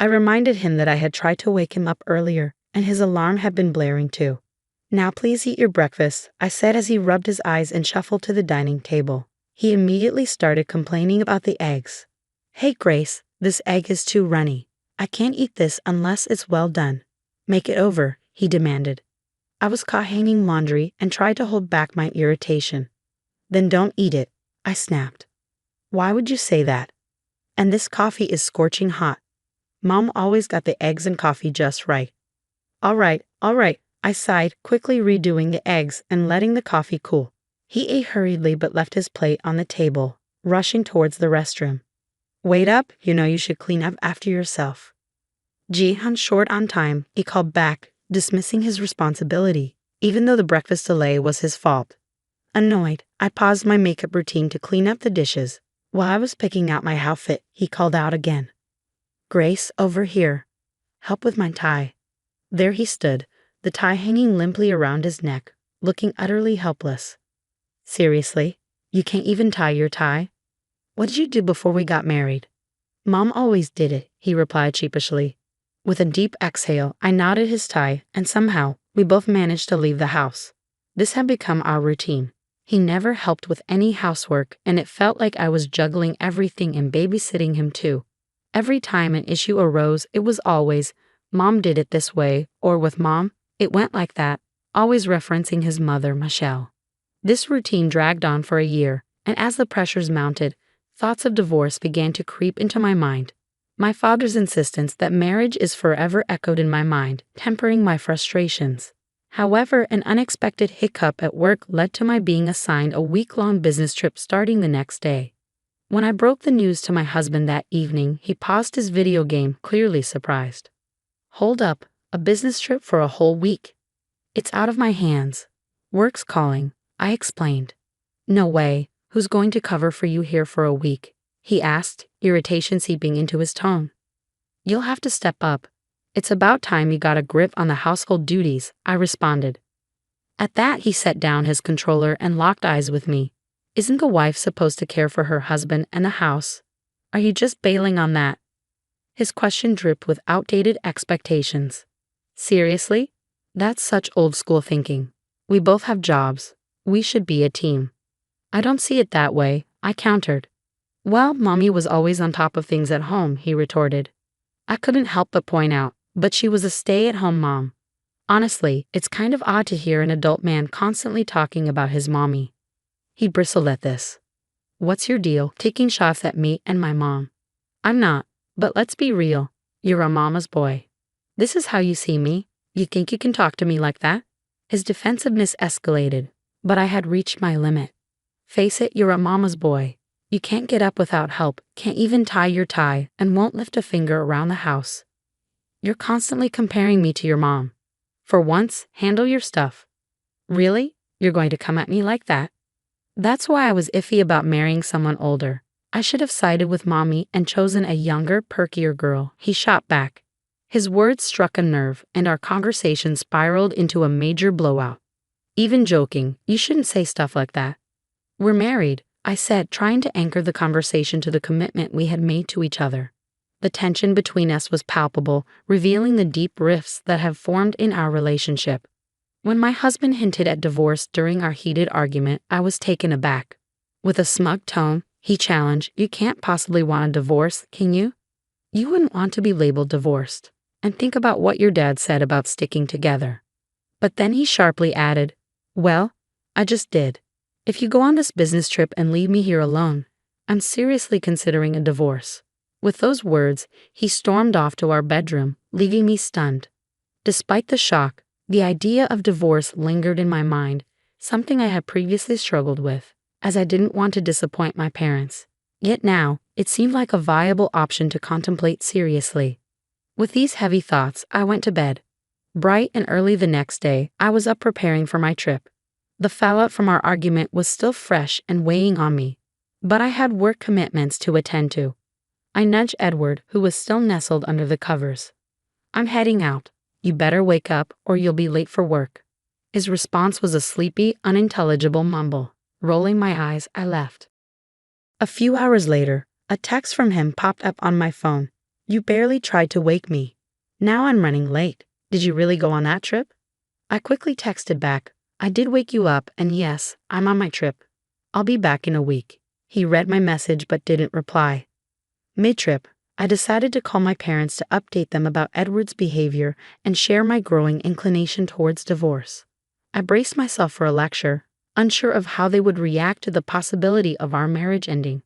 I reminded him that I had tried to wake him up earlier, and his alarm had been blaring too. "Now please eat your breakfast," I said as he rubbed his eyes and shuffled to the dining table. He immediately started complaining about the eggs. "Hey Grace, this egg is too runny. I can't eat this unless it's well done. Make it over," he demanded. I was caught hanging laundry and tried to hold back my irritation. "Then don't eat it," I snapped. "Why would you say that? And this coffee is scorching hot. Mom always got the eggs and coffee just right." All right, I sighed, quickly redoing the eggs and letting the coffee cool. He ate hurriedly but left his plate on the table, rushing towards the restroom. "Wait up, you should clean up after yourself." "Gee, I'm short on time," he called back, dismissing his responsibility, even though the breakfast delay was his fault. Annoyed, I paused my makeup routine to clean up the dishes. While I was picking out my outfit, he called out again. "Grace, over here. Help with my tie." There he stood, the tie hanging limply around his neck, looking utterly helpless. "Seriously? You can't even tie your tie? What did you do before we got married?" "Mom always did it," he replied sheepishly. With a deep exhale, I knotted his tie, and somehow, we both managed to leave the house. This had become our routine. He never helped with any housework, and it felt like I was juggling everything and babysitting him too. Every time an issue arose, it was always, "Mom did it this way," or with Mom, "It went like that," always referencing his mother, Michelle. This routine dragged on for a year, and as the pressures mounted, thoughts of divorce began to creep into my mind. My father's insistence that marriage is forever echoed in my mind, tempering my frustrations. However, an unexpected hiccup at work led to my being assigned a week-long business trip starting the next day. When I broke the news to my husband that evening, he paused his video game, clearly surprised. "Hold up, a business trip for a whole week? It's out of my hands. Work's calling," I explained. "No way, who's going to cover for you here for a week?" he asked, irritation seeping into his tone. "You'll have to step up. It's about time you got a grip on the household duties," I responded. At that, he set down his controller and locked eyes with me. "Isn't a wife supposed to care for her husband and the house? Are you just bailing on that?" His question dripped with outdated expectations. "Seriously? That's such old-school thinking. We both have jobs. We should be a team." "I don't see it that way," I countered. "Well, Mommy was always on top of things at home," he retorted. I couldn't help but point out, but she was a stay-at-home mom. Honestly, it's kind of odd to hear an adult man constantly talking about his mommy. He bristled at this. "What's your deal, taking shots at me and my mom?" "I'm not, but let's be real. You're a mama's boy. This is how you see me? You think you can talk to me like that?" His defensiveness escalated, but I had reached my limit. "Face it, you're a mama's boy. You can't get up without help, can't even tie your tie, and won't lift a finger around the house. You're constantly comparing me to your mom. For once, handle your stuff." "Really? You're going to come at me like that?" That's why I was iffy about marrying someone older. I should have sided with Mommy and chosen a younger, perkier girl, he shot back. His words struck a nerve, and our conversation spiraled into a major blowout. "Even joking, you shouldn't say stuff like that." "We're married," I said, trying to anchor the conversation to the commitment we had made to each other. The tension between us was palpable, revealing the deep rifts that have formed in our relationship. When my husband hinted at divorce during our heated argument, I was taken aback. With a smug tone, he challenged, "You can't possibly want a divorce, can you? You wouldn't want to be labeled divorced. And think about what your dad said about sticking together." But then he sharply added, "Well, I just did. If you go on this business trip and leave me here alone, I'm seriously considering a divorce." With those words, he stormed off to our bedroom, leaving me stunned. Despite the shock, the idea of divorce lingered in my mind, something I had previously struggled with, as I didn't want to disappoint my parents. Yet now, it seemed like a viable option to contemplate seriously. With these heavy thoughts, I went to bed. Bright and early the next day, I was up preparing for my trip. The fallout from our argument was still fresh and weighing on me, but I had work commitments to attend to. I nudged Edward, who was still nestled under the covers. "I'm heading out. You better wake up or you'll be late for work." His response was a sleepy, unintelligible mumble. Rolling my eyes, I left. A few hours later, a text from him popped up on my phone. You barely tried to wake me. Now I'm running late. Did you really go on that trip? I quickly texted back, I did wake you up, and yes, I'm on my trip. I'll be back in a week. He read my message but didn't reply. Mid-trip, I decided to call my parents to update them about Edward's behavior and share my growing inclination towards divorce. I braced myself for a lecture, unsure of how they would react to the possibility of our marriage ending.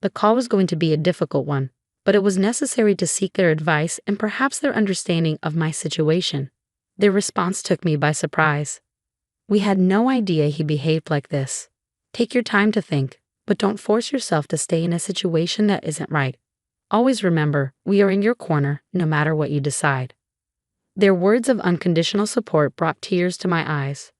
The call was going to be a difficult one, but it was necessary to seek their advice and perhaps their understanding of my situation. Their response took me by surprise. We had no idea he behaved like this. Take your time to think, but don't force yourself to stay in a situation that isn't right. Always remember, we are in your corner, no matter what you decide. Their words of unconditional support brought tears to my eyes.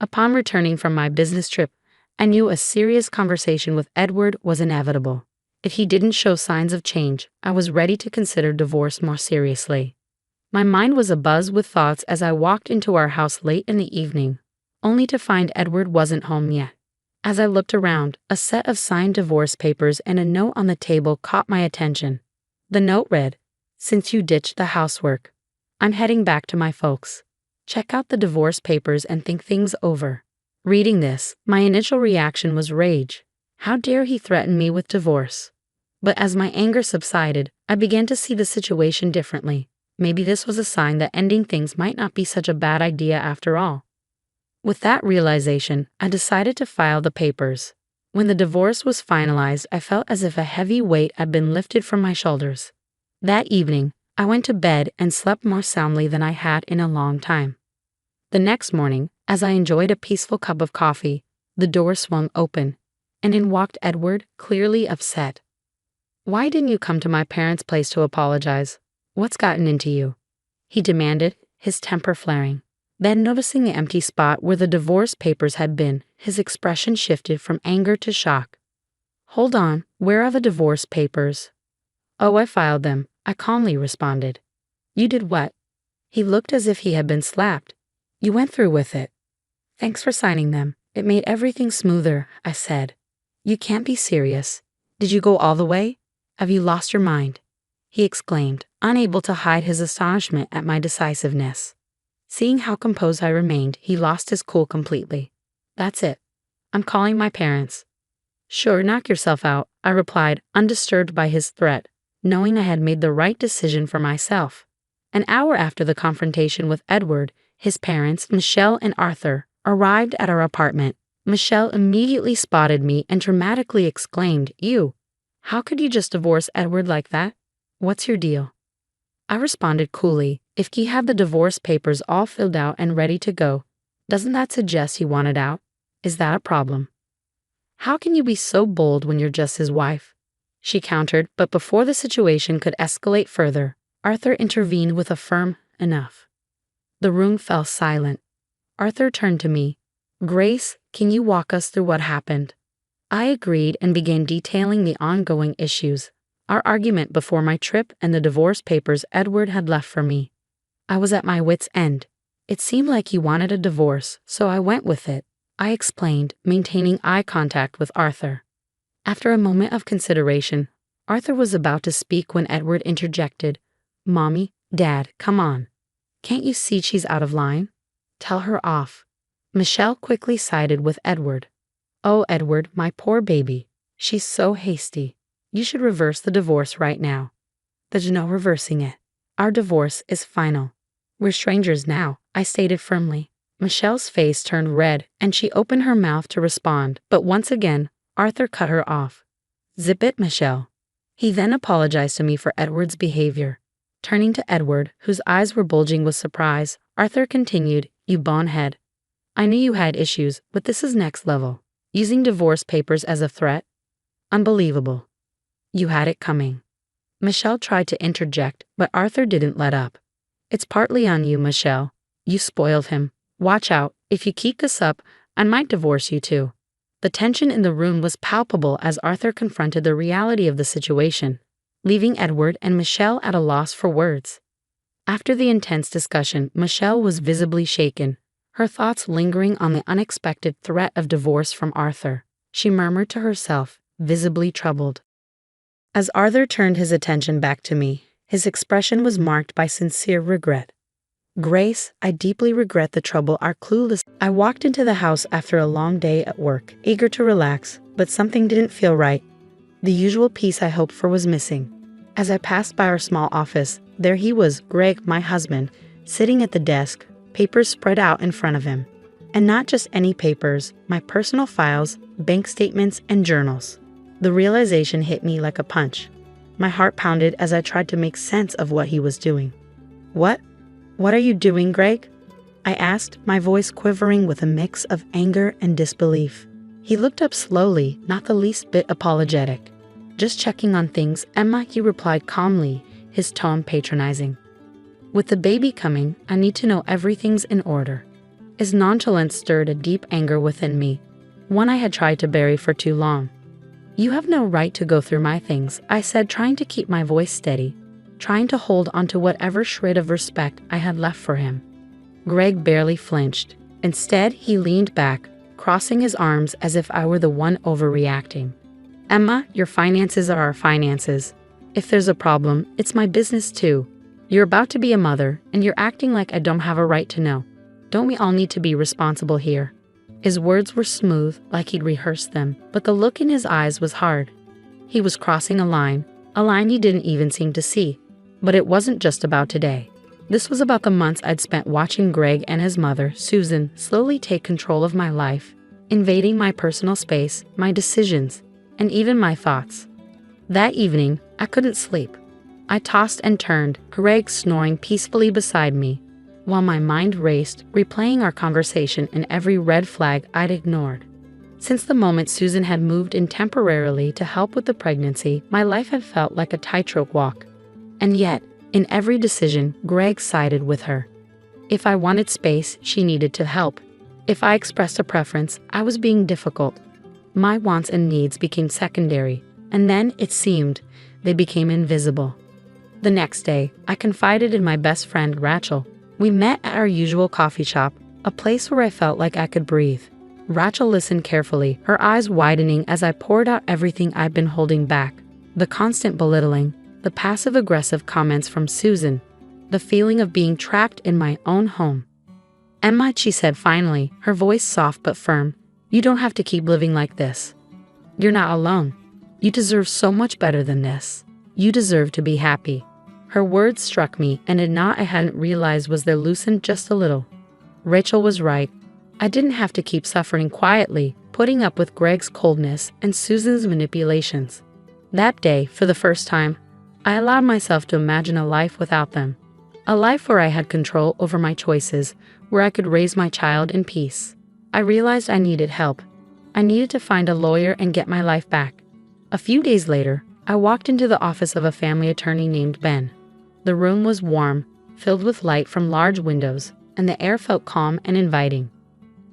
Upon returning from my business trip, I knew a serious conversation with Edward was inevitable. If he didn't show signs of change, I was ready to consider divorce more seriously. My mind was abuzz with thoughts as I walked into our house late in the evening, only to find Edward wasn't home yet. As I looked around, a set of signed divorce papers and a note on the table caught my attention. The note read, "Since you ditched the housework, I'm heading back to my folks. Check out the divorce papers and think things over." Reading this, my initial reaction was rage. How dare he threaten me with divorce? But as my anger subsided, I began to see the situation differently. Maybe this was a sign that ending things might not be such a bad idea after all. With that realization, I decided to file the papers. When the divorce was finalized, I felt as if a heavy weight had been lifted from my shoulders. That evening, I went to bed and slept more soundly than I had in a long time. The next morning, as I enjoyed a peaceful cup of coffee, the door swung open, and in walked Edward, clearly upset. "Why didn't you come to my parents' place to apologize? What's gotten into you?" he demanded, his temper flaring. Then, noticing the empty spot where the divorce papers had been, his expression shifted from anger to shock. "Hold on, where are the divorce papers?" "Oh, I filed them," I calmly responded. "You did what?" He looked as if he had been slapped. "You went through with it." "Thanks for signing them. It made everything smoother," I said. "You can't be serious. Did you go all the way? Have you lost your mind?" he exclaimed, unable to hide his astonishment at my decisiveness. Seeing how composed I remained, he lost his cool completely. "That's it. I'm calling my parents." "Sure, knock yourself out," I replied, undisturbed by his threat, knowing I had made the right decision for myself. An hour after the confrontation with Edward, his parents, Michelle and Arthur, arrived at our apartment. Michelle immediately spotted me and dramatically exclaimed, "You! How could you just divorce Edward like that? What's your deal?" I responded coolly, "If he had the divorce papers all filled out and ready to go, doesn't that suggest he wanted out? Is that a problem?" "How can you be so bold when you're just his wife?" she countered, but before the situation could escalate further, Arthur intervened with a firm "enough." The room fell silent. Arthur turned to me. "Grace, can you walk us through what happened?" I agreed and began detailing the ongoing issues, our argument before my trip and the divorce papers Edward had left for me. I was at my wit's end. It seemed like he wanted a divorce, so I went with it, I explained, maintaining eye contact with Arthur. After a moment of consideration, Arthur was about to speak when Edward interjected, "Mommy, Dad, come on. Can't you see she's out of line? Tell her off." Michelle quickly sided with Edward. "Oh, Edward, my poor baby. She's so hasty. You should reverse the divorce right now." "There's no reversing it. Our divorce is final. We're strangers now," I stated firmly. Michelle's face turned red and she opened her mouth to respond, but once again, Arthur cut her off. "Zip it, Michelle." He then apologized to me for Edward's behavior. Turning to Edward, whose eyes were bulging with surprise, Arthur continued, "You bonehead. I knew you had issues, but this is next level. Using divorce papers as a threat? Unbelievable. You had it coming." Michelle tried to interject, but Arthur didn't let up. "It's partly on you, Michelle. You spoiled him. Watch out. If you keep this up, I might divorce you too." The tension in the room was palpable as Arthur confronted the reality of the situation, leaving Edward and Michelle at a loss for words. After the intense discussion, Michelle was visibly shaken, her thoughts lingering on the unexpected threat of divorce from Arthur. She murmured to herself, visibly troubled. As Arthur turned his attention back to me, His expression was marked by sincere regret. Grace, I deeply regret the trouble our clueless. I walked into the house after a long day at work, eager to relax, but something didn't feel right. The usual peace I hoped for was missing. As I passed by our small office, there he was, Greg, my husband, sitting at the desk, papers spread out in front of him. And not just any papers, my personal files, bank statements, and journals. The realization hit me like a punch. My heart pounded as I tried to make sense of what he was doing. What? What are you doing, Greg? I asked, my voice quivering with a mix of anger and disbelief. He looked up slowly, not the least bit apologetic. Just checking on things, Emma, he replied calmly, his tone patronizing. With the baby coming, I need to know everything's in order. His nonchalance stirred a deep anger within me, one I had tried to bury for too long. You have no right to go through my things, I said, trying to keep my voice steady, trying to hold onto whatever shred of respect I had left for him. Greg barely flinched. Instead, he leaned back, crossing his arms as if I were the one overreacting. Emma, your finances are our finances. If there's a problem, it's my business too. You're about to be a mother, and you're acting like I don't have a right to know. Don't we all need to be responsible here? His words were smooth, like he'd rehearsed them, but the look in his eyes was hard. He was crossing a line he didn't even seem to see. But it wasn't just about today. This was about the months I'd spent watching Greg and his mother, Susan, slowly take control of my life, invading my personal space, my decisions, and even my thoughts. That evening, I couldn't sleep. I tossed and turned, Greg snoring peacefully beside me, while my mind raced, replaying our conversation and every red flag I'd ignored. Since the moment Susan had moved in temporarily to help with the pregnancy, my life had felt like a tightrope walk. And yet, in every decision, Greg sided with her. If I wanted space, she needed to help. If I expressed a preference, I was being difficult. My wants and needs became secondary, and then, it seemed, they became invisible. The next day, I confided in my best friend, Rachel. We met at our usual coffee shop, a place where I felt like I could breathe. Rachel listened carefully, her eyes widening as I poured out everything I'd been holding back. The constant belittling, the passive-aggressive comments from Susan, the feeling of being trapped in my own home. Emma, she said finally, her voice soft but firm, you don't have to keep living like this. You're not alone. You deserve so much better than this. You deserve to be happy. Her words struck me, and a knot I hadn't realized was there loosened just a little. Rachel was right. I didn't have to keep suffering quietly, putting up with Greg's coldness and Susan's manipulations. That day, for the first time, I allowed myself to imagine a life without them. A life where I had control over my choices, where I could raise my child in peace. I realized I needed help. I needed to find a lawyer and get my life back. A few days later, I walked into the office of a family attorney named Ben. The room was warm, filled with light from large windows, and the air felt calm and inviting.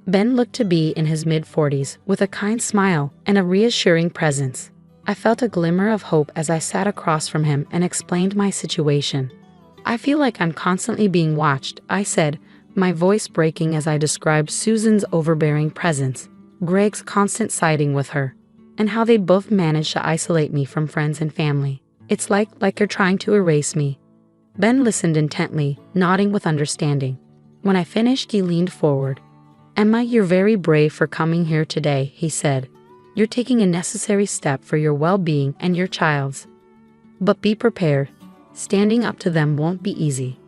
Ben looked to be in his mid-40s, with a kind smile and a reassuring presence. I felt a glimmer of hope as I sat across from him and explained my situation. I feel like I'm constantly being watched, I said, my voice breaking as I described Susan's overbearing presence, Greg's constant siding with her, and how they both managed to isolate me from friends and family. It's like you're trying to erase me. Ben listened intently, nodding with understanding. When I finished, he leaned forward. Emma, you're very brave for coming here today, he said. You're taking a necessary step for your well-being and your child's. But be prepared. Standing up to them won't be easy.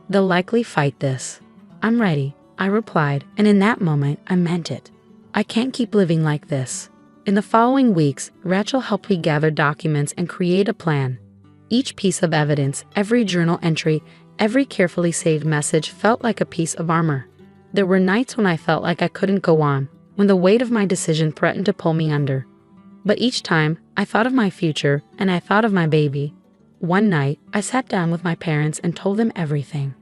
They'll likely fight this. I'm ready, I replied, and in that moment, I meant it. I can't keep living like this. In the following weeks, Rachel helped me gather documents and create a plan. Each piece of evidence, every journal entry, every carefully saved message felt like a piece of armor. There were nights when I felt like I couldn't go on, when the weight of my decision threatened to pull me under. But each time, I thought of my future, and I thought of my baby. One night, I sat down with my parents and told them everything.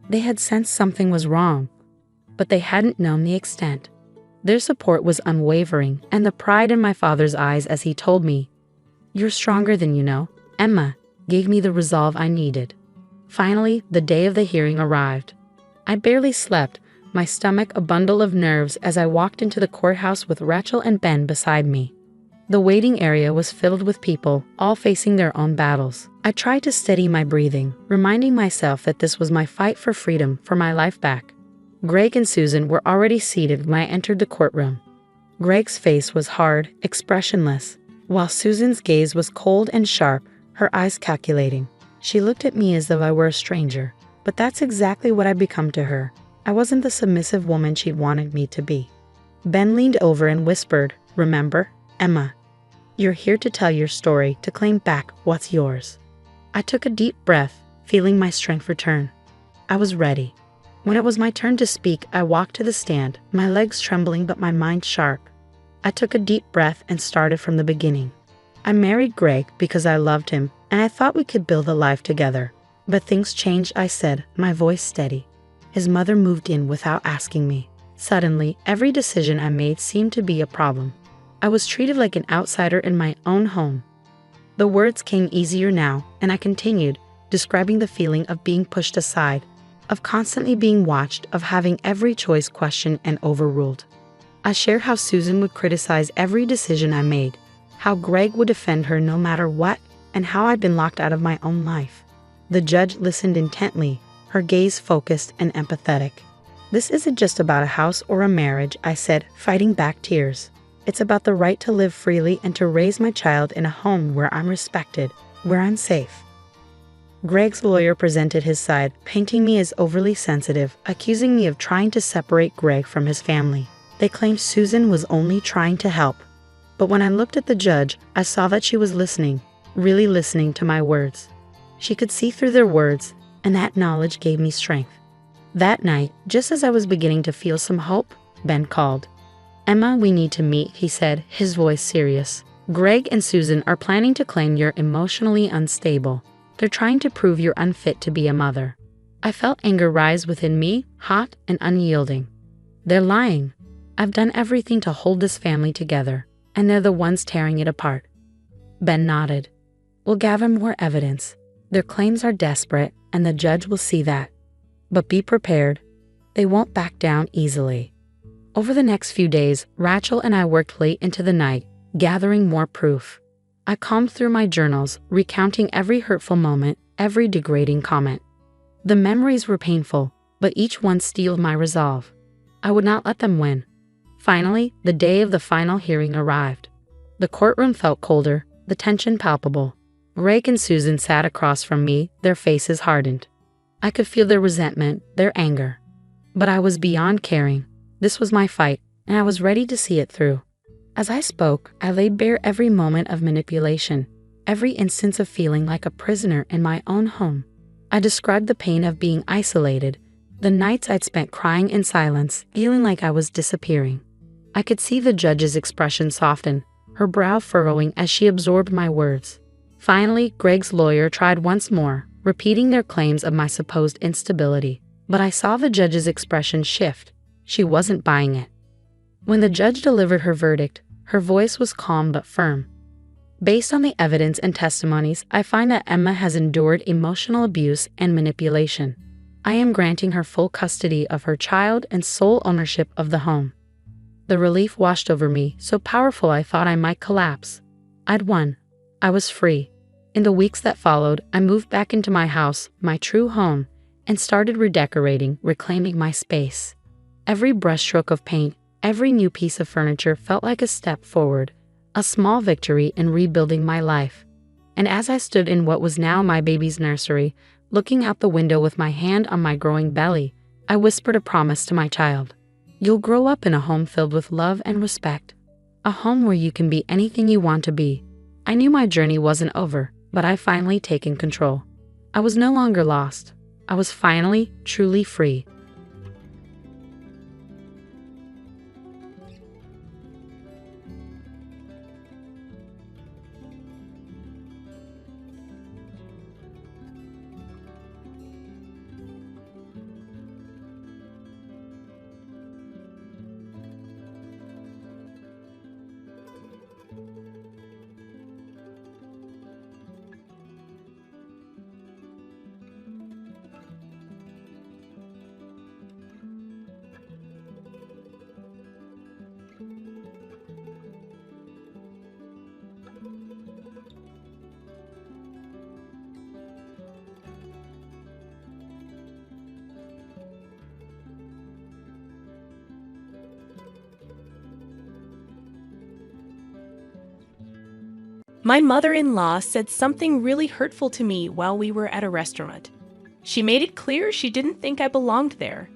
They had sensed something was wrong, but they hadn't known the extent. Their support was unwavering, and the pride in my father's eyes as he told me, "You're stronger than you know." Emma gave me the resolve I needed. Finally, the day of the hearing arrived. I barely slept, my stomach a bundle of nerves as I walked into the courthouse with Rachel and Ben beside me. The waiting area was filled with people, all facing their own battles. I tried to steady my breathing, reminding myself that this was my fight for freedom, for my life back. Greg and Susan were already seated when I entered the courtroom. Greg's face was hard, expressionless, while Susan's gaze was cold and sharp, her eyes calculating. She looked at me as though I were a stranger, but that's exactly what I'd become to her. I wasn't the submissive woman she'd wanted me to be. Ben leaned over and whispered, "Remember, Emma, you're here to tell your story, to claim back what's yours." I took a deep breath, feeling my strength return. I was ready. When it was my turn to speak, I walked to the stand, my legs trembling but my mind sharp. I took a deep breath and started from the beginning. I married Greg because I loved him, and I thought we could build a life together. But things changed, I said, my voice steady. His mother moved in without asking me. Suddenly, every decision I made seemed to be a problem. I was treated like an outsider in my own home. The words came easier now, and I continued, describing the feeling of being pushed aside, of constantly being watched, of having every choice questioned and overruled. I shared how Susan would criticize every decision I made, how Greg would defend her no matter what, and how I'd been locked out of my own life. The judge listened intently, her gaze focused and empathetic. "This isn't just about a house or a marriage," I said, fighting back tears. "It's about the right to live freely and to raise my child in a home where I'm respected, where I'm safe." Greg's lawyer presented his side, painting me as overly sensitive, accusing me of trying to separate Greg from his family. They claimed Susan was only trying to help. But when I looked at the judge, I saw that she was listening, really listening to my words. She could see through their words, and that knowledge gave me strength. That night, just as I was beginning to feel some hope, Ben called. "Emma, we need to meet," he said, his voice serious. "Greg and Susan are planning to claim you're emotionally unstable. They're trying to prove you're unfit to be a mother." I felt anger rise within me, hot and unyielding. "They're lying. I've done everything to hold this family together, and they're the ones tearing it apart." Ben nodded. "We'll gather more evidence. Their claims are desperate, and the judge will see that. But be prepared. They won't back down easily." Over the next few days, Rachel and I worked late into the night, gathering more proof. I combed through my journals, recounting every hurtful moment, every degrading comment. The memories were painful, but each one steeled my resolve. I would not let them win. Finally, the day of the final hearing arrived. The courtroom felt colder, the tension palpable. Greg and Susan sat across from me, their faces hardened. I could feel their resentment, their anger. But I was beyond caring. This was my fight, and I was ready to see it through. As I spoke, I laid bare every moment of manipulation, every instance of feeling like a prisoner in my own home. I described the pain of being isolated, the nights I'd spent crying in silence, feeling like I was disappearing. I could see the judge's expression soften, her brow furrowing as she absorbed my words. Finally, Greg's lawyer tried once more, repeating their claims of my supposed instability. But I saw the judge's expression shift. She wasn't buying it. When the judge delivered her verdict, her voice was calm but firm. "Based on the evidence and testimonies, I find that Emma has endured emotional abuse and manipulation. I am granting her full custody of her child and sole ownership of the home." The relief washed over me, so powerful I thought I might collapse. I'd won. I was free. In the weeks that followed, I moved back into my house, my true home, and started redecorating, reclaiming my space. Every brushstroke of paint, every new piece of furniture felt like a step forward, a small victory in rebuilding my life. And as I stood in what was now my baby's nursery, looking out the window with my hand on my growing belly, I whispered a promise to my child. "You'll grow up in a home filled with love and respect, a home where you can be anything you want to be." I knew my journey wasn't over, but I'd finally taken control. I was no longer lost. I was finally, truly free. My mother-in-law said something really hurtful to me while we were at a restaurant. She made it clear she didn't think I belonged there.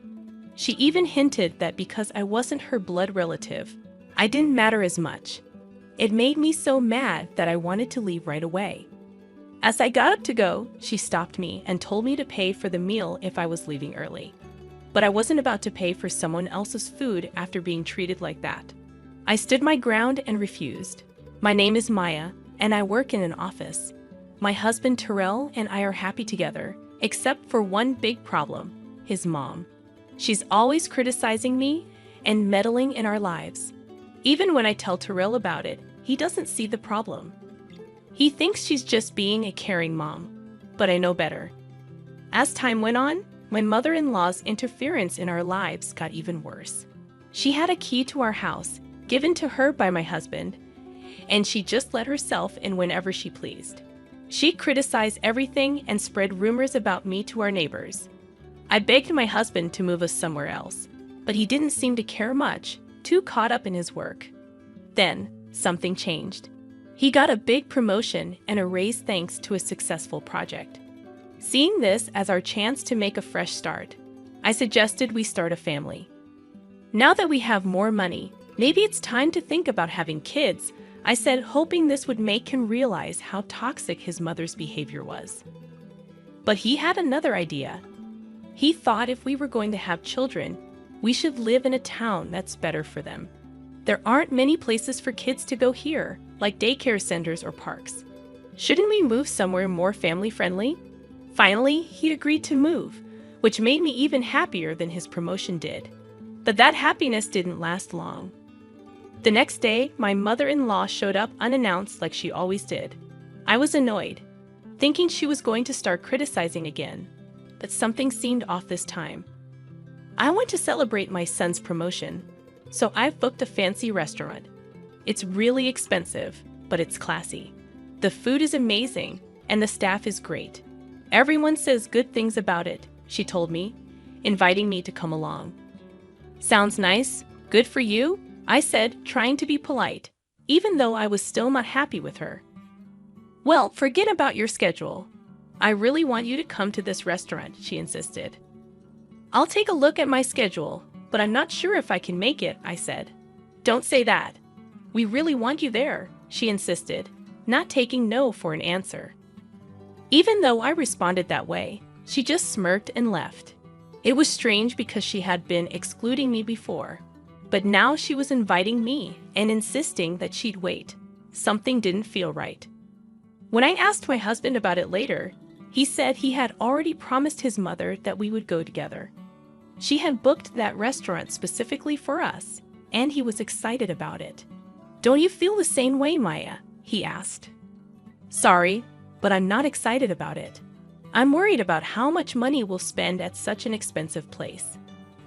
She even hinted that because I wasn't her blood relative, I didn't matter as much. It made me so mad that I wanted to leave right away. As I got up to go, she stopped me and told me to pay for the meal if I was leaving early. But I wasn't about to pay for someone else's food after being treated like that. I stood my ground and refused. My name is Maya, and I work in an office. My husband Terrell and I are happy together, except for one big problem, his mom. She's always criticizing me and meddling in our lives. Even when I tell Terrell about it, he doesn't see the problem. He thinks she's just being a caring mom, but I know better. As time went on, my mother-in-law's interference in our lives got even worse. She had a key to our house, given to her by my husband, and she just let herself in whenever she pleased. She criticized everything and spread rumors about me to our neighbors. I begged my husband to move us somewhere else, but he didn't seem to care much, too caught up in his work. Then, something changed. He got a big promotion and a raise thanks to a successful project. Seeing this as our chance to make a fresh start, I suggested we start a family. Now that we have more money, maybe it's time to think about having kids, I said, hoping this would make him realize how toxic his mother's behavior was. But he had another idea. He thought if we were going to have children, we should live in a town that's better for them. There aren't many places for kids to go here, like daycare centers or parks. Shouldn't we move somewhere more family-friendly? Finally, he agreed to move, which made me even happier than his promotion did. But that happiness didn't last long. The next day, my mother-in-law showed up unannounced like she always did. I was annoyed, thinking she was going to start criticizing again, but something seemed off this time. I want to celebrate my son's promotion, so I've booked a fancy restaurant. It's really expensive, but it's classy. The food is amazing, and the staff is great. Everyone says good things about it, she told me, inviting me to come along. Sounds nice. Good for you, I said, trying to be polite, even though I was still not happy with her. Well, forget about your schedule. I really want you to come to this restaurant, she insisted. I'll take a look at my schedule, but I'm not sure if I can make it, I said. Don't say that. We really want you there, she insisted, not taking no for an answer. Even though I responded that way, she just smirked and left. It was strange because she had been excluding me before, but now she was inviting me and insisting that she'd wait. Something didn't feel right. When I asked my husband about it later, he said he had already promised his mother that we would go together. She had booked that restaurant specifically for us, and he was excited about it. Don't you feel the same way, Maya? He asked. Sorry, but I'm not excited about it. I'm worried about how much money we'll spend at such an expensive place.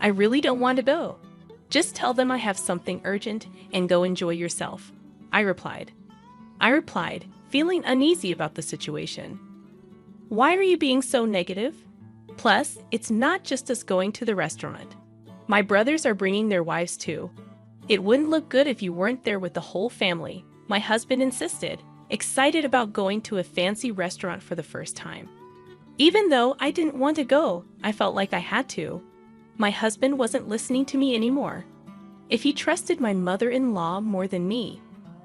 I really don't want to go. Just tell them I have something urgent and go enjoy yourself, I replied. Feeling uneasy about the situation. Why are you being so negative? Plus, it's not just us going to the restaurant. My brothers are bringing their wives too. It wouldn't look good if you weren't there with the whole family, my husband insisted, excited about going to a fancy restaurant for the first time. Even though I didn't want to go, I felt like I had to. My husband wasn't listening to me anymore. If he trusted my mother-in-law more than me,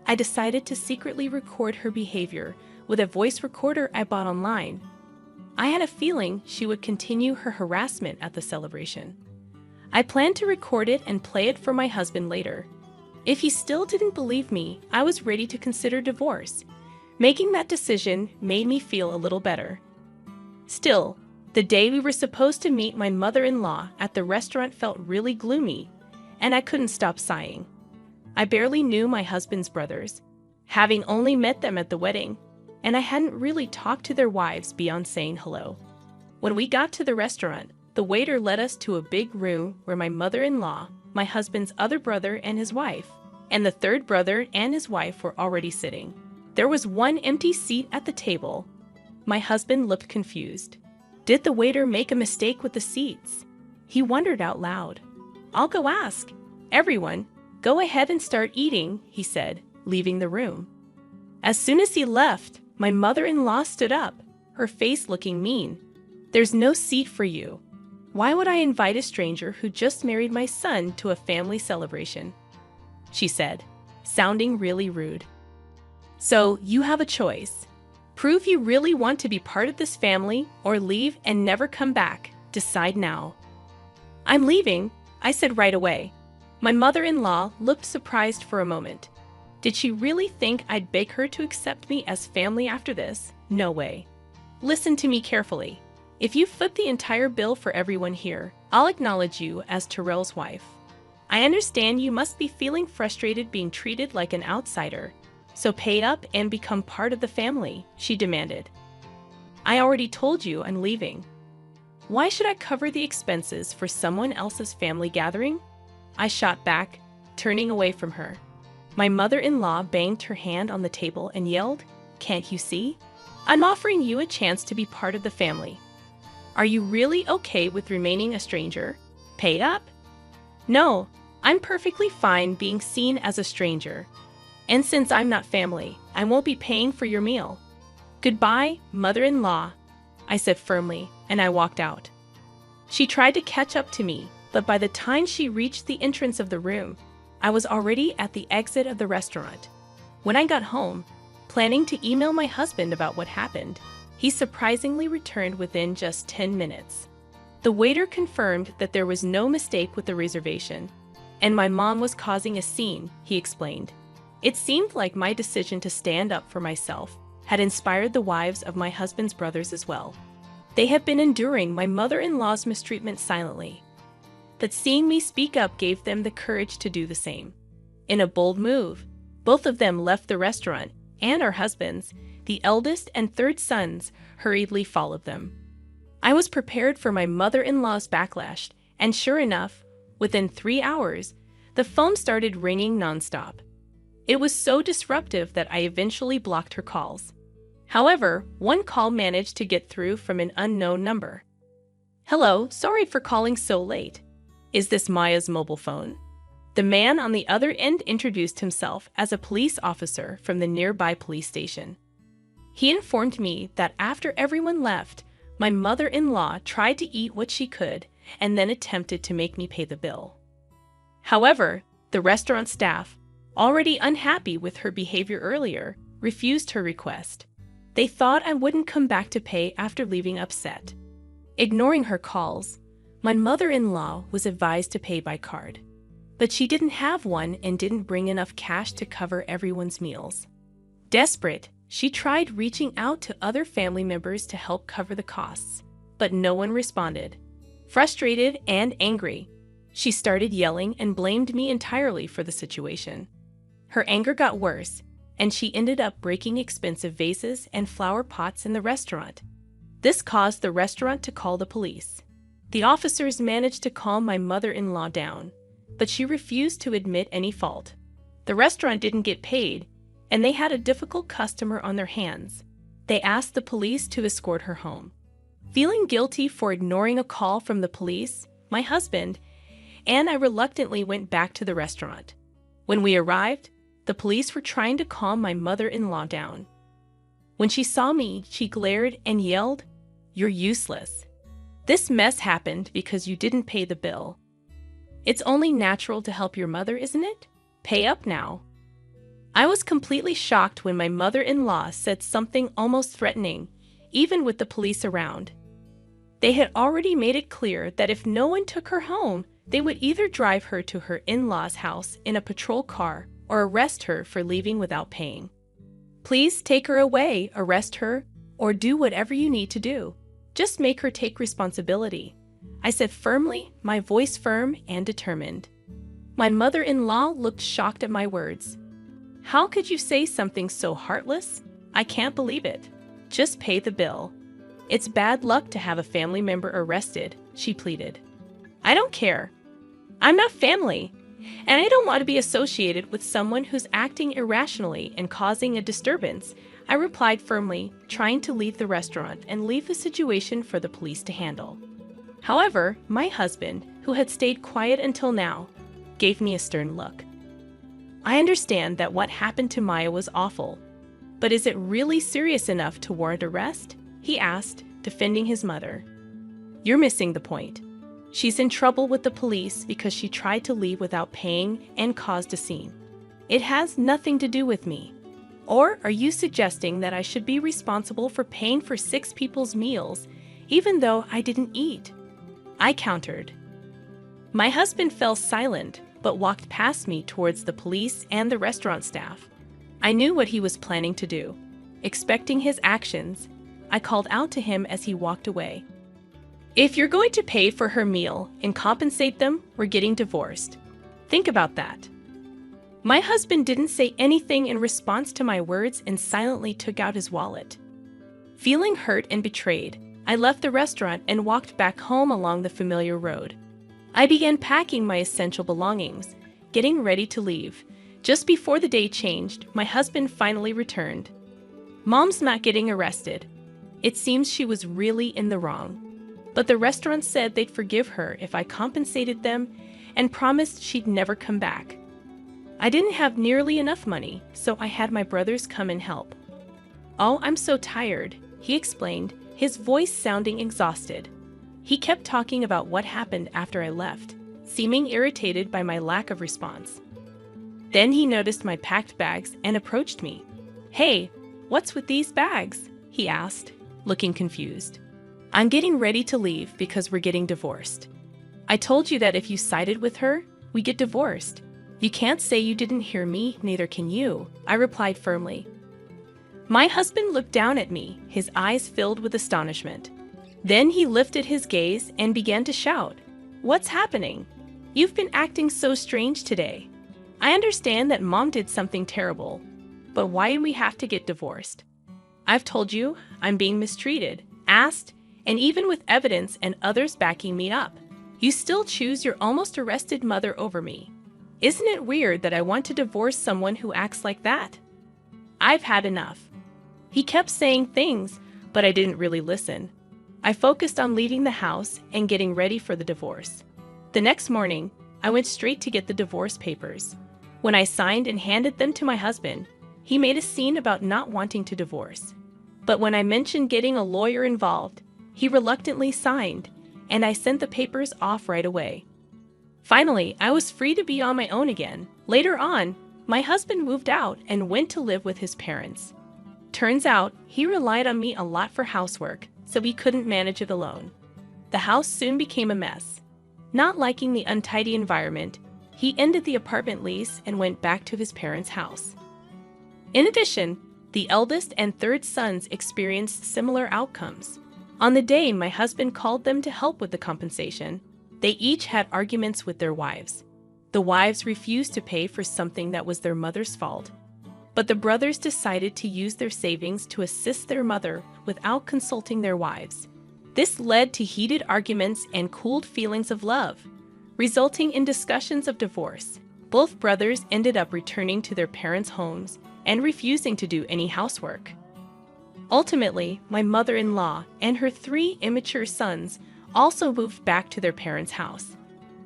I decided to secretly record her behavior with a voice recorder I bought online. I had a feeling she would continue her harassment at the celebration. I planned to record it and play it for my husband later. If he still didn't believe me, I was ready to consider divorce. Making that decision made me feel a little better. Still, the day we were supposed to meet my mother-in-law at the restaurant felt really gloomy, and I couldn't stop sighing. I barely knew my husband's brothers, having only met them at the wedding, and I hadn't really talked to their wives beyond saying hello. When we got to the restaurant, the waiter led us to a big room where my mother-in-law, my husband's other brother and his wife, and the third brother and his wife were already sitting. There was one empty seat at the table. My husband looked confused. Did the waiter make a mistake with the seats? He wondered out loud. I'll go ask. Everyone, go ahead and start eating, he said, leaving the room. As soon as he left, my mother-in-law stood up, her face looking mean. "There's no seat for you. Why would I invite a stranger who just married my son to a family celebration?" she said, sounding really rude. "So you have a choice. Prove you really want to be part of this family or leave and never come back. Decide now." "I'm leaving," I said right away. My mother-in-law looked surprised for a moment. Did she really think I'd beg her to accept me as family after this? No way. "Listen to me carefully. If you foot the entire bill for everyone here, I'll acknowledge you as Terrell's wife. I understand you must be feeling frustrated being treated like an outsider, so pay up and become part of the family," she demanded. "I already told you I'm leaving. Why should I cover the expenses for someone else's family gathering?" I shot back, turning away from her. My mother-in-law banged her hand on the table and yelled, "Can't you see? I'm offering you a chance to be part of the family. Are you really okay with remaining a stranger? Pay up?" "No, I'm perfectly fine being seen as a stranger. And since I'm not family, I won't be paying for your meal. Goodbye, mother-in-law," I said firmly, and I walked out. She tried to catch up to me, but by the time she reached the entrance of the room, I was already at the exit of the restaurant. When I got home, planning to email my husband about what happened, he surprisingly returned within just 10 minutes. The waiter confirmed that there was no mistake with the reservation, and my mom was causing a scene, he explained. It seemed like my decision to stand up for myself had inspired the wives of my husband's brothers as well. They have been enduring my mother-in-law's mistreatment silently, but seeing me speak up gave them the courage to do the same. In a bold move, both of them left the restaurant, and our husbands, the eldest and third sons, hurriedly followed them. I was prepared for my mother-in-law's backlash, and sure enough, within 3 hours, the phone started ringing nonstop. It was so disruptive that I eventually blocked her calls. However, one call managed to get through from an unknown number. "Hello, sorry for calling so late. Is this Maya's mobile phone?" The man on the other end introduced himself as a police officer from the nearby police station. He informed me that after everyone left, my mother-in-law tried to eat what she could and then attempted to make me pay the bill. However, the restaurant staff, already unhappy with her behavior earlier, refused her request. They thought I wouldn't come back to pay after leaving upset. Ignoring her calls, my mother-in-law was advised to pay by card. But she didn't have one and didn't bring enough cash to cover everyone's meals. Desperate, she tried reaching out to other family members to help cover the costs, but no one responded. Frustrated and angry, she started yelling and blamed me entirely for the situation. Her anger got worse, and she ended up breaking expensive vases and flower pots in the restaurant. This caused the restaurant to call the police. The officers managed to calm my mother-in-law down, but she refused to admit any fault. The restaurant didn't get paid, and they had a difficult customer on their hands. They asked the police to escort her home. Feeling guilty for ignoring a call from the police, my husband and I reluctantly went back to the restaurant. When we arrived, the police were trying to calm my mother-in-law down. When she saw me, she glared and yelled, "You're useless. This mess happened because you didn't pay the bill. It's only natural to help your mother, isn't it? Pay up now." I was completely shocked when my mother-in-law said something almost threatening, even with the police around. They had already made it clear that if no one took her home, they would either drive her to her in-laws' house in a patrol car or arrest her for leaving without paying. "Please take her away, arrest her, or do whatever you need to do. Just make her take responsibility," I said firmly, my voice firm and determined. My mother-in-law looked shocked at my words. "How could you say something so heartless? I can't believe it. Just pay the bill. It's bad luck to have a family member arrested," she pleaded. "I don't care. I'm not family, and I don't want to be associated with someone who's acting irrationally and causing a disturbance," I replied firmly, trying to leave the restaurant and leave the situation for the police to handle. However, my husband, who had stayed quiet until now, gave me a stern look. "I understand that what happened to Maya was awful, But is it really serious enough to warrant arrest? He asked, defending his mother. You're missing the point. She's in trouble with the police because she tried to leave without paying and caused a scene. It has nothing to do with me. Or are you suggesting that I should be responsible for paying for 6 people's meals, even though I didn't eat? I countered. My husband fell silent, but walked past me towards the police and the restaurant staff. I knew what he was planning to do. Expecting his actions, I called out to him as he walked away. If you're going to pay for her meal and compensate them, we're getting divorced. Think about that. My husband didn't say anything in response to my words and silently took out his wallet. Feeling hurt and betrayed, I left the restaurant and walked back home along the familiar road. I began packing my essential belongings, getting ready to leave. Just before the day changed, my husband finally returned. Mom's not getting arrested. It seems she was really in the wrong. But the restaurant said they'd forgive her if I compensated them and promised she'd never come back. I didn't have nearly enough money, so I had my brothers come and help. Oh, I'm so tired, he explained, his voice sounding exhausted. He kept talking about what happened after I left, seeming irritated by my lack of response. Then he noticed my packed bags and approached me. Hey, what's with these bags? He asked, looking confused. I'm getting ready to leave because we're getting divorced. I told you that if you sided with her, we get divorced. You can't say you didn't hear me, neither can you, I replied firmly. My husband looked down at me, his eyes filled with astonishment. Then he lifted his gaze and began to shout, What's happening? You've been acting so strange today. I understand that Mom did something terrible, but why do we have to get divorced? I've told you I'm being mistreated, asked, and even with evidence and others backing me up, you still choose your almost arrested mother over me. Isn't it weird that I want to divorce someone who acts like that? I've had enough. He kept saying things, but I didn't really listen. I focused on leaving the house and getting ready for the divorce. The next morning, I went straight to get the divorce papers. When I signed and handed them to my husband, he made a scene about not wanting to divorce. But when I mentioned getting a lawyer involved, he reluctantly signed, and I sent the papers off right away. Finally, I was free to be on my own again. Later on, my husband moved out and went to live with his parents. Turns out, he relied on me a lot for housework, so he couldn't manage it alone. The house soon became a mess. Not liking the untidy environment, he ended the apartment lease and went back to his parents' house. In addition, the eldest and third sons experienced similar outcomes. On the day my husband called them to help with the compensation, they each had arguments with their wives. The wives refused to pay for something that was their mother's fault, but the brothers decided to use their savings to assist their mother without consulting their wives. This led to heated arguments and cooled feelings of love, resulting in discussions of divorce. Both brothers ended up returning to their parents' homes and refusing to do any housework. Ultimately, my mother-in-law and her 3 immature sons also moved back to their parents' house.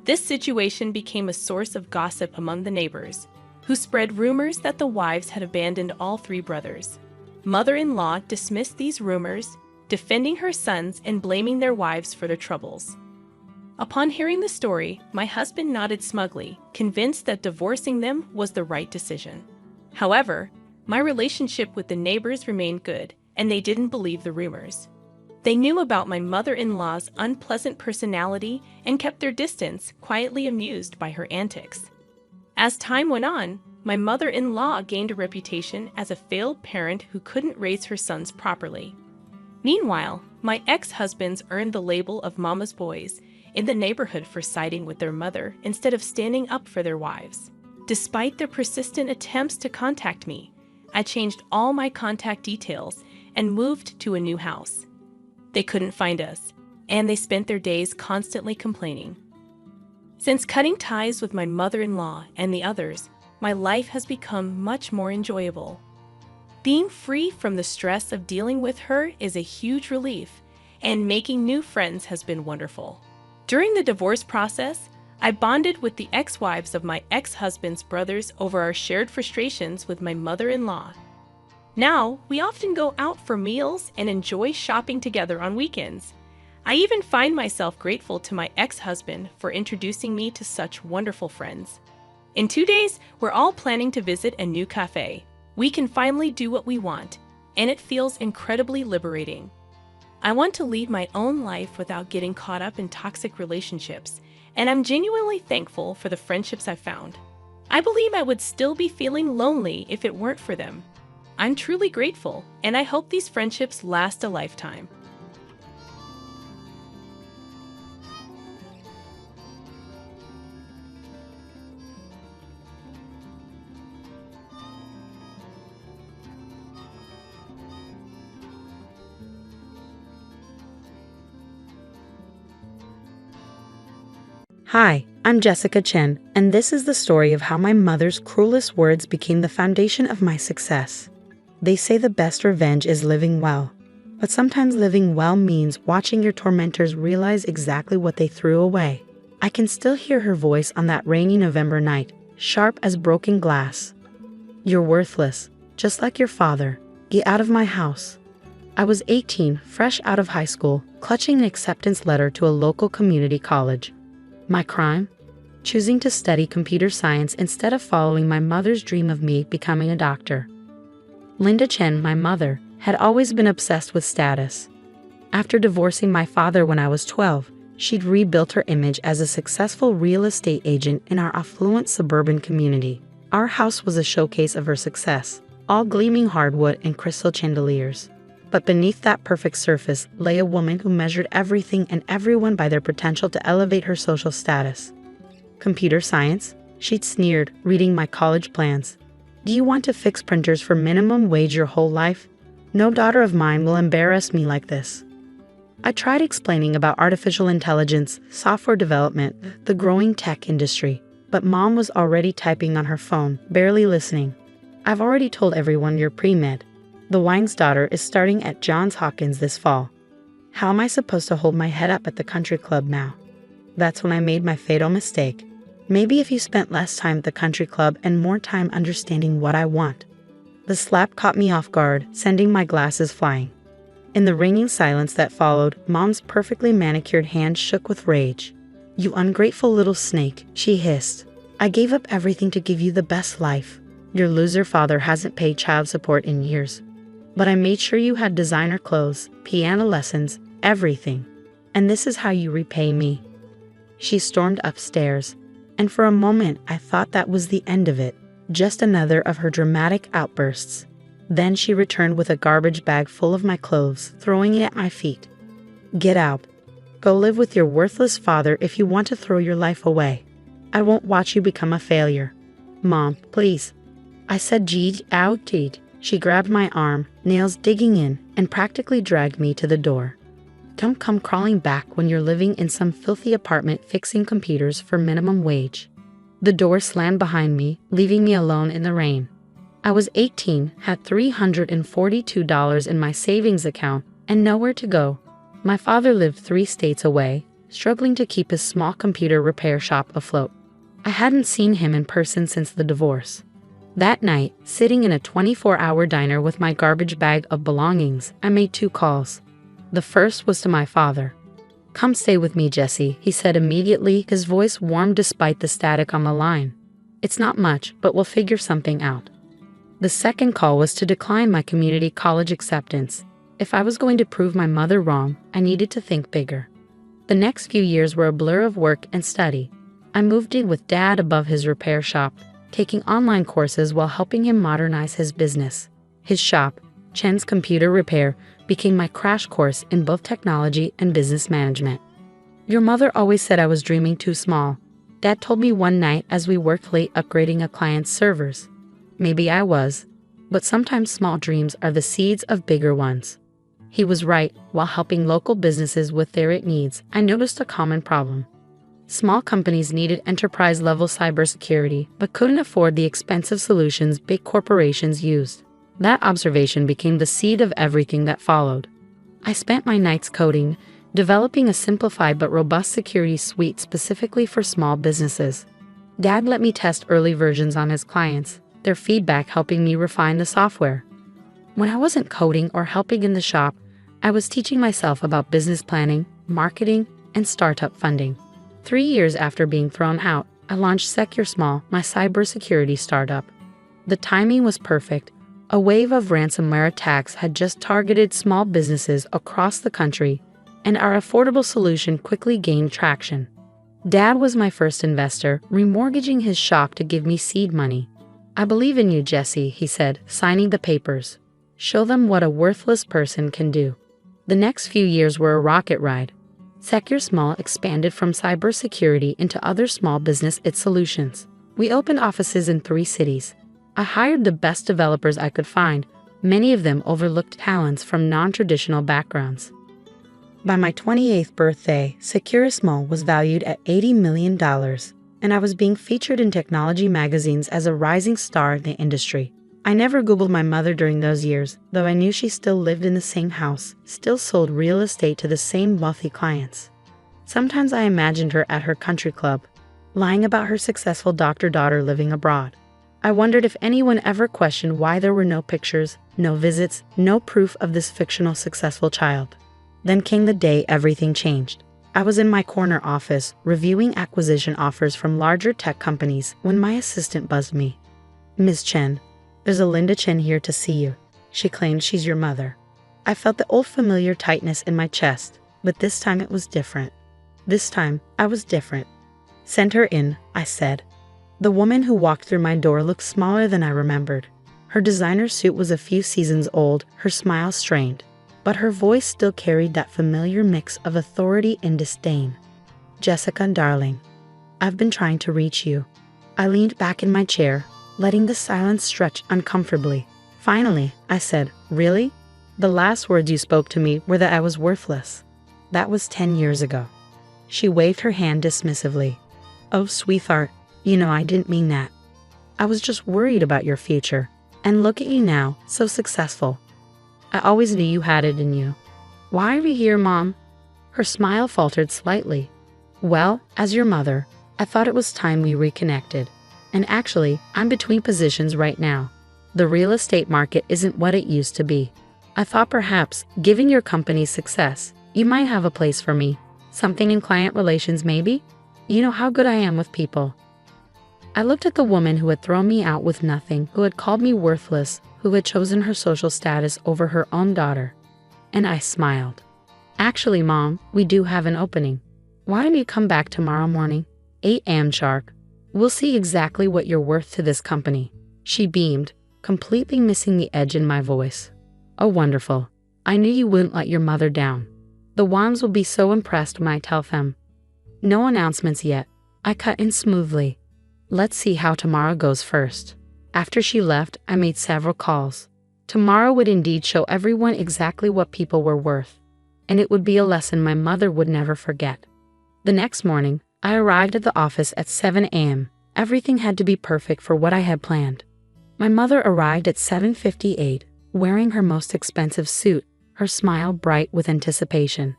This situation became a source of gossip among the neighbors, who spread rumors that the wives had abandoned all 3 brothers. Mother-in-law dismissed these rumors, defending her sons and blaming their wives for their troubles. Upon hearing the story, my husband nodded smugly, convinced that divorcing them was the right decision. However, my relationship with the neighbors remained good, and they didn't believe the rumors. They knew about my mother-in-law's unpleasant personality and kept their distance, quietly amused by her antics. As time went on, my mother-in-law gained a reputation as a failed parent who couldn't raise her sons properly. Meanwhile, my ex-husbands earned the label of mama's boys in the neighborhood for siding with their mother instead of standing up for their wives. Despite their persistent attempts to contact me, I changed all my contact details and moved to a new house. They couldn't find us, and they spent their days constantly complaining. Since cutting ties with my mother-in-law and the others, my life has become much more enjoyable. Being free from the stress of dealing with her is a huge relief, and making new friends has been wonderful. During the divorce process, I bonded with the ex-wives of my ex-husband's brothers over our shared frustrations with my mother-in-law. Now, we often go out for meals and enjoy shopping together on weekends. I even find myself grateful to my ex-husband for introducing me to such wonderful friends. In 2 days, we're all planning to visit a new cafe. We can finally do what we want, and it feels incredibly liberating. I want to lead my own life without getting caught up in toxic relationships, and I'm genuinely thankful for the friendships I've found. I believe I would still be feeling lonely if it weren't for them. I'm truly grateful, and I hope these friendships last a lifetime. Hi, I'm Jessica Chen, and this is the story of how my mother's cruelest words became the foundation of my success. They say the best revenge is living well, but sometimes living well means watching your tormentors realize exactly what they threw away. I can still hear her voice on that rainy November night, sharp as broken glass. "You're worthless, just like your father. Get out of my house." I was 18, fresh out of high school, clutching an acceptance letter to a local community college. My crime? Choosing to study computer science instead of following my mother's dream of me becoming a doctor. Linda Chen, my mother, had always been obsessed with status. After divorcing my father when I was 12, she'd rebuilt her image as a successful real estate agent in our affluent suburban community. Our house was a showcase of her success, all gleaming hardwood and crystal chandeliers. But beneath that perfect surface lay a woman who measured everything and everyone by their potential to elevate her social status. "Computer science?" she'd sneered, reading my college plans. "Do you want to fix printers for minimum wage your whole life? No daughter of mine will embarrass me like this." I tried explaining about artificial intelligence, software development, the growing tech industry, but Mom was already typing on her phone, barely listening. "I've already told everyone you're pre-med. The Wang's daughter is starting at Johns Hopkins this fall. How am I supposed to hold my head up at the country club now?" That's when I made my fatal mistake. Maybe if you spent less time at the country club and more time understanding what I want. The slap caught me off guard, sending my glasses flying. In the ringing silence that followed, Mom's perfectly manicured hand shook with rage. "You ungrateful little snake," she hissed. "I gave up everything to give you the best life. Your loser father hasn't paid child support in years. But I made sure you had designer clothes, piano lessons, everything. And this is how you repay me." She stormed upstairs, and for a moment I thought that was the end of it, just another of her dramatic outbursts. Then she returned with a garbage bag full of my clothes, throwing it at my feet. "Get out. Go live with your worthless father if you want to throw your life away. I won't watch you become a failure." "Mom, please." I said, "Get out." She grabbed my arm, nails digging in, and practically dragged me to the door. "Don't come crawling back when you're living in some filthy apartment fixing computers for minimum wage." The door slammed behind me, leaving me alone in the rain. I was 18, had $342 in my savings account, and nowhere to go. My father lived 3 states away, struggling to keep his small computer repair shop afloat. I hadn't seen him in person since the divorce. That night, sitting in a 24-hour diner with my garbage bag of belongings, I made 2 calls. The first was to my father. "Come stay with me, Jesse," he said immediately, his voice warm despite the static on the line. "It's not much, but we'll figure something out." The second call was to decline my community college acceptance. If I was going to prove my mother wrong, I needed to think bigger. The next few years were a blur of work and study. I moved in with Dad above his repair shop, taking online courses while helping him modernize his business. His shop, Chen's Computer Repair, became my crash course in both technology and business management. "Your mother always said I was dreaming too small," Dad told me one night as we worked late upgrading a client's servers. Maybe I was, but sometimes small dreams are the seeds of bigger ones. He was right. While helping local businesses with their needs, I noticed a common problem. Small companies needed enterprise-level cybersecurity, but couldn't afford the expensive solutions big corporations used. That observation became the seed of everything that followed. I spent my nights coding, developing a simplified but robust security suite specifically for small businesses. Dad let me test early versions on his clients, their feedback helping me refine the software. When I wasn't coding or helping in the shop, I was teaching myself about business planning, marketing, and startup funding. 3 years after being thrown out, I launched Secure Small, my cybersecurity startup. The timing was perfect. A wave of ransomware attacks had just targeted small businesses across the country, and our affordable solution quickly gained traction. Dad was my first investor, remortgaging his shop to give me seed money. "I believe in you, Jesse," he said, signing the papers. "Show them what a worthless person can do." The next few years were a rocket ride. Secure Small expanded from cybersecurity into other small business solutions. We opened offices in 3 cities. I hired the best developers I could find, many of them overlooked talents from non-traditional backgrounds. By my 28th birthday, Secure Small was valued at $80 million, and I was being featured in technology magazines as a rising star in the industry. I never Googled my mother during those years, though I knew she still lived in the same house, still sold real estate to the same wealthy clients. Sometimes I imagined her at her country club, lying about her successful doctor-daughter living abroad. I wondered if anyone ever questioned why there were no pictures, no visits, no proof of this fictional successful child. Then came the day everything changed. I was in my corner office, reviewing acquisition offers from larger tech companies, when my assistant buzzed me. "Ms. Chen, there's a Linda Chen here to see you. She claims she's your mother." I felt the old familiar tightness in my chest, but this time it was different. This time, I was different. "Send her in," I said. The woman who walked through my door looked smaller than I remembered. Her designer suit was a few seasons old, her smile strained, but her voice still carried that familiar mix of authority and disdain. "Jessica, darling, I've been trying to reach you." I leaned back in my chair, letting the silence stretch uncomfortably. "Finally," I said. "Really? The last words you spoke to me were that I was worthless." "That was 10 years ago." She waved her hand dismissively. "Oh, sweetheart, you know I didn't mean that. I was just worried about your future. And look at you now, so successful. I always knew you had it in you." "Why are you here, Mom?" Her smile faltered slightly. "Well, as your mother, I thought it was time we reconnected. And actually, I'm between positions right now. The real estate market isn't what it used to be. I thought perhaps, given your company's success, you might have a place for me. Something in client relations, maybe? You know how good I am with people." I looked at the woman who had thrown me out with nothing, who had called me worthless, who had chosen her social status over her own daughter. And I smiled. "Actually, Mom, we do have an opening. Why don't you come back tomorrow morning? 8 a.m. sharp. We'll see exactly what you're worth to this company." She beamed, completely missing the edge in my voice. "Oh, wonderful. I knew you wouldn't let your mother down. The Wans will be so impressed when I tell them." "No announcements yet," I cut in smoothly. "Let's see how tomorrow goes first." After she left, I made several calls. Tomorrow would indeed show everyone exactly what people were worth, and it would be a lesson my mother would never forget. The next morning, I arrived at the office at 7 a.m. Everything had to be perfect for what I had planned. My mother arrived at 7:58, wearing her most expensive suit, her smile bright with anticipation.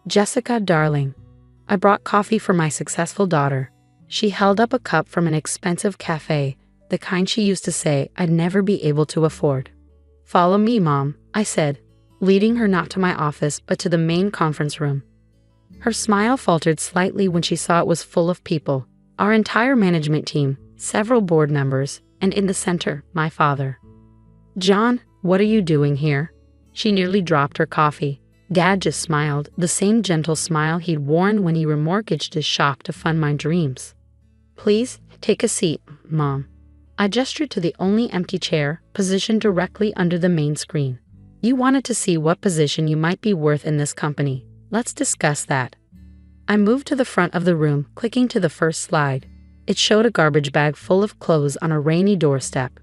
"Jessica, darling, I brought coffee for my successful daughter." She held up a cup from an expensive cafe, the kind she used to say I'd never be able to afford. "Follow me, Mom," I said, leading her not to my office but to the main conference room. Her smile faltered slightly when she saw it was full of people, our entire management team, several board members, and in the center, my father. "John, what are you doing here?" She nearly dropped her coffee. Dad just smiled, the same gentle smile he'd worn when he remortgaged his shop to fund my dreams. "Please, take a seat, Mom." I gestured to the only empty chair, positioned directly under the main screen. "You wanted to see what position you might be worth in this company. Let's discuss that." I moved to the front of the room, clicking to the first slide. It showed a garbage bag full of clothes on a rainy doorstep.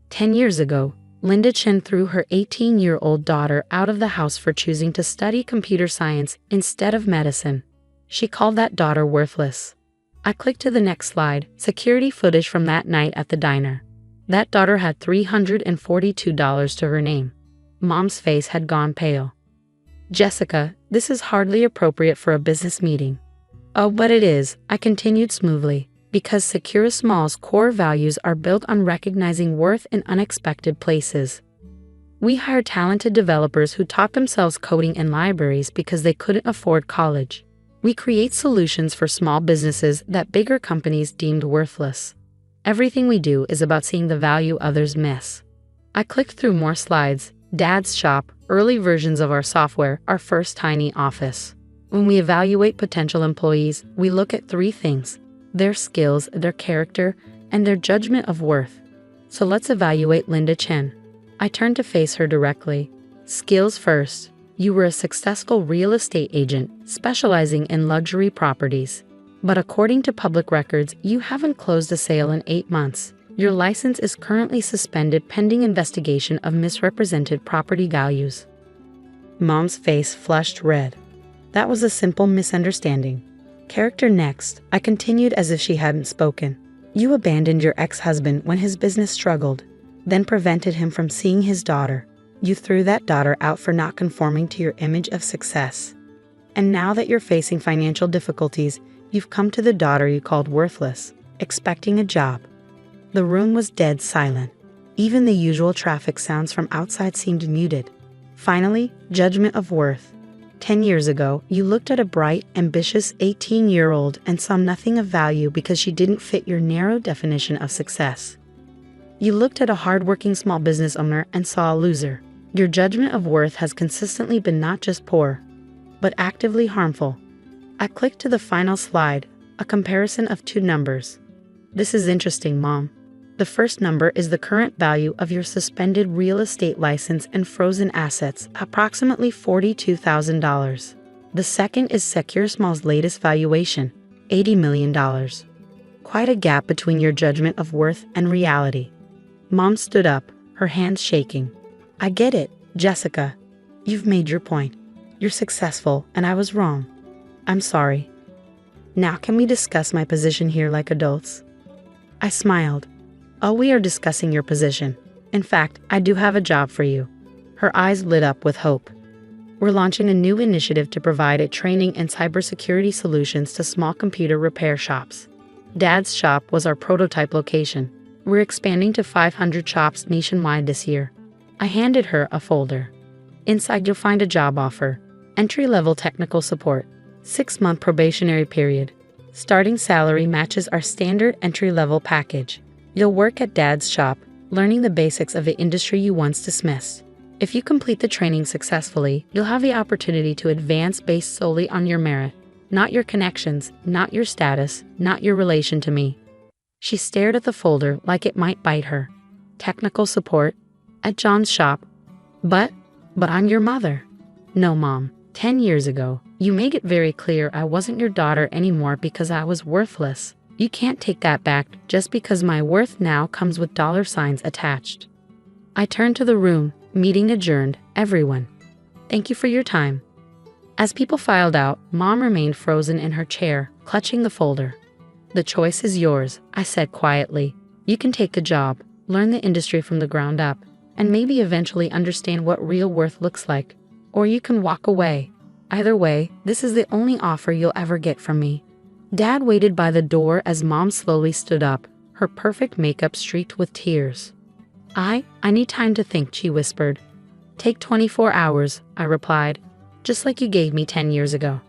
10 years ago, Linda Chen threw her 18-year-old daughter out of the house for choosing to study computer science instead of medicine. She called that daughter worthless. I clicked to the next slide, security footage from that night at the diner. That daughter had $342 to her name. Mom's face had gone pale. "Jessica, this is hardly appropriate for a business meeting." "Oh, but it is," I continued smoothly, "because Secure Small's core values are built on recognizing worth in unexpected places." We hired talented developers who taught themselves coding in libraries because they couldn't afford college. We create solutions for small businesses that bigger companies deemed worthless. Everything we do is about seeing the value others miss. I clicked through more slides. Dad's shop, early versions of our software, our first tiny office. When we evaluate potential employees, we look at three things: their skills, their character, and their judgment of worth. So let's evaluate Linda Chen. I turned to face her directly. Skills first. You were a successful real estate agent, specializing in luxury properties. But according to public records, you haven't closed a sale in 8 months. Your license is currently suspended pending investigation of misrepresented property values. Mom's face flushed red. That was a simple misunderstanding. Character next, I continued as if she hadn't spoken. You abandoned your ex-husband when his business struggled, then prevented him from seeing his daughter. You threw that daughter out for not conforming to your image of success. And now that you're facing financial difficulties, you've come to the daughter you called worthless, expecting a job. The room was dead silent. Even the usual traffic sounds from outside seemed muted. Finally, judgment of worth. 10 years ago, you looked at a bright, ambitious 18-year-old and saw nothing of value because she didn't fit your narrow definition of success. You looked at a hardworking small business owner and saw a loser. Your judgment of worth has consistently been not just poor, but actively harmful. I clicked to the final slide, a comparison of two numbers. This is interesting, Mom. The first number is the current value of your suspended real estate license and frozen assets, approximately $42,000. The second is Secure Small's latest valuation, $80 million. Quite a gap between your judgment of worth and reality. Mom stood up, her hands shaking. I get it, Jessica. You've made your point. You're successful, and I was wrong. I'm sorry. Now can we discuss my position here like adults? I smiled. Oh, we are discussing your position. In fact, I do have a job for you. Her eyes lit up with hope. We're launching a new initiative to provide training and cybersecurity solutions to small computer repair shops. Dad's shop was our prototype location. We're expanding to 500 shops nationwide this year. I handed her a folder. Inside you'll find a job offer. Entry-level technical support. 6-month probationary period. Starting salary matches our standard entry-level package. You'll work at Dad's shop, learning the basics of the industry you once dismissed. If you complete the training successfully, you'll have the opportunity to advance based solely on your merit, not your connections, not your status, not your relation to me. She stared at the folder like it might bite her. Technical support? At John's shop? But I'm your mother. No, Mom. 10 years ago, you made it very clear I wasn't your daughter anymore because I was worthless. You can't take that back just because my worth now comes with dollar signs attached. I turned to the room, meeting adjourned, everyone. Thank you for your time. As people filed out, Mom remained frozen in her chair, clutching the folder. The choice is yours, I said quietly. You can take the job, learn the industry from the ground up, and maybe eventually understand what real worth looks like. Or you can walk away. Either way, this is the only offer you'll ever get from me. Dad waited by the door as Mom slowly stood up, her perfect makeup streaked with tears. I need time to think, she whispered. Take 24 hours, I replied, just like you gave me 10 years ago.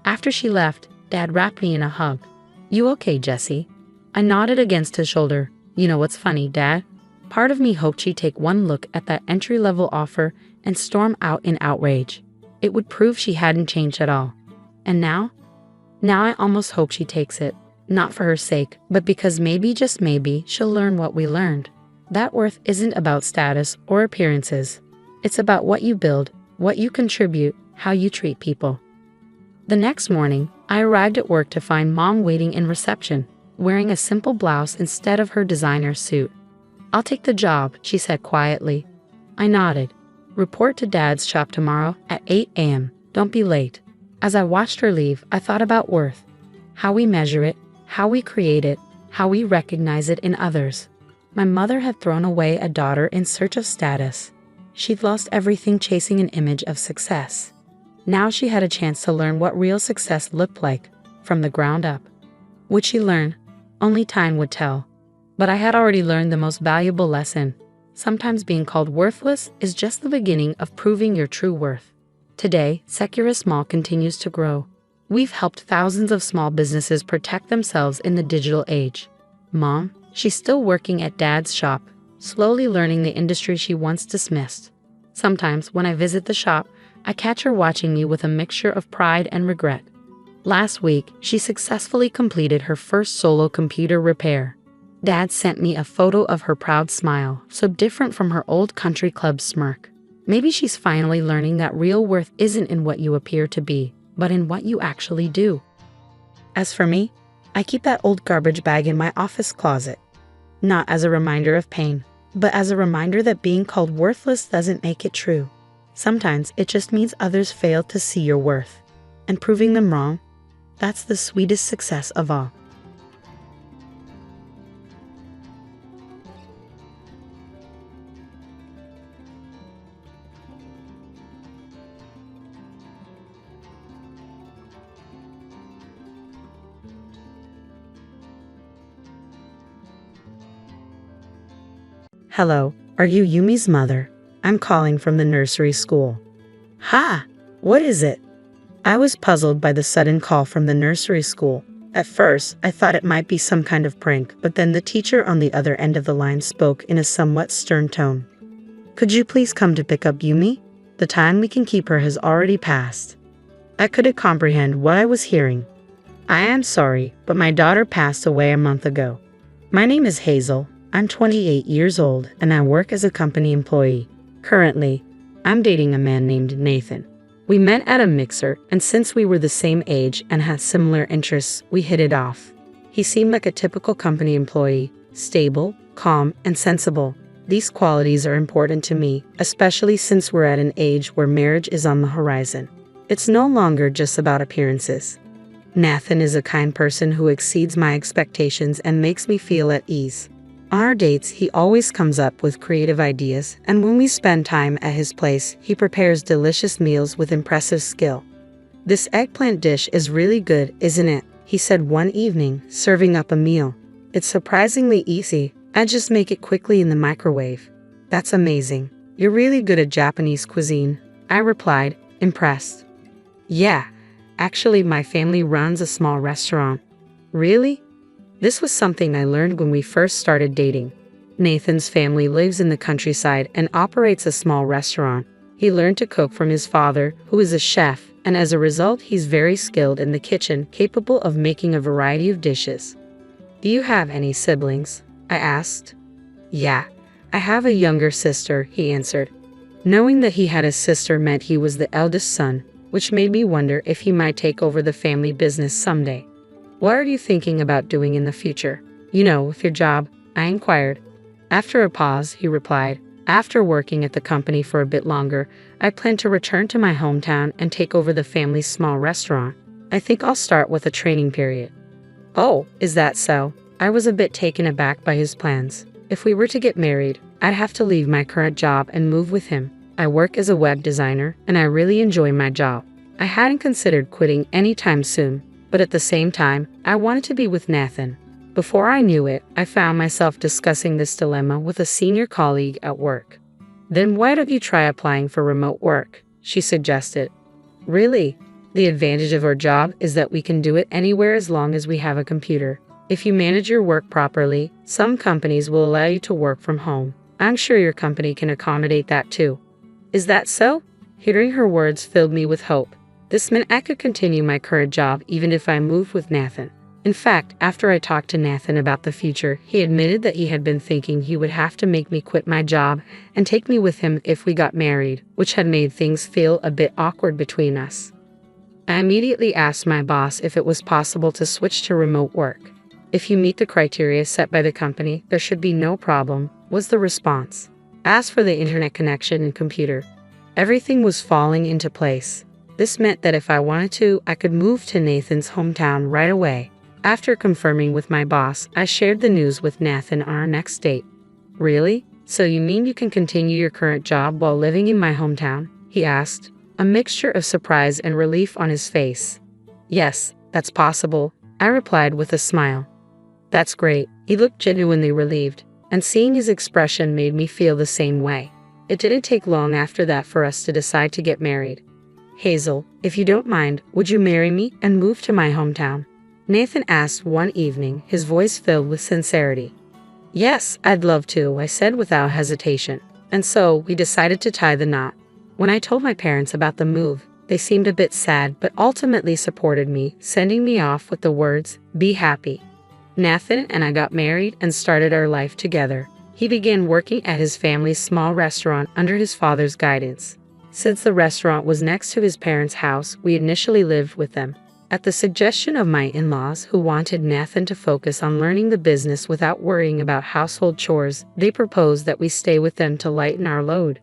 After she left, Dad wrapped me in a hug. You okay, Jessie? I nodded against his shoulder. You know what's funny, Dad? Part of me hoped she'd take one look at that entry-level offer and storm out in outrage. It would prove she hadn't changed at all. And now? Now I almost hope she takes it, not for her sake, but because maybe, just maybe, she'll learn what we learned. That worth isn't about status or appearances. It's about what you build, what you contribute, how you treat people. The next morning, I arrived at work to find Mom waiting in reception, wearing a simple blouse instead of her designer suit. I'll take the job, she said quietly. I nodded. Report to Dad's shop tomorrow at 8 a.m. Don't be late. As I watched her leave, I thought about worth. How we measure it, how we create it, how we recognize it in others. My mother had thrown away a daughter in search of status. She'd lost everything chasing an image of success. Now she had a chance to learn what real success looked like, from the ground up. Would she learn? Only time would tell. But I had already learned the most valuable lesson. Sometimes being called worthless is just the beginning of proving your true worth. Today, Secura Small continues to grow. We've helped thousands of small businesses protect themselves in the digital age. Mom, she's still working at Dad's shop, slowly learning the industry she once dismissed. Sometimes, when I visit the shop, I catch her watching me with a mixture of pride and regret. Last week, she successfully completed her first solo computer repair. Dad sent me a photo of her proud smile, so different from her old country club smirk. Maybe she's finally learning that real worth isn't in what you appear to be, but in what you actually do. As for me, I keep that old garbage bag in my office closet. Not as a reminder of pain, but as a reminder that being called worthless doesn't make it true. Sometimes it just means others fail to see your worth. And proving them wrong, that's the sweetest success of all. Hello, are you Yumi's mother? I'm calling from the nursery school. Ha! What is it? I was puzzled by the sudden call from the nursery school. At first, I thought it might be some kind of prank, but then the teacher on the other end of the line spoke in a somewhat stern tone. Could you please come to pick up Yumi? The time we can keep her has already passed. I couldn't comprehend what I was hearing. I am sorry, but my daughter passed away a month ago. My name is Hazel. I'm 28 years old and I work as a company employee. Currently, I'm dating a man named Nathan. We met at a mixer, and since we were the same age and had similar interests, we hit it off. He seemed like a typical company employee, stable, calm, and sensible. These qualities are important to me, especially since we're at an age where marriage is on the horizon. It's no longer just about appearances. Nathan is a kind person who exceeds my expectations and makes me feel at ease. On our dates, he always comes up with creative ideas, and when we spend time at his place, he prepares delicious meals with impressive skill. This eggplant dish is really good, isn't it? He said one evening, serving up a meal. It's surprisingly easy. I just make it quickly in the microwave. That's amazing. You're really good at Japanese cuisine, I replied, impressed. Yeah, actually my family runs a small restaurant. Really? This was something I learned when we first started dating. Nathan's family lives in the countryside and operates a small restaurant. He learned to cook from his father, who is a chef, and as a result, he's very skilled in the kitchen, capable of making a variety of dishes. Do you have any siblings? I asked. Yeah, I have a younger sister, he answered. Knowing that he had a sister meant he was the eldest son, which made me wonder if he might take over the family business someday. What are you thinking about doing in the future? You know, with your job, I inquired. After a pause, he replied, after working at the company for a bit longer, I plan to return to my hometown and take over the family's small restaurant. I think I'll start with a training period. Oh, is that so? I was a bit taken aback by his plans. If we were to get married, I'd have to leave my current job and move with him. I work as a web designer, and I really enjoy my job. I hadn't considered quitting anytime soon. But at the same time, I wanted to be with Nathan. Before I knew it, I found myself discussing this dilemma with a senior colleague at work. Then why don't you try applying for remote work? She suggested. Really? The advantage of our job is that we can do it anywhere as long as we have a computer. If you manage your work properly, some companies will allow you to work from home. I'm sure your company can accommodate that too. Is that so? Hearing her words filled me with hope. This meant I could continue my current job even if I moved with Nathan. In fact, after I talked to Nathan about the future, he admitted that he had been thinking he would have to make me quit my job and take me with him if we got married, which had made things feel a bit awkward between us. I immediately asked my boss if it was possible to switch to remote work. If you meet the criteria set by the company, there should be no problem, was the response. As for the internet connection and computer, everything was falling into place. This meant that if I wanted to, I could move to Nathan's hometown right away. After confirming with my boss, I shared the news with Nathan on our next date. Really? So you mean you can continue your current job while living in my hometown? He asked, a mixture of surprise and relief on his face. Yes, that's possible, I replied with a smile. That's great. He looked genuinely relieved. and seeing his expression made me feel the same way. It didn't take long after that for us to decide to get married. Hazel, if you don't mind, would you marry me and move to my hometown? Nathan asked one evening, his voice filled with sincerity. Yes, I'd love to, I said without hesitation. And so, we decided to tie the knot. When I told my parents about the move, they seemed a bit sad but ultimately supported me, sending me off with the words, "Be happy." Nathan and I got married and started our life together. He began working at his family's small restaurant under his father's guidance. Since the restaurant was next to his parents' house, we initially lived with them. At the suggestion of my in-laws, who wanted Nathan to focus on learning the business without worrying about household chores, they proposed that we stay with them to lighten our load.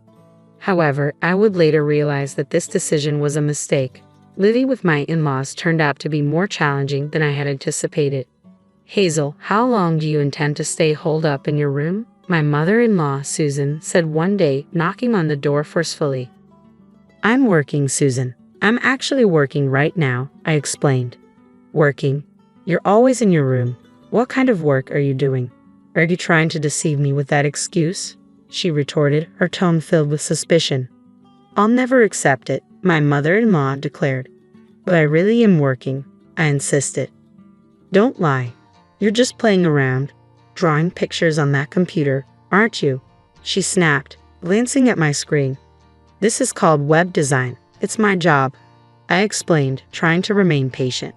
However, I would later realize that this decision was a mistake. Living with my in-laws turned out to be more challenging than I had anticipated. Hazel, how long do you intend to stay holed up in your room? My mother-in-law, Susan, said one day, knocking on the door forcefully. I'm working, Susan. I'm actually working right now, I explained. Working? You're always in your room. What kind of work are you doing? Are you trying to deceive me with that excuse? She retorted, her tone filled with suspicion. I'll never accept it, my mother-in-law declared. But I really am working, I insisted. Don't lie. You're just playing around, drawing pictures on that computer, aren't you? She snapped, glancing at my screen. This is called web design. It's my job, I explained, trying to remain patient.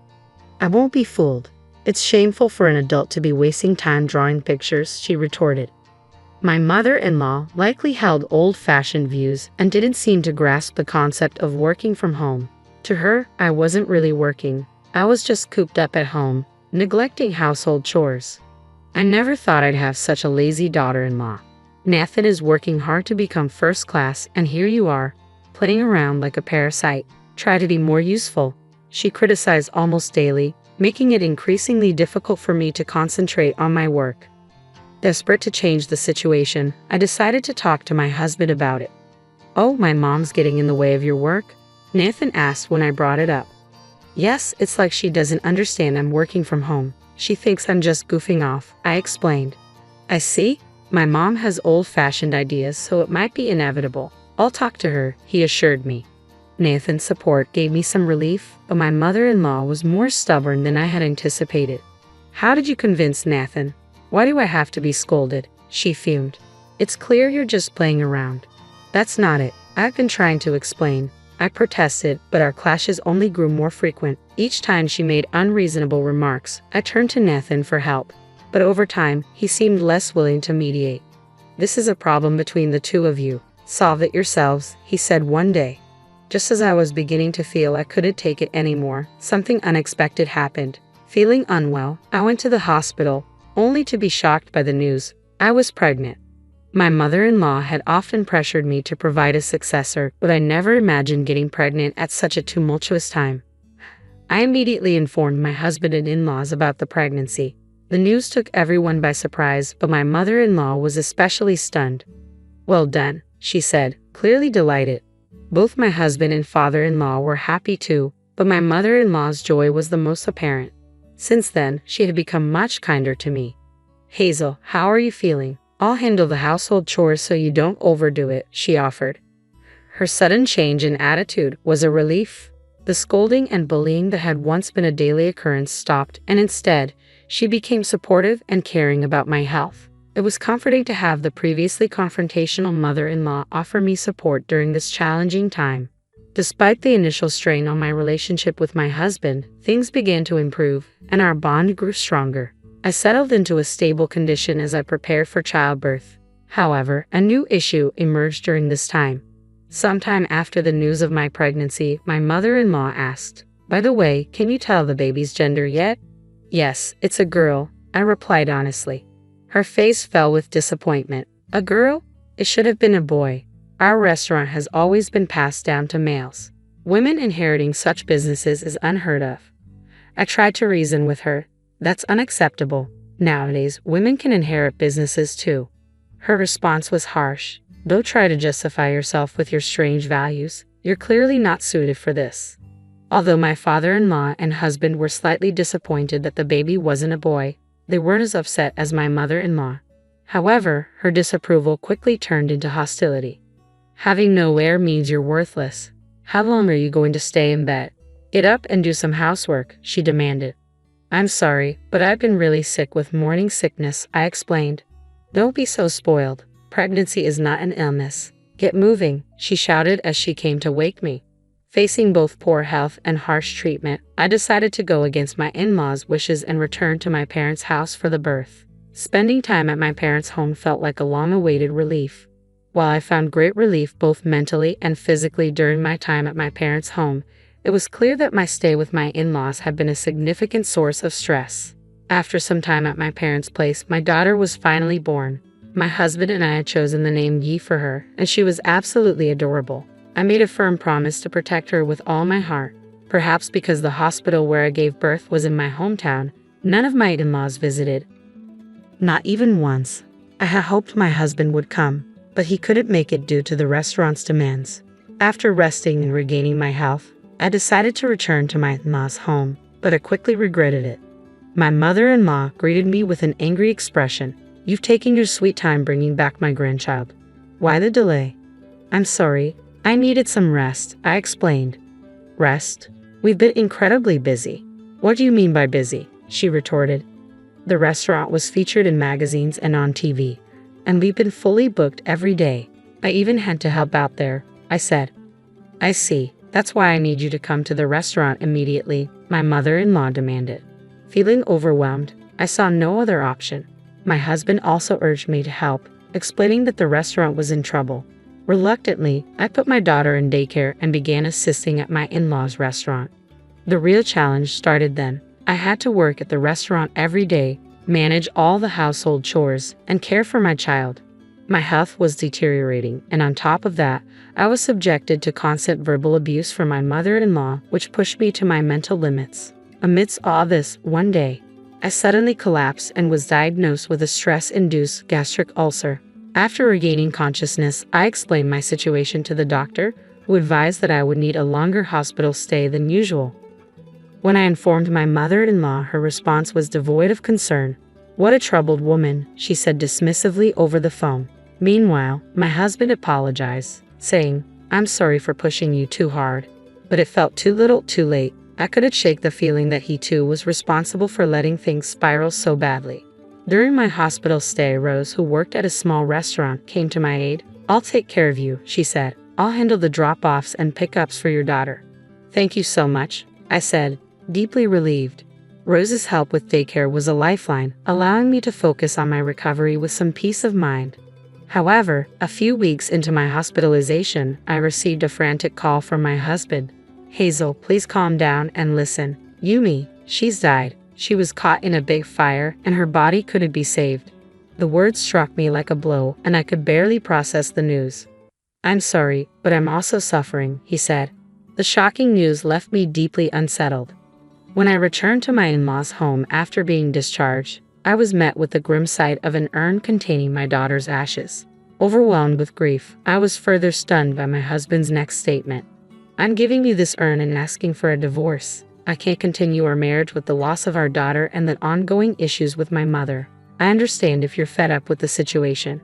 I won't be fooled. It's shameful for an adult to be wasting time drawing pictures, she retorted. My mother-in-law likely held old-fashioned views and didn't seem to grasp the concept of working from home. To her, I wasn't really working. I was just cooped up at home, neglecting household chores. I never thought I'd have such a lazy daughter-in-law. Nathan is working hard to become first class, and here you are, playing around like a parasite. Try to be more useful, she criticized almost daily, making it increasingly difficult for me to concentrate on my work. Desperate to change the situation, I decided to talk to my husband about it. Oh, my mom's getting in the way of your work? Nathan asked when I brought it up. Yes, it's like she doesn't understand I'm working from home. She thinks I'm just goofing off, I explained. I see. My mom has old-fashioned ideas, so it might be inevitable. I'll talk to her, he assured me. Nathan's support gave me some relief, but my mother-in-law was more stubborn than I had anticipated. How did you convince Nathan? Why do I have to be scolded? She fumed. It's clear you're just playing around. That's not it. I've been trying to explain. I protested, but our clashes only grew more frequent. Each time she made unreasonable remarks, I turned to Nathan for help. But over time, he seemed less willing to mediate. This is a problem between the two of you. Solve it yourselves, he said one day. Just as I was beginning to feel I couldn't take it anymore, something unexpected happened. Feeling unwell, I went to the hospital, only to be shocked by the news. I was pregnant. My mother-in-law had often pressured me to provide a successor, but I never imagined getting pregnant at such a tumultuous time. I immediately informed my husband and in-laws about the pregnancy. The news took everyone by surprise, but my mother-in-law was especially stunned. Well done, she said, clearly delighted. Both my husband and father-in-law were happy too, but my mother-in-law's joy was the most apparent. Since then, she had become much kinder to me. Hazel, how are you feeling? I'll handle the household chores so you don't overdo it, she offered. Her sudden change in attitude was a relief. The scolding and bullying that had once been a daily occurrence stopped, and instead, she became supportive and caring about my health. It was comforting to have the previously confrontational mother-in-law offer me support during this challenging time. Despite the initial strain on my relationship with my husband, things began to improve, and our bond grew stronger. I settled into a stable condition as I prepared for childbirth. However, a new issue emerged during this time. Sometime after the news of my pregnancy, my mother-in-law asked, "By the way, can you tell the baby's gender yet?" "Yes, it's a girl," I replied honestly. Her face fell with disappointment. "A girl? It should have been a boy. Our restaurant has always been passed down to males. Women inheriting such businesses is unheard of." I tried to reason with her. That's unacceptable. Nowadays, women can inherit businesses too. Her response was harsh. Don't try to justify yourself with your strange values. You're clearly not suited for this. Although my father-in-law and husband were slightly disappointed that the baby wasn't a boy, they weren't as upset as my mother-in-law. However, her disapproval quickly turned into hostility. Having no heir means you're worthless. How long are you going to stay in bed? Get up and do some housework, she demanded. I'm sorry, but I've been really sick with morning sickness, I explained. Don't be so spoiled. Pregnancy is not an illness. Get moving, she shouted as she came to wake me. Facing both poor health and harsh treatment, I decided to go against my in-laws' wishes and return to my parents' house for the birth. Spending time at my parents' home felt like a long-awaited relief. While I found great relief both mentally and physically during my time at my parents' home, it was clear that my stay with my in-laws had been a significant source of stress. After some time at my parents' place, my daughter was finally born. My husband and I had chosen the name Yi for her, and she was absolutely adorable. I made a firm promise to protect her with all my heart. Perhaps because the hospital where I gave birth was in my hometown, none of my in-laws visited. Not even once. I had hoped my husband would come, but he couldn't make it due to the restaurant's demands. After resting and regaining my health, I decided to return to my in-laws' home, but I quickly regretted it. My mother-in-law greeted me with an angry expression. You've taken your sweet time bringing back my grandchild. Why the delay? I'm sorry, I needed some rest, I explained. Rest? We've been incredibly busy. What do you mean by busy? She retorted. The restaurant was featured in magazines and on TV, and we've been fully booked every day. I even had to help out there, I said. I see. That's why I need you to come to the restaurant immediately, my mother-in-law demanded. Feeling overwhelmed, I saw no other option. My husband also urged me to help, explaining that the restaurant was in trouble. Reluctantly, I put my daughter in daycare and began assisting at my in-laws' restaurant. The real challenge started then. I had to work at the restaurant every day, manage all the household chores, and care for my child. My health was deteriorating, and on top of that, I was subjected to constant verbal abuse from my mother-in-law, which pushed me to my mental limits. Amidst all this, one day, I suddenly collapsed and was diagnosed with a stress-induced gastric ulcer. After regaining consciousness, I explained my situation to the doctor, who advised that I would need a longer hospital stay than usual. When I informed my mother-in-law, her response was devoid of concern. What a troubled woman, she said dismissively over the phone. Meanwhile, my husband apologized, saying, I'm sorry for pushing you too hard. But it felt too little, too late. I couldn't shake the feeling that he too was responsible for letting things spiral so badly. During my hospital stay, Rose, who worked at a small restaurant, came to my aid. I'll take care of you, she said. I'll handle the drop-offs and pickups for your daughter. Thank you so much, I said, deeply relieved. Rose's help with daycare was a lifeline, allowing me to focus on my recovery with some peace of mind. However, a few weeks into my hospitalization, I received a frantic call from my husband. Hazel, please calm down and listen. Yumi, she's died. She was caught in a big fire, and her body couldn't be saved. The words struck me like a blow, and I could barely process the news. I'm sorry, but I'm also suffering, he said. The shocking news left me deeply unsettled. When I returned to my in-laws' home after being discharged, I was met with the grim sight of an urn containing my daughter's ashes. Overwhelmed with grief, I was further stunned by my husband's next statement. I'm giving you this urn and asking for a divorce. I can't continue our marriage with the loss of our daughter and the ongoing issues with my mother. I understand if you're fed up with the situation.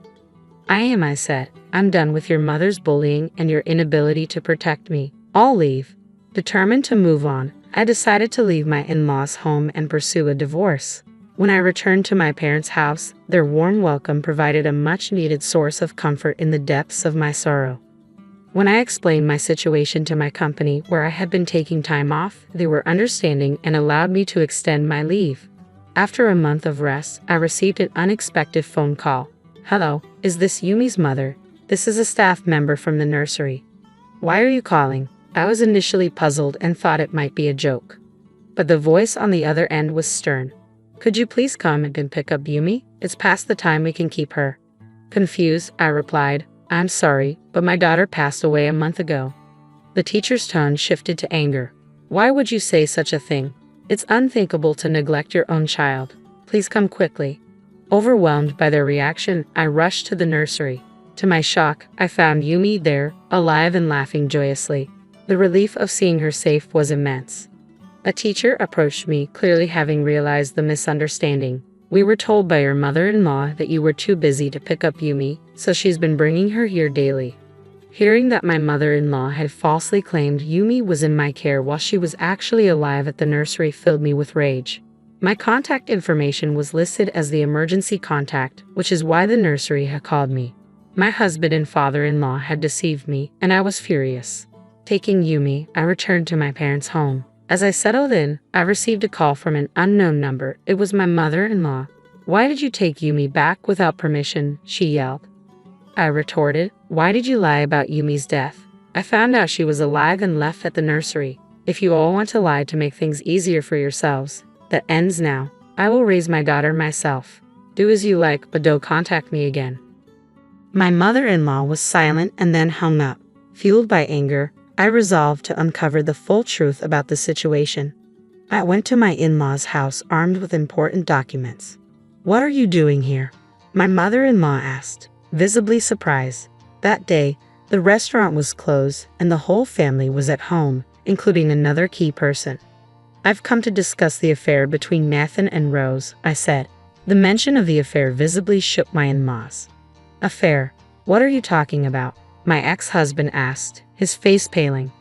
I am, I said. I'm done with your mother's bullying and your inability to protect me. I'll leave. Determined to move on, I decided to leave my in-laws' home and pursue a divorce. When I returned to my parents' house, their warm welcome provided a much-needed source of comfort in the depths of my sorrow. When I explained my situation to my company where I had been taking time off, they were understanding and allowed me to extend my leave. After a month of rest, I received an unexpected phone call. Hello, is this Yumi's mother? This is a staff member from the nursery. Why are you calling? I was initially puzzled and thought it might be a joke. But the voice on the other end was stern. Could you please come and pick up Yumi? It's past the time we can keep her. Confused, I replied, I'm sorry, but my daughter passed away a month ago. The teacher's tone shifted to anger. Why would you say such a thing? It's unthinkable to neglect your own child. Please come quickly. Overwhelmed by their reaction, I rushed to the nursery. To my shock, I found Yumi there, alive and laughing joyously. The relief of seeing her safe was immense. A teacher approached me, clearly having realized the misunderstanding. We were told by your mother-in-law that you were too busy to pick up Yumi, so she's been bringing her here daily. Hearing that my mother-in-law had falsely claimed Yumi was in my care while she was actually alive at the nursery filled me with rage. My contact information was listed as the emergency contact, which is why the nursery had called me. My husband and father-in-law had deceived me, and I was furious. Taking Yumi, I returned to my parents' home. As I settled in, I received a call from an unknown number. It was my mother-in-law. "Why did you take Yumi back without permission?" she yelled. I retorted, "Why did you lie about Yumi's death? I found out she was alive and left at the nursery. If you all want to lie to make things easier for yourselves, that ends now. I will raise my daughter myself. Do as you like, but don't contact me again." My mother-in-law was silent and then hung up. Fueled by anger, I resolved to uncover the full truth about the situation. I went to my in-laws' house armed with important documents. "What are you doing here?" my mother-in-law asked, visibly surprised. That day, the restaurant was closed and the whole family was at home, including another key person. "I've come to discuss the affair between Nathan and Rose," I said. The mention of the affair visibly shook my in-laws. "Affair? What are you talking about?" my ex-husband asked, his face paling.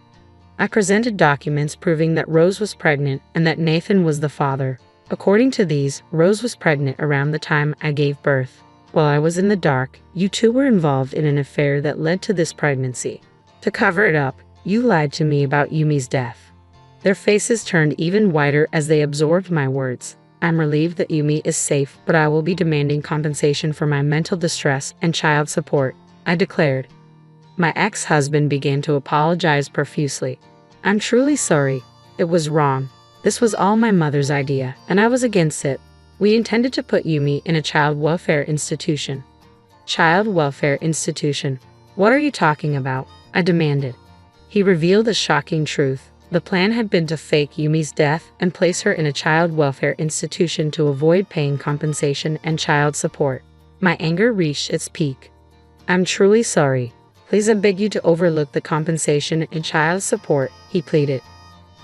I presented documents proving that Rose was pregnant and that Nathan was the father. According to these, Rose was pregnant around the time I gave birth. While I was in the dark, you two were involved in an affair that led to this pregnancy. To cover it up, you lied to me about Yumi's death. Their faces turned even whiter as they absorbed my words. I'm relieved that Yumi is safe, but I will be demanding compensation for my mental distress and child support, I declared. My ex-husband began to apologize profusely. "I'm truly sorry. It was wrong. This was all my mother's idea, and I was against it. We intended to put Yumi in a child welfare institution." "Child welfare institution? What are you talking about?" I demanded. He revealed a shocking truth. The plan had been to fake Yumi's death and place her in a child welfare institution to avoid paying compensation and child support. My anger reached its peak. "I'm truly sorry. Please, I beg you to overlook the compensation and child support," he pleaded.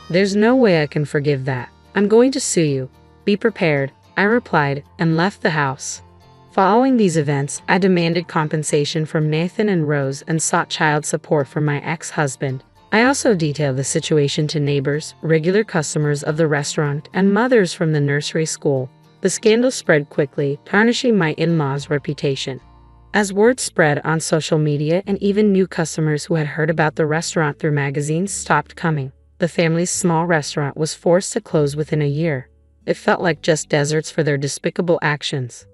"There's no way I can forgive that. I'm going to sue you. Be prepared," I replied, and left the house. Following these events, I demanded compensation from Nathan and Rose and sought child support from my ex-husband. I also detailed the situation to neighbors, regular customers of the restaurant, and mothers from the nursery school. The scandal spread quickly, tarnishing my in-laws' reputation. As word spread on social media and even new customers who had heard about the restaurant through magazines stopped coming, the family's small restaurant was forced to close within a year. It felt like just deserts for their despicable actions.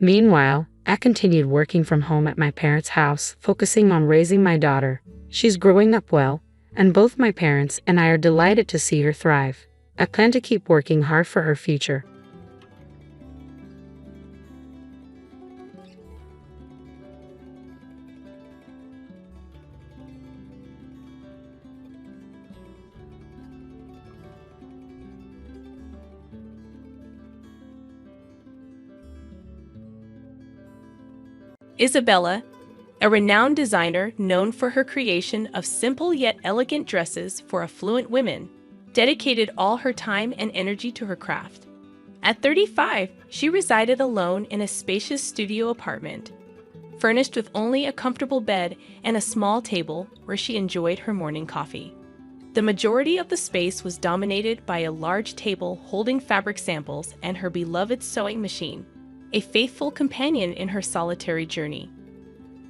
Meanwhile, I continued working from home at my parents' house, focusing on raising my daughter. She's growing up well, and both my parents and I are delighted to see her thrive. I plan to keep working hard for her future. Isabella, a renowned designer known for her creation of simple yet elegant dresses for affluent women, dedicated all her time and energy to her craft. At 35, she resided alone in a spacious studio apartment, furnished with only a comfortable bed and a small table where she enjoyed her morning coffee. The majority of the space was dominated by a large table holding fabric samples and her beloved sewing machine, a faithful companion in her solitary journey.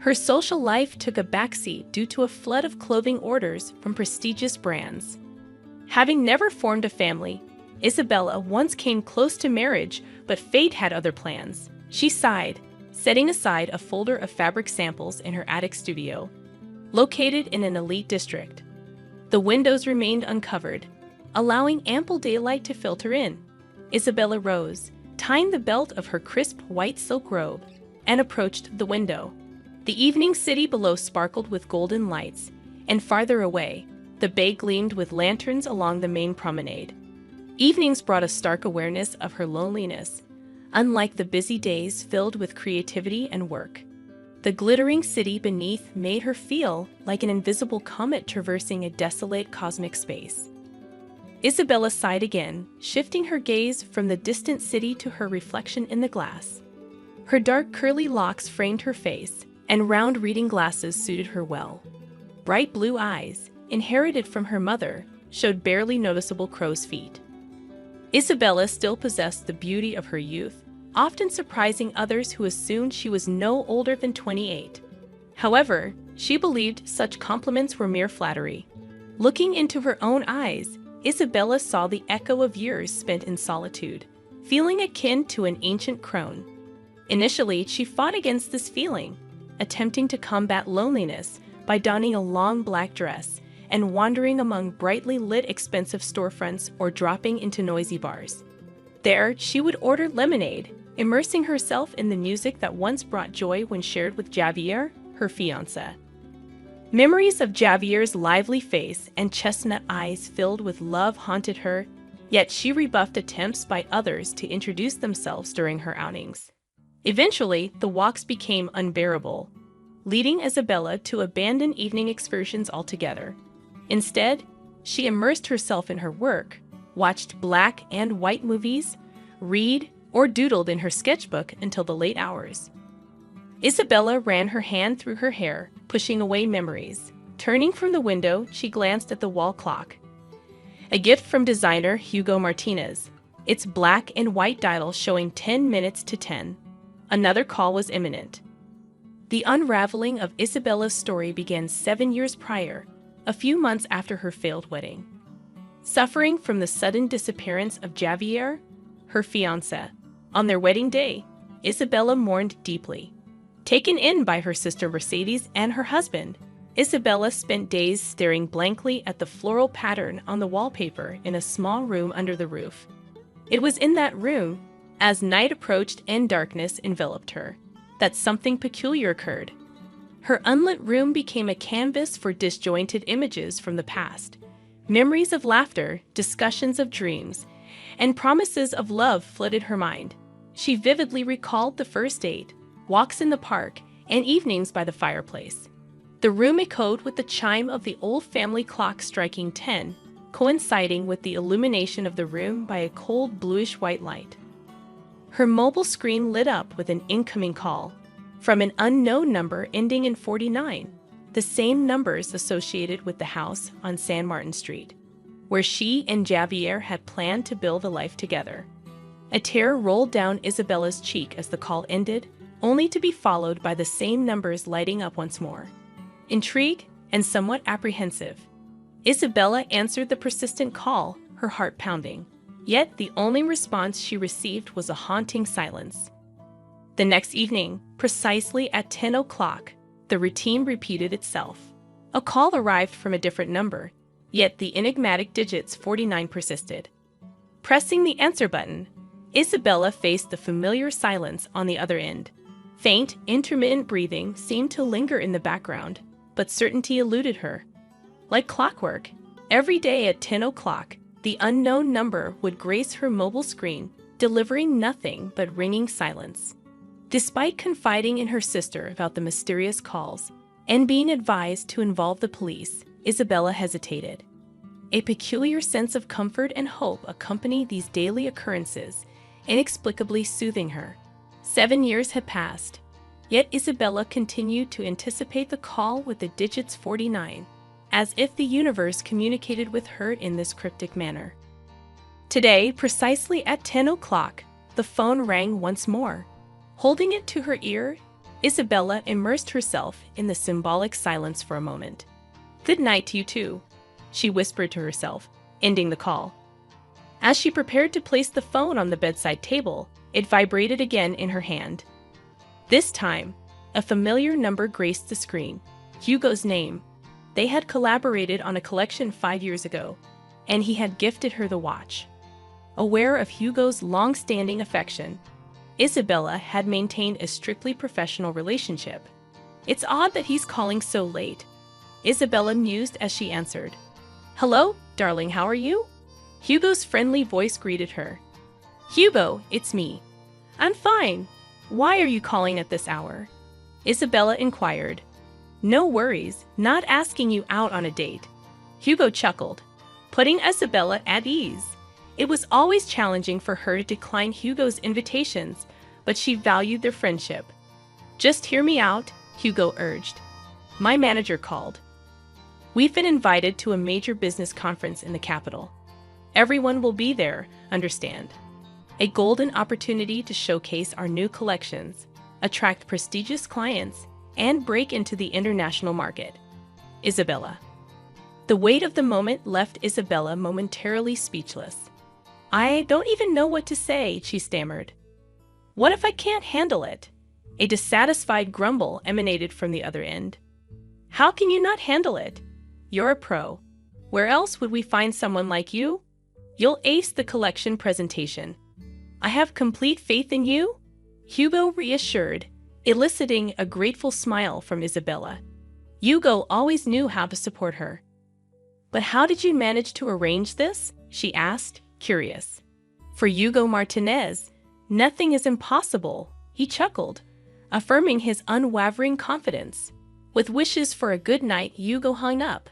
Her social life took a backseat due to a flood of clothing orders from prestigious brands. Having never formed a family, Isabella once came close to marriage, but fate had other plans. She sighed, setting aside a folder of fabric samples in her attic studio, located in an elite district. The windows remained uncovered, allowing ample daylight to filter in. Isabella rose, tying the belt of her crisp white silk robe, and approached the window. The evening city below sparkled with golden lights, and farther away, the bay gleamed with lanterns along the main promenade. Evenings brought a stark awareness of her loneliness, unlike the busy days filled with creativity and work. The glittering city beneath made her feel like an invisible comet traversing a desolate cosmic space. Isabella sighed again, shifting her gaze from the distant city to her reflection in the glass. Her dark curly locks framed her face, and round reading glasses suited her well. Bright blue eyes, inherited from her mother, showed barely noticeable crow's feet. Isabella still possessed the beauty of her youth, often surprising others who assumed she was no older than 28. However, she believed such compliments were mere flattery. Looking into her own eyes, Isabella saw the echo of years spent in solitude, feeling akin to an ancient crone. Initially, she fought against this feeling, attempting to combat loneliness by donning a long black dress and wandering among brightly lit expensive storefronts or dropping into noisy bars. There, she would order lemonade, immersing herself in the music that once brought joy when shared with Javier, her fiancé. Memories of Javier's lively face and chestnut eyes filled with love haunted her, yet she rebuffed attempts by others to introduce themselves during her outings. Eventually, the walks became unbearable, leading Isabella to abandon evening excursions altogether. Instead, she immersed herself in her work, watched black and white movies, read, or doodled in her sketchbook until the late hours. Isabella ran her hand through her hair, pushing away memories. Turning from the window, she glanced at the wall clock. A gift from designer Hugo Martinez, its black and white dial showing 10 minutes to 10. Another call was imminent. The unraveling of Isabella's story began 7 years prior, a few months after her failed wedding. Suffering from the sudden disappearance of Javier, her fiancé, on their wedding day, Isabella mourned deeply. Taken in by her sister Mercedes and her husband, Isabella spent days staring blankly at the floral pattern on the wallpaper in a small room under the roof. It was in that room, as night approached and darkness enveloped her, that something peculiar occurred. Her unlit room became a canvas for disjointed images from the past. Memories of laughter, discussions of dreams, and promises of love flooded her mind. She vividly recalled the first date, walks in the park, and evenings by the fireplace. The room echoed with the chime of the old family clock striking 10, coinciding with the illumination of the room by a cold bluish-white light. Her mobile screen lit up with an incoming call from an unknown number ending in 49, the same numbers associated with the house on San Martin Street, where she and Javier had planned to build a life together. A tear rolled down Isabella's cheek as the call ended, only to be followed by the same numbers lighting up once more. Intrigued and somewhat apprehensive, Isabella answered the persistent call, her heart pounding. Yet the only response she received was a haunting silence. The next evening, precisely at 10 o'clock, the routine repeated itself. A call arrived from a different number, yet the enigmatic digits 49 persisted. Pressing the answer button, Isabella faced the familiar silence on the other end. Faint, intermittent breathing seemed to linger in the background, but certainty eluded her. Like clockwork, every day at 10 o'clock, the unknown number would grace her mobile screen, delivering nothing but ringing silence. Despite confiding in her sister about the mysterious calls and being advised to involve the police, Isabella hesitated. A peculiar sense of comfort and hope accompanied these daily occurrences, inexplicably soothing her. 7 years had passed, yet Isabella continued to anticipate the call with the digits 49, as if the universe communicated with her in this cryptic manner. Today, precisely at 10 o'clock, the phone rang once more. Holding it to her ear, Isabella immersed herself in the symbolic silence for a moment. "Good night to you too," she whispered to herself, ending the call. As she prepared to place the phone on the bedside table, it vibrated again in her hand. This time, a familiar number graced the screen, Hugo's name. They had collaborated on a collection 5 years ago, and he had gifted her the watch. Aware of Hugo's long-standing affection, Isabella had maintained a strictly professional relationship. "It's odd that he's calling so late," Isabella mused as she answered. "Hello, darling, how are you?" Hugo's friendly voice greeted her. "Hugo, it's me. I'm fine. Why are you calling at this hour?" Isabella inquired. "No worries, not asking you out on a date." Hugo chuckled. putting Isabella at ease. It was always challenging for her to decline Hugo's invitations, but she valued their friendship. "Just hear me out," Hugo urged. "My manager called. We've been invited to a major business conference in the capital. Everyone will be there, understand? A golden opportunity to showcase our new collections, attract prestigious clients, and break into the international market. Isabella." The weight of the moment left Isabella momentarily speechless. "I don't even know what to say," she stammered. "What if I can't handle it?" A dissatisfied grumble emanated from the other end. "How can you not handle it? You're a pro. Where else would we find someone like you? You'll ace the collection presentation. I have complete faith in you," Hugo reassured, eliciting a grateful smile from Isabella. Hugo always knew how to support her. "But how did you manage to arrange this?" she asked, curious. For Hugo Martinez, nothing is impossible, he chuckled, affirming his unwavering confidence. With wishes for a good night, Hugo hung up,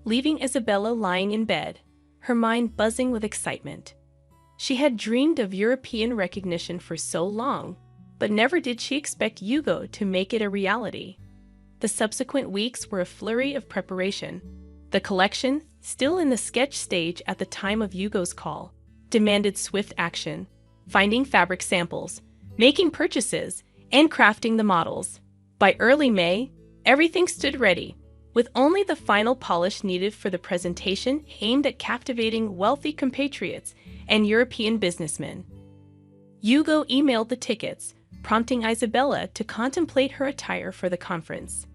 leaving Isabella lying in bed, her mind buzzing with excitement. She had dreamed of European recognition for so long, but never did she expect Hugo to make it a reality. The subsequent weeks were a flurry of preparation. The collection, still in the sketch stage at the time of Hugo's call, demanded swift action, finding fabric samples, making purchases, and crafting the models. By early May, everything stood ready, with only the final polish needed for the presentation aimed at captivating wealthy compatriots and European businessmen. Hugo emailed the tickets, prompting Isabella to contemplate her attire for the conference.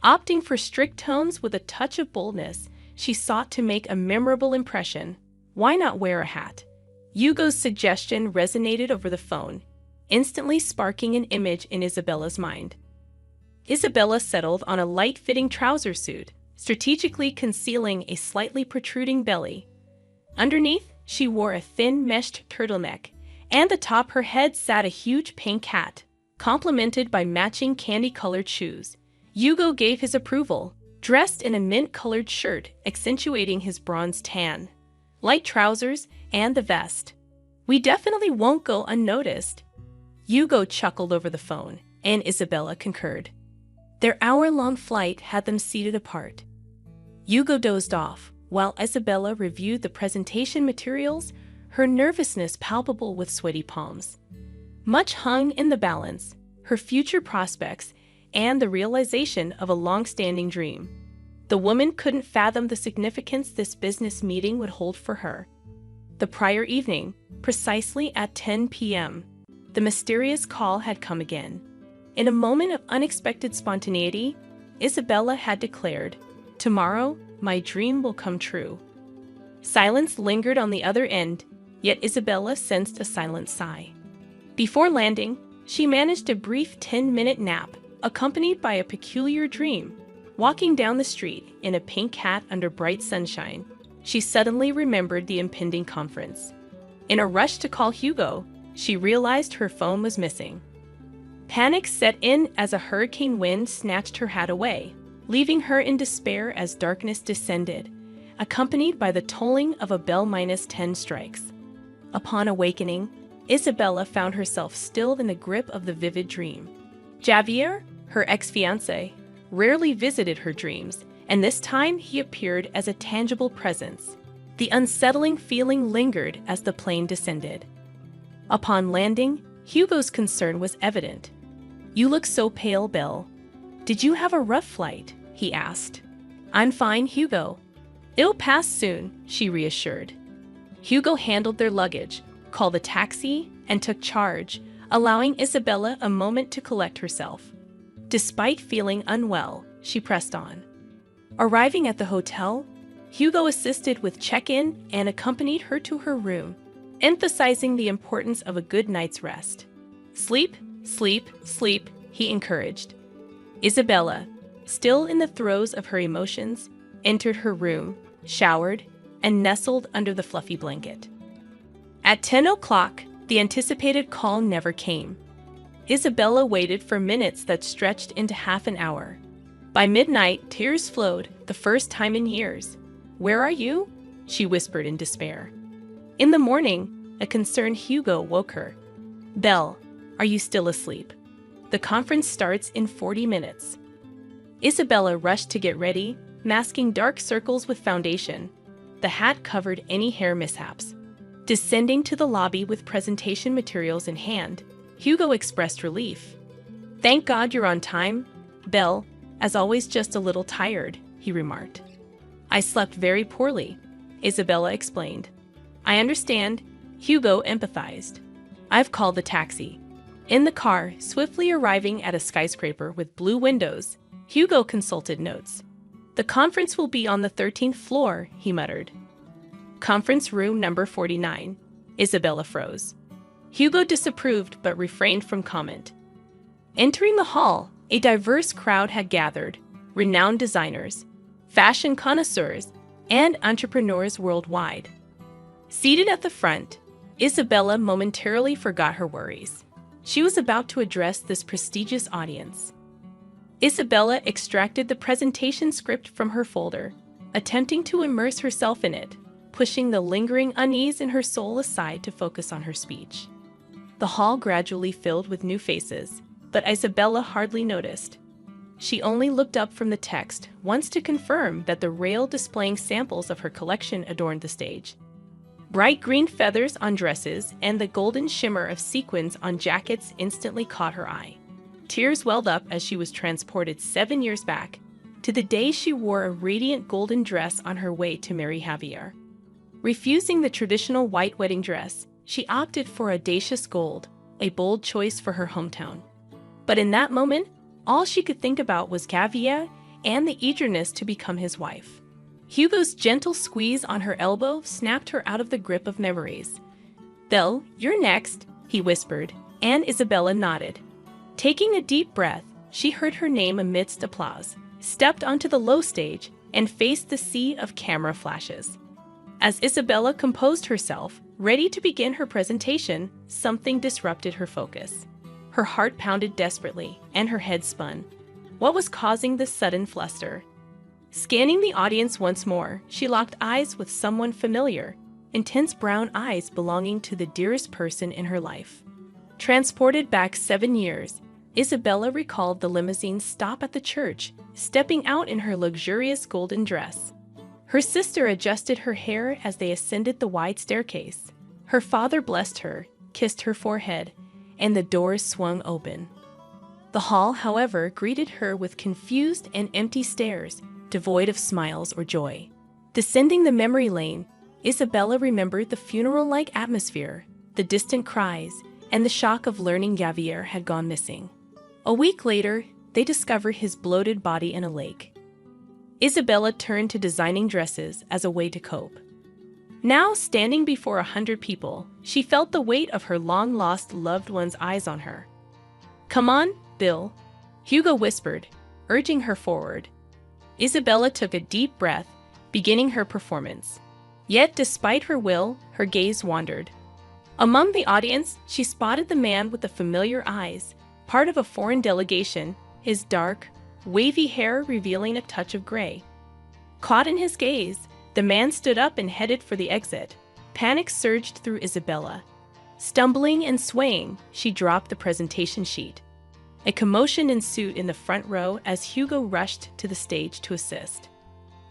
Opting for strict tones with a touch of boldness, she sought to make a memorable impression. Why not wear a hat? Hugo's suggestion resonated over the phone, instantly sparking an image in Isabella's mind. Isabella settled on a light-fitting trouser suit, strategically concealing a slightly protruding belly. Underneath, she wore a thin meshed turtleneck, and atop her head sat a huge pink hat, complemented by matching candy-colored shoes. Hugo gave his approval, dressed in a mint-colored shirt accentuating his bronze tan, light trousers, and the vest. "We definitely won't go unnoticed," Hugo chuckled over the phone, and Isabella concurred. Their hour-long flight had them seated apart. Hugo dozed off, while Isabella reviewed the presentation materials, her nervousness palpable with sweaty palms. Much hung in the balance, her future prospects and the realization of a long-standing dream. The woman couldn't fathom the significance this business meeting would hold for her. The prior evening, precisely at 10 p.m., the mysterious call had come again. In a moment of unexpected spontaneity, Isabella had declared, "Tomorrow, my dream will come true." Silence lingered on the other end, yet Isabella sensed a silent sigh. Before landing, she managed a brief 10-minute nap, accompanied by a peculiar dream. Walking down the street in a pink hat under bright sunshine, she suddenly remembered the impending conference. In a rush to call Hugo, she realized her phone was missing. Panic set in as a hurricane wind snatched her hat away, leaving her in despair as darkness descended, accompanied by the tolling of a bell -10 strikes. Upon awakening, Isabella found herself still in the grip of the vivid dream. Javier, her ex-fiancé, rarely visited her dreams, and this time he appeared as a tangible presence. The unsettling feeling lingered as the plane descended. Upon landing, Hugo's concern was evident. "You look so pale, Belle. Did you have a rough flight?" he asked. "I'm fine, Hugo. It'll pass soon," she reassured. Hugo handled their luggage, called a taxi, and took charge, allowing Isabella a moment to collect herself. Despite feeling unwell, she pressed on. Arriving at the hotel, Hugo assisted with check-in and accompanied her to her room, emphasizing the importance of a good night's rest. "Sleep, sleep, sleep," he encouraged. Isabella, still in the throes of her emotions, entered her room, showered, and nestled under the fluffy blanket. At 10 o'clock, the anticipated call never came. Isabella waited for minutes that stretched into half an hour. By midnight, tears flowed, the first time in years. "Where are you?" she whispered in despair. In the morning, a concerned Hugo woke her. "Belle, are you still asleep? The conference starts in 40 minutes. Isabella rushed to get ready, masking dark circles with foundation. The hat covered any hair mishaps. Descending to the lobby with presentation materials in hand, Hugo expressed relief. "Thank God you're on time, Belle, as always just a little tired," he remarked. "I slept very poorly," Isabella explained. "I understand," Hugo empathized. "I've called the taxi." In the car, swiftly arriving at a skyscraper with blue windows, Hugo consulted notes. "The conference will be on the 13th floor," he muttered. "Conference room number 49. Isabella froze. Hugo disapproved but refrained from comment. Entering the hall, a diverse crowd had gathered, renowned designers, fashion connoisseurs, and entrepreneurs worldwide. Seated at the front, Isabella momentarily forgot her worries. She was about to address this prestigious audience. Isabella extracted the presentation script from her folder, attempting to immerse herself in it, pushing the lingering unease in her soul aside to focus on her speech. The hall gradually filled with new faces, but Isabella hardly noticed. She only looked up from the text once to confirm that the rail displaying samples of her collection adorned the stage. Bright green feathers on dresses and the golden shimmer of sequins on jackets instantly caught her eye. Tears welled up as she was transported 7 years back, to the day she wore a radiant golden dress on her way to marry Javier. Refusing the traditional white wedding dress, she opted for audacious gold, a bold choice for her hometown. But in that moment, all she could think about was Javier and the eagerness to become his wife. Hugo's gentle squeeze on her elbow snapped her out of the grip of memories. "Belle, you're next," he whispered, and Isabella nodded. Taking a deep breath, she heard her name amidst applause, stepped onto the low stage, and faced the sea of camera flashes. As Isabella composed herself, ready to begin her presentation, something disrupted her focus. Her heart pounded desperately, and her head spun. What was causing this sudden fluster? Scanning the audience once more, she locked eyes with someone familiar, intense brown eyes belonging to the dearest person in her life. Transported back 7 years, Isabella recalled the limousine's stop at the church, stepping out in her luxurious golden dress. Her sister adjusted her hair as they ascended the wide staircase. Her father blessed her, kissed her forehead, and the doors swung open. The hall, however, greeted her with confused and empty stares, devoid of smiles or joy. Descending the memory lane, Isabella remembered the funeral-like atmosphere, the distant cries, and the shock of learning Javier had gone missing. A week later, they discovered his bloated body in a lake. Isabella turned to designing dresses as a way to cope. Now, standing before 100 people, she felt the weight of her long-lost loved one's eyes on her. "Come on, Bill," Hugo whispered, urging her forward. Isabella took a deep breath, beginning her performance. Yet, despite her will, her gaze wandered. Among the audience, she spotted the man with the familiar eyes, part of a foreign delegation, his dark, wavy hair revealing a touch of gray. Caught in his gaze, the man stood up and headed for the exit. Panic surged through Isabella. Stumbling and swaying, she dropped the presentation sheet. A commotion ensued in the front row as Hugo rushed to the stage to assist.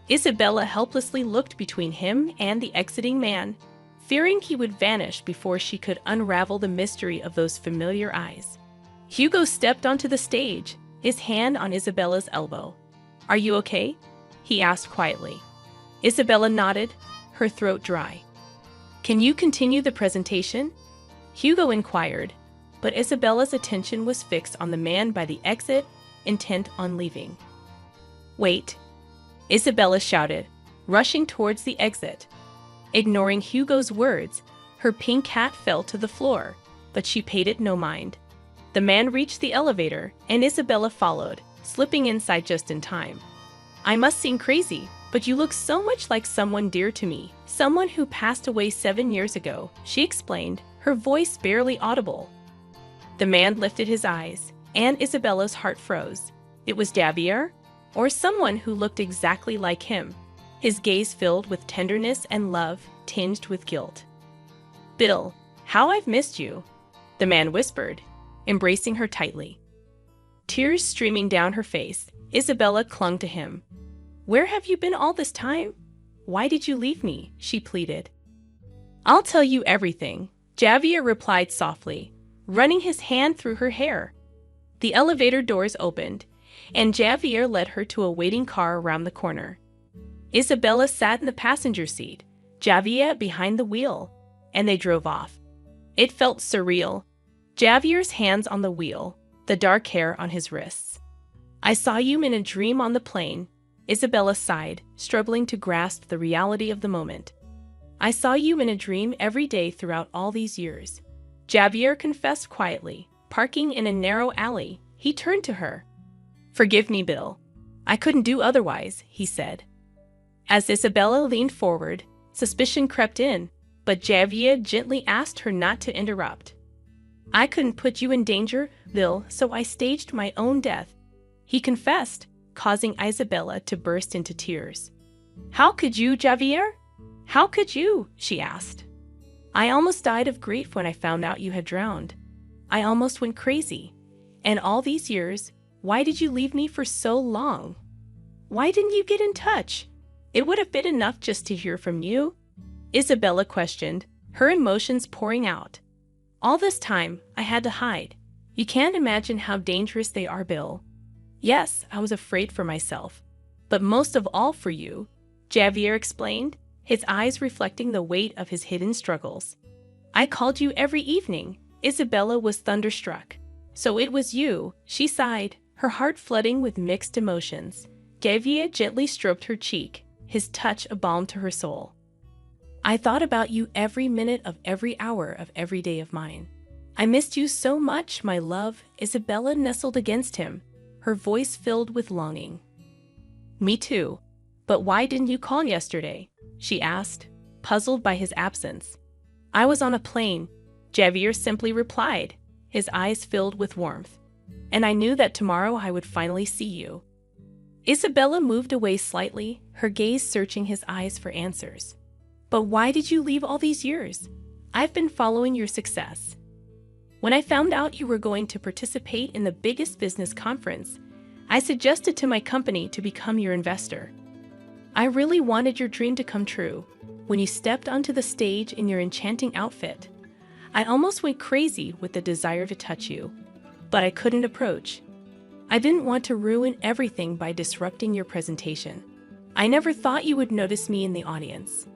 Isabella helplessly looked between him and the exiting man, fearing he would vanish before she could unravel the mystery of those familiar eyes. Hugo stepped onto the stage, his hand on Isabella's elbow. "Are you okay?" he asked quietly. Isabella nodded, her throat dry. "Can you continue the presentation?" Hugo inquired, but Isabella's attention was fixed on the man by the exit, intent on leaving. "Wait," Isabella shouted, rushing towards the exit. Ignoring Hugo's words, her pink hat fell to the floor, but she paid it no mind. The man reached the elevator, and Isabella followed, slipping inside just in time. "I must seem crazy, but you look so much like someone dear to me, someone who passed away 7 years ago," she explained, her voice barely audible. The man lifted his eyes, and Isabella's heart froze. It was Javier, or someone who looked exactly like him. his gaze filled with tenderness and love tinged with guilt. "Bill, how I've missed you," the man whispered, embracing her tightly. Tears streaming down her face, Isabella clung to him. "Where have you been all this time? Why did you leave me?" she pleaded. "I'll tell you everything," Javier replied softly, running his hand through her hair. The elevator doors opened, and Javier led her to a waiting car around the corner. Isabella sat in the passenger seat, Javier behind the wheel, and they drove off. It felt surreal. Javier's hands on the wheel, the dark hair on his wrists. "I saw you in a dream on the plane," Isabella sighed, struggling to grasp the reality of the moment. "I saw you in a dream every day throughout all these years," Javier confessed quietly. Parking in a narrow alley, he turned to her. "Forgive me, Bill. I couldn't do otherwise," he said. As Isabella leaned forward, suspicion crept in, but Javier gently asked her not to interrupt. "I couldn't put you in danger, Bill, so I staged my own death," he confessed, causing Isabella to burst into tears. "How could you, Javier? How could you?" she asked. "I almost died of grief when I found out you had drowned. I almost went crazy. And all these years, why did you leave me for so long? Why didn't you get in touch? It would have been enough just to hear from you," Isabella questioned, her emotions pouring out. "All this time, I had to hide. You can't imagine how dangerous they are, Bill. Yes, I was afraid for myself, but most of all for you," Javier explained, his eyes reflecting the weight of his hidden struggles. "I called you every evening." Isabella was thunderstruck. "So it was you," she sighed, her heart flooding with mixed emotions. Javier gently stroked her cheek, his touch a balm to her soul. "I thought about you every minute of every hour of every day of mine. I missed you so much, my love." Isabella nestled against him, her voice filled with longing. "Me too. But why didn't you call yesterday?" she asked, puzzled by his absence. "I was on a plane," Javier simply replied, his eyes filled with warmth. "And I knew that tomorrow I would finally see you." Isabella moved away slightly, her gaze searching his eyes for answers. "But why did you leave all these years? I've been following your success. When I found out you were going to participate in the biggest business conference, I suggested to my company to become your investor. I really wanted your dream to come true. When you stepped onto the stage in your enchanting outfit, I almost went crazy with the desire to touch you, but I couldn't approach. I didn't want to ruin everything by disrupting your presentation. I never thought you would notice me in the audience.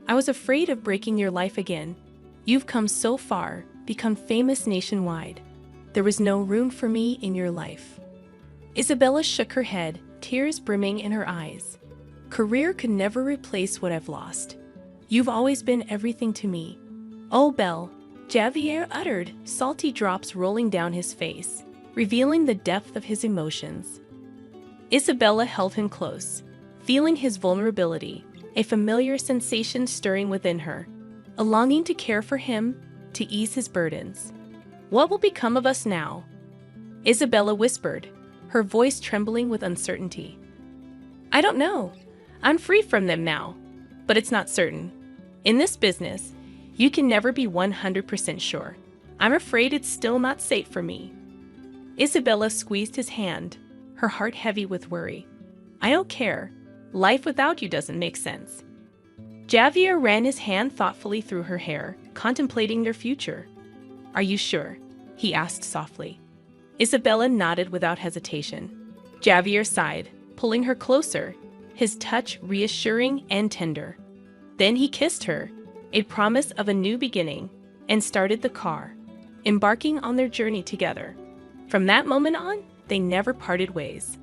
I was afraid of breaking your life again. You've come so far, become famous nationwide. There was no room for me in your life." Isabella shook her head, tears brimming in her eyes. "Career could never replace what I've lost. You've always been everything to me." "Oh, Belle," Javier uttered, salty drops rolling down his face, revealing the depth of his emotions. Isabella held him close, feeling his vulnerability, a familiar sensation stirring within her, a longing to care for him, to ease his burdens. "What will become of us now?" Isabella whispered, her voice trembling with uncertainty. "I don't know. I'm free from them now, but it's not certain. In this business, you can never be 100% sure. I'm afraid it's still not safe for me." Isabella squeezed his hand, her heart heavy with worry. "I don't care. Life without you doesn't make sense." Javier ran his hand thoughtfully through her hair, contemplating their future. "Are you sure?" he asked softly. Isabella nodded without hesitation. Javier sighed, pulling her closer, his touch reassuring and tender. Then he kissed her, a promise of a new beginning, and started the car, embarking on their journey together. From that moment on, they never parted ways.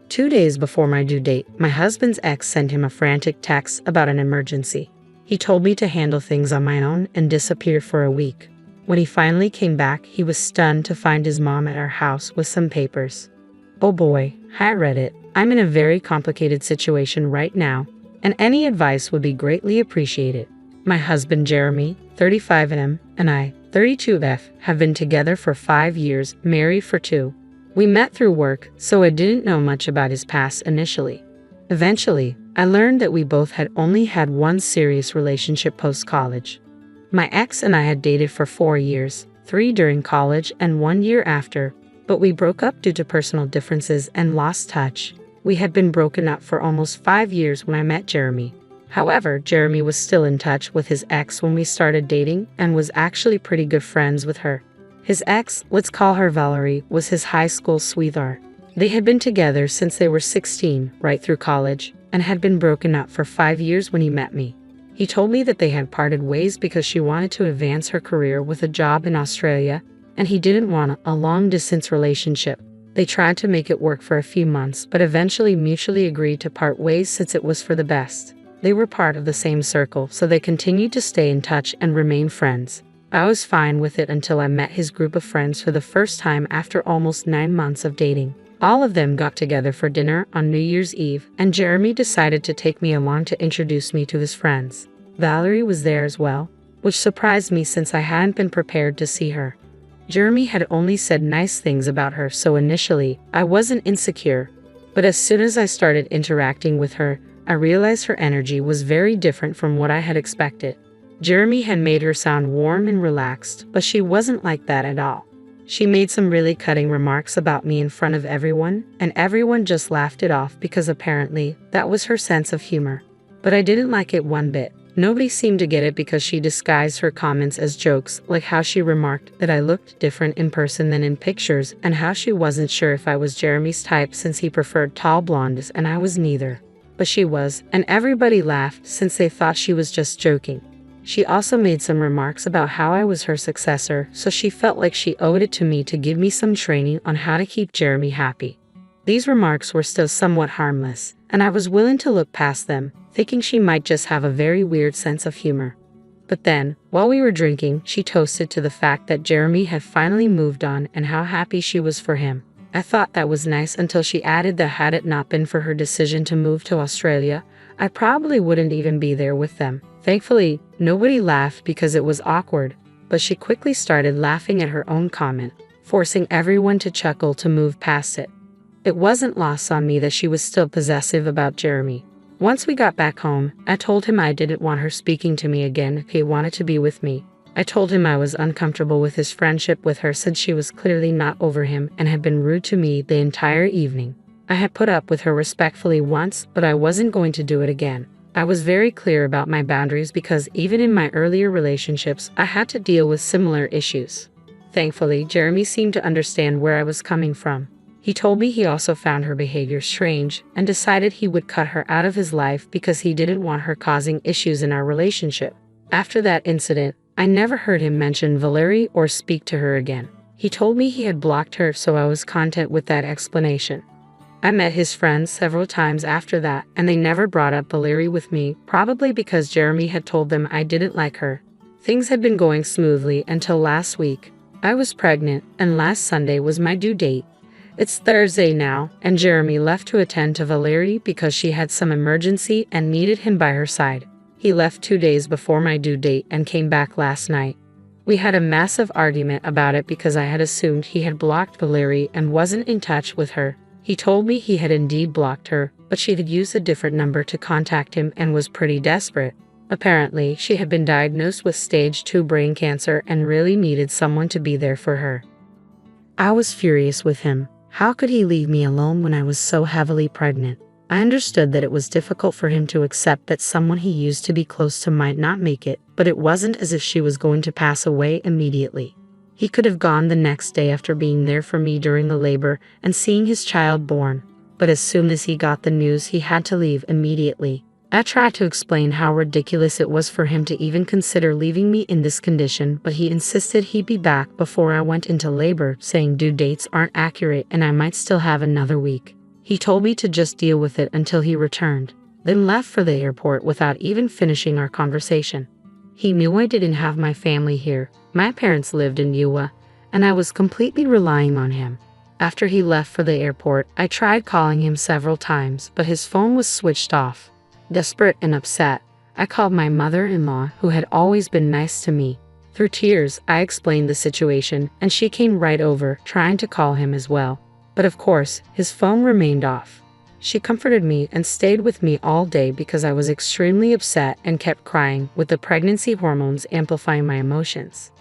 Two days before my due date, my husband's ex sent him a frantic text about an emergency. He told me to handle things on my own and disappeared for a week. When he finally came back, he was stunned to find his mom at our house with some papers. Oh boy, hi Reddit. I'm in a very complicated situation right now, and any advice would be greatly appreciated. My husband Jeremy, 35M, and I, 32F, have been together for 5 years, married for 2. We met through work, so I didn't know much about his past initially. Eventually, I learned that we both had only had one serious relationship post-college. My ex and I had dated for 4 years, 3 during college and 1 year after, but we broke up due to personal differences and lost touch. We had been broken up for almost 5 years when I met Jeremy. However, Jeremy was still in touch with his ex when we started dating and was actually pretty good friends with her. His ex, let's call her Valerie, was his high school sweetheart. They had been together since they were 16, right through college, and had been broken up for 5 years when he met me. He told me that they had parted ways because she wanted to advance her career with a job in Australia, and he didn't want a long-distance relationship. They tried to make it work for a few months, but eventually mutually agreed to part ways since it was for the best. They were part of the same circle, so they continued to stay in touch and remain friends. I was fine with it until I met his group of friends for the first time after almost 9 months of dating. All of them got together for dinner on New Year's Eve, and Jeremy decided to take me along to introduce me to his friends. Valerie was there as well, which surprised me since I hadn't been prepared to see her. Jeremy had only said nice things about her, so initially, I wasn't insecure. But as soon as I started interacting with her, I realized her energy was very different from what I had expected. Jeremy had made her sound warm and relaxed, but she wasn't like that at all. She made some really cutting remarks about me in front of everyone, and everyone just laughed it off because apparently that was her sense of humor. But I didn't like it one bit. Nobody seemed to get it because she disguised her comments as jokes, like how she remarked that I looked different in person than in pictures, and how she wasn't sure if I was Jeremy's type since he preferred tall blondes and I was neither. But she was, and everybody laughed since they thought she was just joking. She also made some remarks about how I was her successor, so she felt like she owed it to me to give me some training on how to keep Jeremy happy. These remarks were still somewhat harmless, and I was willing to look past them, thinking she might just have a very weird sense of humor. But then, while we were drinking, she toasted to the fact that Jeremy had finally moved on and how happy she was for him. I thought that was nice until she added that had it not been for her decision to move to Australia, I probably wouldn't even be there with them. Thankfully, nobody laughed because it was awkward, but she quickly started laughing at her own comment, forcing everyone to chuckle to move past it. It wasn't lost on me that she was still possessive about Jeremy. Once we got back home, I told him I didn't want her speaking to me again if he wanted to be with me. I told him I was uncomfortable with his friendship with her since she was clearly not over him and had been rude to me the entire evening. I had put up with her respectfully once, but I wasn't going to do it again. I was very clear about my boundaries because even in my earlier relationships, I had to deal with similar issues. Thankfully, Jeremy seemed to understand where I was coming from. He told me he also found her behavior strange and decided he would cut her out of his life because he didn't want her causing issues in our relationship. After that incident, I never heard him mention Valerie or speak to her again. He told me he had blocked her, so I was content with that explanation. I met his friends several times after that, and they never brought up Valerie with me, probably because Jeremy had told them I didn't like her. Things had been going smoothly until last week. I was pregnant, and last Sunday was my due date. It's Thursday now, and Jeremy left to attend to Valerie because she had some emergency and needed him by her side. He left 2 days before my due date and came back last night. We had a massive argument about it because I had assumed he had blocked Valerie and wasn't in touch with her. He told me he had indeed blocked her, but she had used a different number to contact him and was pretty desperate. Apparently, she had been diagnosed with stage 2 brain cancer and really needed someone to be there for her. I was furious with him. How could he leave me alone when I was so heavily pregnant? I understood that it was difficult for him to accept that someone he used to be close to might not make it, but it wasn't as if she was going to pass away immediately. He could have gone the next day after being there for me during the labor and seeing his child born, but as soon as he got the news, he had to leave immediately. I tried to explain how ridiculous it was for him to even consider leaving me in this condition, but he insisted he'd be back before I went into labor, saying due dates aren't accurate and I might still have another week. He told me to just deal with it until he returned, then left for the airport without even finishing our conversation. He knew I didn't have my family here. My parents lived in Iowa, and I was completely relying on him. After he left for the airport, I tried calling him several times, but his phone was switched off. Desperate and upset, I called my mother-in-law, who had always been nice to me. Through tears, I explained the situation, and she came right over, trying to call him as well. But of course, his phone remained off. She comforted me and stayed with me all day because I was extremely upset and kept crying, with the pregnancy hormones amplifying my emotions.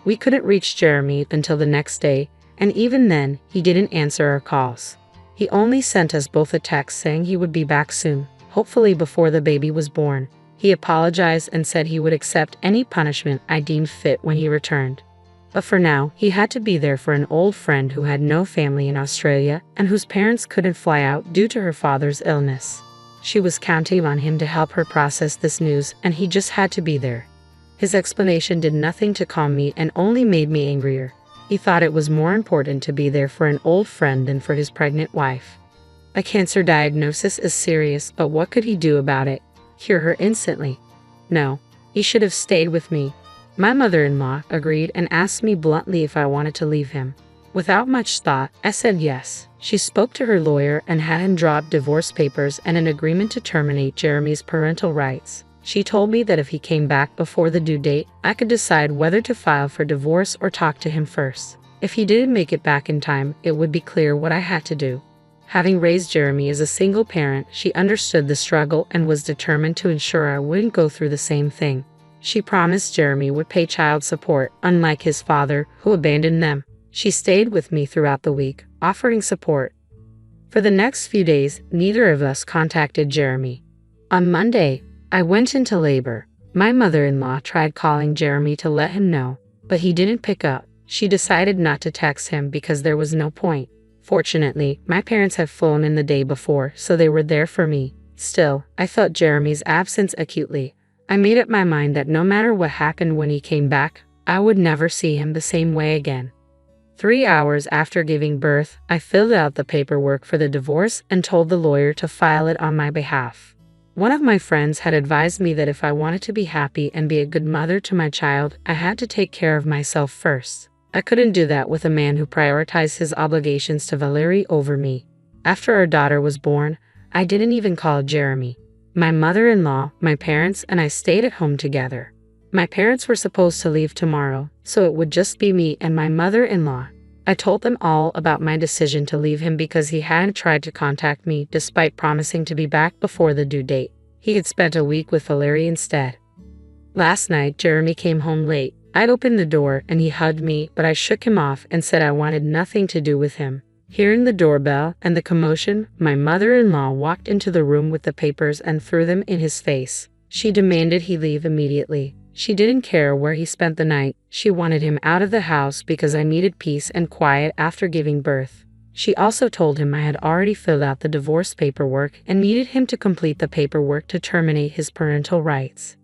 We couldn't reach Jeremy until the next day, and even then, he didn't answer our calls. He only sent us both a text saying he would be back soon, hopefully before the baby was born. He apologized and said he would accept any punishment I deemed fit when he returned. But for now, he had to be there for an old friend who had no family in Australia and whose parents couldn't fly out due to her father's illness. She was counting on him to help her process this news, and he just had to be there. His explanation did nothing to calm me and only made me angrier. He thought it was more important to be there for an old friend than for his pregnant wife. A cancer diagnosis is serious, but what could he do about it? Cure her instantly? No, he should have stayed with me. My mother-in-law agreed and asked me bluntly if I wanted to leave him. Without much thought, I said yes. She spoke to her lawyer and had him draw up divorce papers and an agreement to terminate Jeremy's parental rights. She told me that if he came back before the due date, I could decide whether to file for divorce or talk to him first. If he didn't make it back in time, it would be clear what I had to do. Having raised Jeremy as a single parent, she understood the struggle and was determined to ensure I wouldn't go through the same thing. She promised Jeremy would pay child support, unlike his father, who abandoned them. She stayed with me throughout the week, offering support. For the next few days, neither of us contacted Jeremy. On Monday, I went into labor. My mother-in-law tried calling Jeremy to let him know, but he didn't pick up. She decided not to text him because there was no point. Fortunately, my parents had flown in the day before, so they were there for me. Still, I felt Jeremy's absence acutely. I made up my mind that no matter what happened when he came back, I would never see him the same way again. 3 hours after giving birth, I filled out the paperwork for the divorce and told the lawyer to file it on my behalf. One of my friends had advised me that if I wanted to be happy and be a good mother to my child, I had to take care of myself first. I couldn't do that with a man who prioritized his obligations to Valerie over me. After our daughter was born, I didn't even call Jeremy. My mother-in-law, my parents, and I stayed at home together. My parents were supposed to leave tomorrow, so it would just be me and my mother-in-law. I told them all about my decision to leave him because he hadn't tried to contact me despite promising to be back before the due date. He had spent a week with Valerie instead. Last night, Jeremy came home late. I opened the door and he hugged me, but I shook him off and said I wanted nothing to do with him. Hearing the doorbell and the commotion, my mother-in-law walked into the room with the papers and threw them in his face. She demanded he leave immediately. She didn't care where he spent the night. She wanted him out of the house because I needed peace and quiet after giving birth. She also told him I had already filled out the divorce paperwork and needed him to complete the paperwork to terminate his parental rights.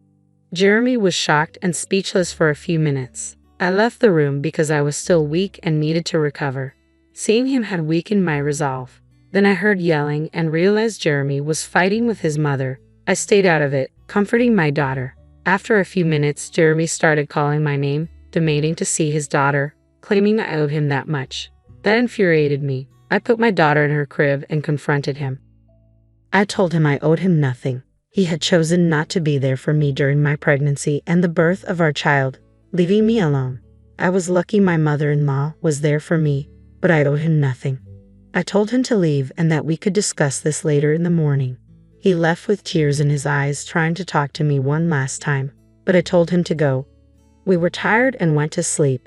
Jeremy was shocked and speechless for a few minutes. I left the room because I was still weak and needed to recover. Seeing him had weakened my resolve. Then I heard yelling and realized Jeremy was fighting with his mother. I stayed out of it, comforting my daughter. After a few minutes, Jeremy started calling my name, demanding to see his daughter, claiming I owed him that much. That infuriated me. I put my daughter in her crib and confronted him. I told him I owed him nothing. He had chosen not to be there for me during my pregnancy and the birth of our child, leaving me alone. I was lucky my mother-in-law was there for me, but I owed him nothing. I told him to leave and that we could discuss this later in the morning. He left with tears in his eyes, trying to talk to me one last time, but I told him to go. We were tired and went to sleep.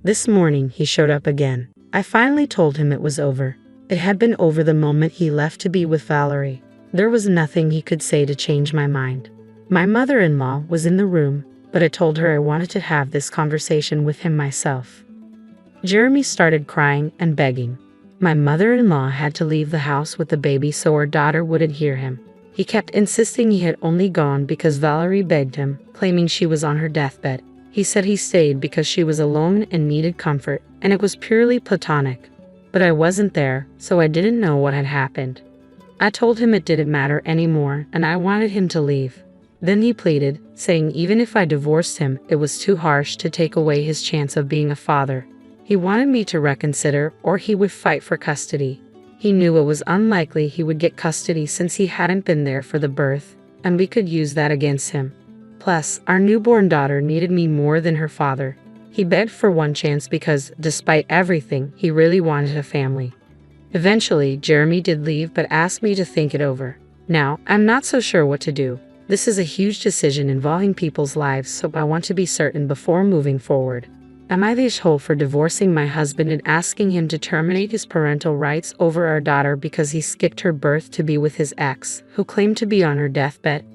This morning, he showed up again. I finally told him it was over. It had been over the moment he left to be with Valerie. There was nothing he could say to change my mind. My mother-in-law was in the room, but I told her I wanted to have this conversation with him myself. Jeremy started crying and begging. My mother-in-law had to leave the house with the baby so our daughter wouldn't hear him. He kept insisting he had only gone because Valerie begged him, claiming she was on her deathbed. He said he stayed because she was alone and needed comfort, and it was purely platonic. But I wasn't there, so I didn't know what had happened. I told him it didn't matter anymore, and I wanted him to leave. Then he pleaded, saying even if I divorced him, it was too harsh to take away his chance of being a father. He wanted me to reconsider or he would fight for custody. He knew it was unlikely he would get custody since he hadn't been there for the birth, and we could use that against him. Plus, our newborn daughter needed me more than her father. He begged for one chance because, despite everything, he really wanted a family. Eventually, Jeremy did leave but asked me to think it over. Now, I'm not so sure what to do. This is a huge decision involving people's lives, so I want to be certain before moving forward. Am I the asshole for divorcing my husband and asking him to terminate his parental rights over our daughter because he skipped her birth to be with his ex, who claimed to be on her deathbed?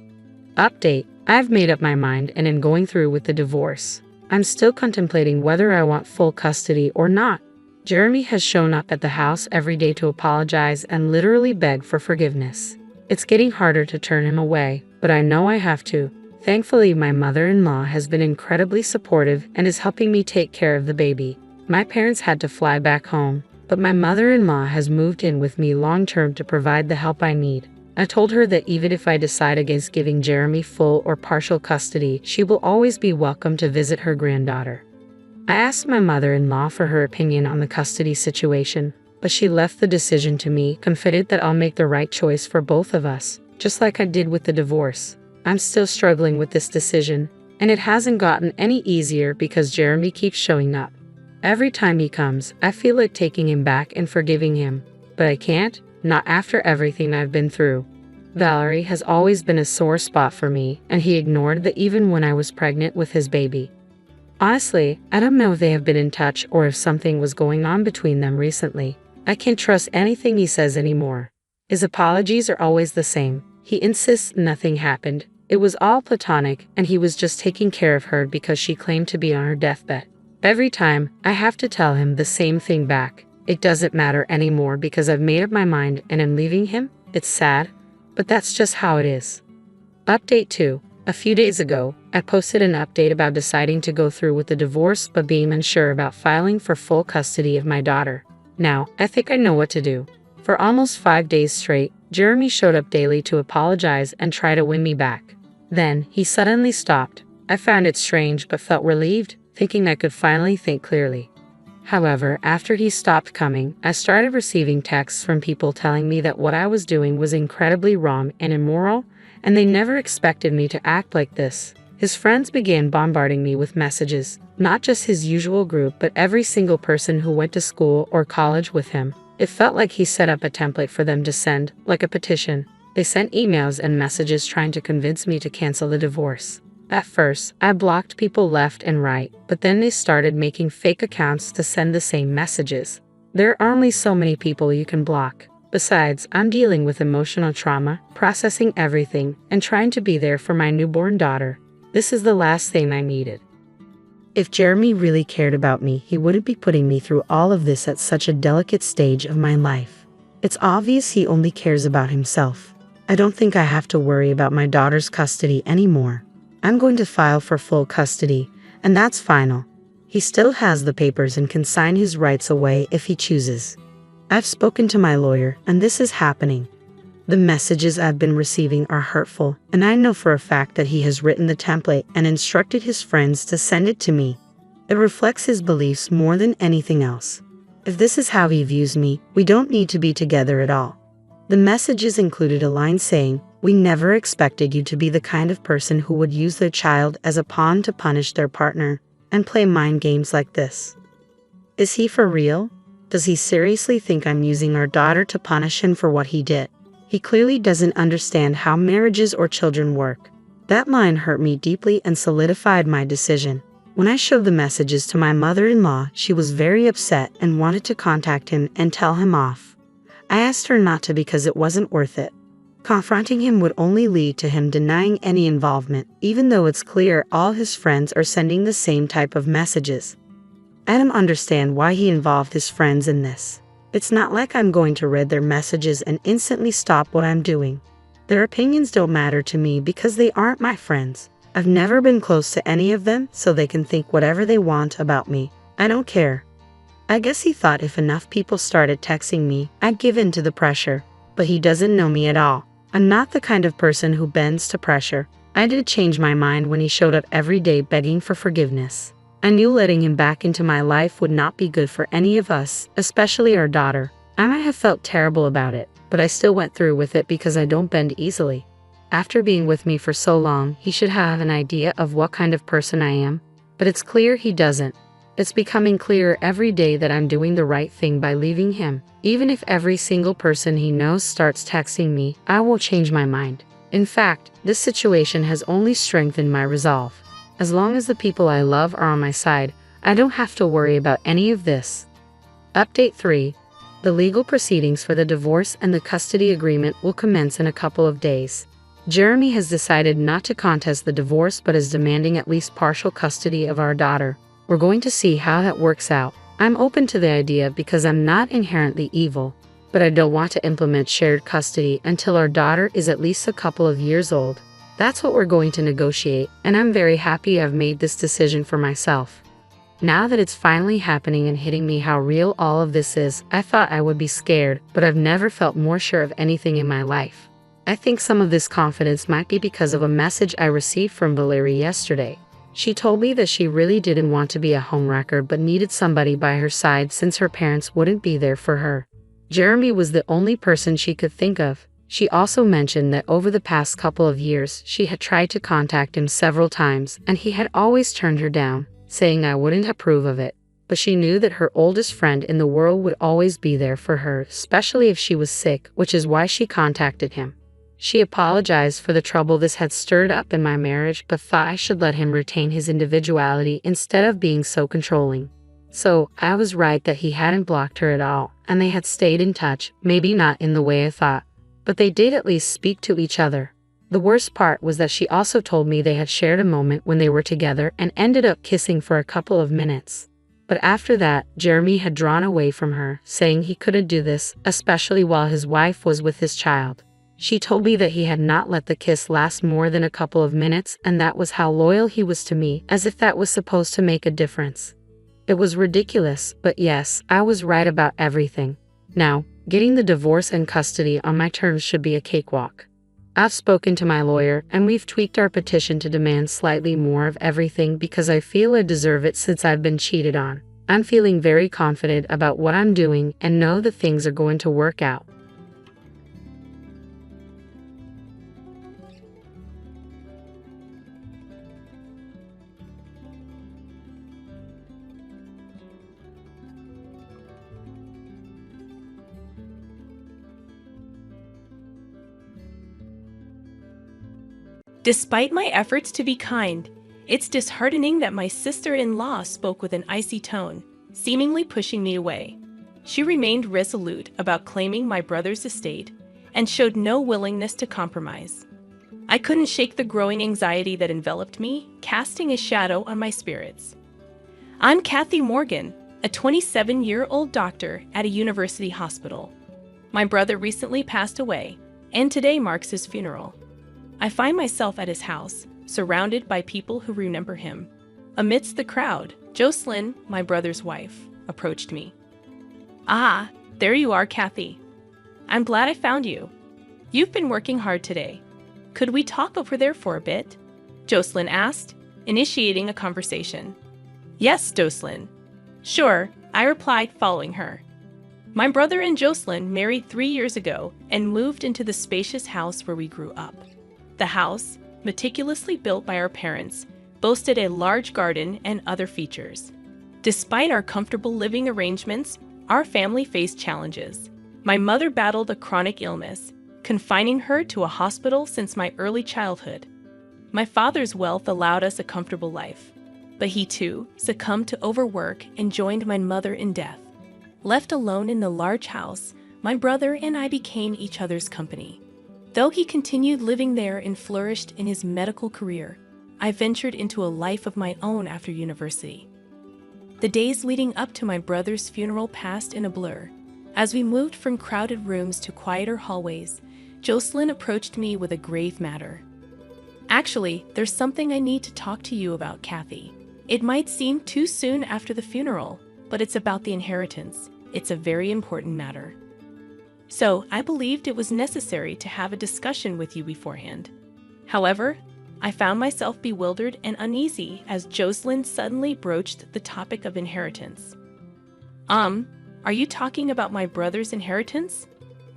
Update: I've made up my mind and am going through with the divorce. I'm still contemplating whether I want full custody or not. Jeremy has shown up at the house every day to apologize and literally beg for forgiveness. It's getting harder to turn him away, but I know I have to. Thankfully, my mother-in-law has been incredibly supportive and is helping me take care of the baby. My parents had to fly back home, but my mother-in-law has moved in with me long-term to provide the help I need. I told her that even if I decide against giving Jeremy full or partial custody, she will always be welcome to visit her granddaughter. I asked my mother-in-law for her opinion on the custody situation, but she left the decision to me, confident that I'll make the right choice for both of us, just like I did with the divorce. I'm still struggling with this decision, and it hasn't gotten any easier because Jeremy keeps showing up. Every time he comes, I feel like taking him back and forgiving him, but I can't, not after everything I've been through. Valerie has always been a sore spot for me, and he ignored that even when I was pregnant with his baby. Honestly, I don't know if they have been in touch or if something was going on between them recently. I can't trust anything he says anymore. His apologies are always the same. He insists nothing happened. It was all platonic, and he was just taking care of her because she claimed to be on her deathbed. Every time, I have to tell him the same thing back. It doesn't matter anymore because I've made up my mind and am leaving him. It's sad, but that's just how it is. Update 2. A few days ago, I posted an update about deciding to go through with the divorce but being unsure about filing for full custody of my daughter. Now, I think I know what to do. For almost 5 days straight, Jeremy showed up daily to apologize and try to win me back. Then, he suddenly stopped. I found it strange but felt relieved, thinking I could finally think clearly. However, after he stopped coming, I started receiving texts from people telling me that what I was doing was incredibly wrong and immoral, and they never expected me to act like this. His friends began bombarding me with messages, not just his usual group but every single person who went to school or college with him. It felt like he set up a template for them to send, like a petition. They sent emails and messages trying to convince me to cancel the divorce. At first, I blocked people left and right, but then they started making fake accounts to send the same messages. There are only so many people you can block. Besides, I'm dealing with emotional trauma, processing everything, and trying to be there for my newborn daughter. This is the last thing I needed. If Jeremy really cared about me, he wouldn't be putting me through all of this at such a delicate stage of my life. It's obvious he only cares about himself. I don't think I have to worry about my daughter's custody anymore. I'm going to file for full custody, and that's final. He still has the papers and can sign his rights away if he chooses. I've spoken to my lawyer, and this is happening. The messages I've been receiving are hurtful, and I know for a fact that he has written the template and instructed his friends to send it to me. It reflects his beliefs more than anything else. If this is how he views me, we don't need to be together at all. The messages included a line saying, "We never expected you to be the kind of person who would use their child as a pawn to punish their partner and play mind games like this." Is he for real? Does he seriously think I'm using our daughter to punish him for what he did? He clearly doesn't understand how marriages or children work. That line hurt me deeply and solidified my decision. When I showed the messages to my mother-in-law, she was very upset and wanted to contact him and tell him off. I asked her not to because it wasn't worth it. Confronting him would only lead to him denying any involvement, even though it's clear all his friends are sending the same type of messages. I don't understand why he involved his friends in this. It's not like I'm going to read their messages and instantly stop what I'm doing. Their opinions don't matter to me because they aren't my friends. I've never been close to any of them, so they can think whatever they want about me. I don't care. I guess he thought if enough people started texting me, I'd give in to the pressure. But he doesn't know me at all. I'm not the kind of person who bends to pressure. I did change my mind when he showed up every day begging for forgiveness. I knew letting him back into my life would not be good for any of us, especially our daughter. I might have felt terrible about it, but I still went through with it because I don't bend easily. After being with me for so long, he should have an idea of what kind of person I am, but it's clear he doesn't. It's becoming clearer every day that I'm doing the right thing by leaving him. Even if every single person he knows starts texting me, I will change my mind. In fact, this situation has only strengthened my resolve. As long as the people I love are on my side, I don't have to worry about any of this. Update 3. The legal proceedings for the divorce and the custody agreement will commence in a couple of days. Jeremy has decided not to contest the divorce but is demanding at least partial custody of our daughter. We're going to see how that works out. I'm open to the idea because I'm not inherently evil, but I don't want to implement shared custody until our daughter is at least a couple of years old. That's what we're going to negotiate, and I'm very happy I've made this decision for myself. Now that it's finally happening and hitting me how real all of this is, I thought I would be scared, but I've never felt more sure of anything in my life. I think some of this confidence might be because of a message I received from Valerie yesterday. She told me that she really didn't want to be a homewrecker but needed somebody by her side since her parents wouldn't be there for her. Jeremy was the only person she could think of. She also mentioned that over the past couple of years, she had tried to contact him several times and he had always turned her down, saying I wouldn't approve of it. But she knew that her oldest friend in the world would always be there for her, especially if she was sick, which is why she contacted him. She apologized for the trouble this had stirred up in my marriage, but thought I should let him retain his individuality instead of being so controlling. So, I was right that he hadn't blocked her at all, and they had stayed in touch, maybe not in the way I thought, but they did at least speak to each other. The worst part was that she also told me they had shared a moment when they were together and ended up kissing for a couple of minutes. But after that, Jeremy had drawn away from her, saying he couldn't do this, especially while his wife was with his child. She told me that he had not let the kiss last more than a couple of minutes, and that was how loyal he was to me, as if that was supposed to make a difference. It was ridiculous, but yes, I was right about everything. Now, getting the divorce and custody on my terms should be a cakewalk. I've spoken to my lawyer, and we've tweaked our petition to demand slightly more of everything because I feel I deserve it since I've been cheated on. I'm feeling very confident about what I'm doing and know that things are going to work out. Despite my efforts to be kind, it's disheartening that my sister-in-law spoke with an icy tone, seemingly pushing me away. She remained resolute about claiming my brother's estate and showed no willingness to compromise. I couldn't shake the growing anxiety that enveloped me, casting a shadow on my spirits. I'm Kathy Morgan, a 27-year-old doctor at a university hospital. My brother recently passed away, and today marks his funeral. I find myself at his house, surrounded by people who remember him. Amidst the crowd, Jocelyn, my brother's wife, approached me. "Ah, there you are, Kathy. I'm glad I found you. You've been working hard today. Could we talk over there for a bit?" Jocelyn asked, initiating a conversation. "Yes, Jocelyn." "Sure," I replied, following her. My brother and Jocelyn married 3 years ago and moved into the spacious house where we grew up. The house, meticulously built by our parents, boasted a large garden and other features. Despite our comfortable living arrangements, our family faced challenges. My mother battled a chronic illness, confining her to a hospital since my early childhood. My father's wealth allowed us a comfortable life, but he too succumbed to overwork and joined my mother in death. Left alone in the large house, my brother and I became each other's company. Though he continued living there and flourished in his medical career, I ventured into a life of my own after university. The days leading up to my brother's funeral passed in a blur. As we moved from crowded rooms to quieter hallways, Jocelyn approached me with a grave matter. "Actually, there's something I need to talk to you about, Kathy. It might seem too soon after the funeral, but it's about the inheritance. It's a very important matter. So, I believed it was necessary to have a discussion with you beforehand. However, I found myself bewildered and uneasy as Jocelyn suddenly broached the topic of inheritance. Are you talking about my brother's inheritance?"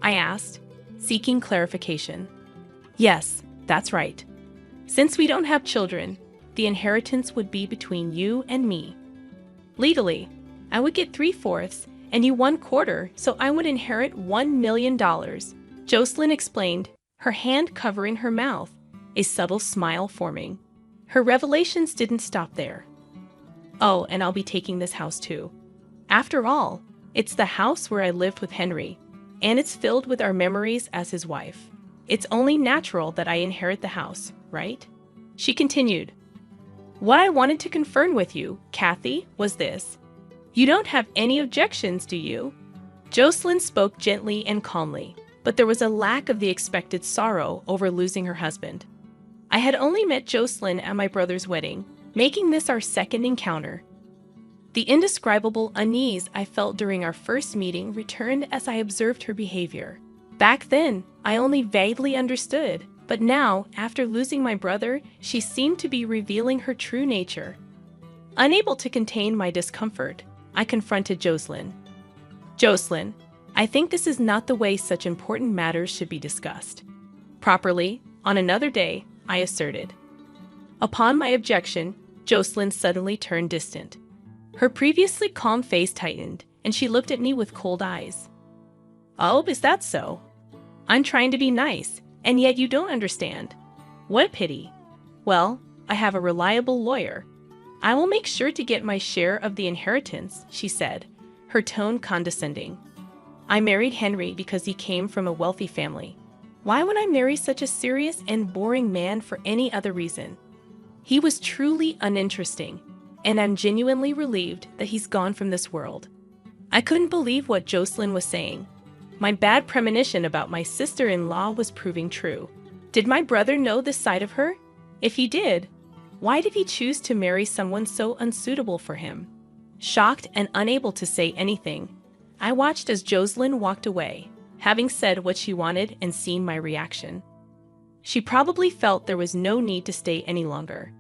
I asked, seeking clarification. "Yes, that's right. Since we don't have children, the inheritance would be between you and me. Legally, I would get 3/4 and you 1/4, so I would inherit $1 million, Jocelyn explained, her hand covering her mouth, a subtle smile forming. Her revelations didn't stop there. "Oh, and I'll be taking this house too. After all, it's the house where I lived with Henry, and it's filled with our memories as his wife. It's only natural that I inherit the house, right?" She continued. "What I wanted to confirm with you, Kathy, was this. You don't have any objections, do you?" Jocelyn spoke gently and calmly, but there was a lack of the expected sorrow over losing her husband. I had only met Jocelyn at my brother's wedding, making this our second encounter. The indescribable unease I felt during our first meeting returned as I observed her behavior. Back then, I only vaguely understood, but now, after losing my brother, she seemed to be revealing her true nature. Unable to contain my discomfort, I confronted Jocelyn. "Jocelyn, I think this is not the way such important matters should be discussed. Properly, on another day," I asserted. Upon my objection, Jocelyn suddenly turned distant. Her previously calm face tightened, and she looked at me with cold eyes. "Oh, is that so? I'm trying to be nice, and yet you don't understand. What a pity. Well, I have a reliable lawyer. I will make sure to get my share of the inheritance," she said, her tone condescending. "I married Henry because he came from a wealthy family. Why would I marry such a serious and boring man for any other reason? He was truly uninteresting, and I'm genuinely relieved that he's gone from this world." I couldn't believe what Jocelyn was saying. My bad premonition about my sister-in-law was proving true. Did my brother know this side of her? If he did, why did he choose to marry someone so unsuitable for him? Shocked and unable to say anything, I watched as Jocelyn walked away, having said what she wanted and seen my reaction. She probably felt there was no need to stay any longer.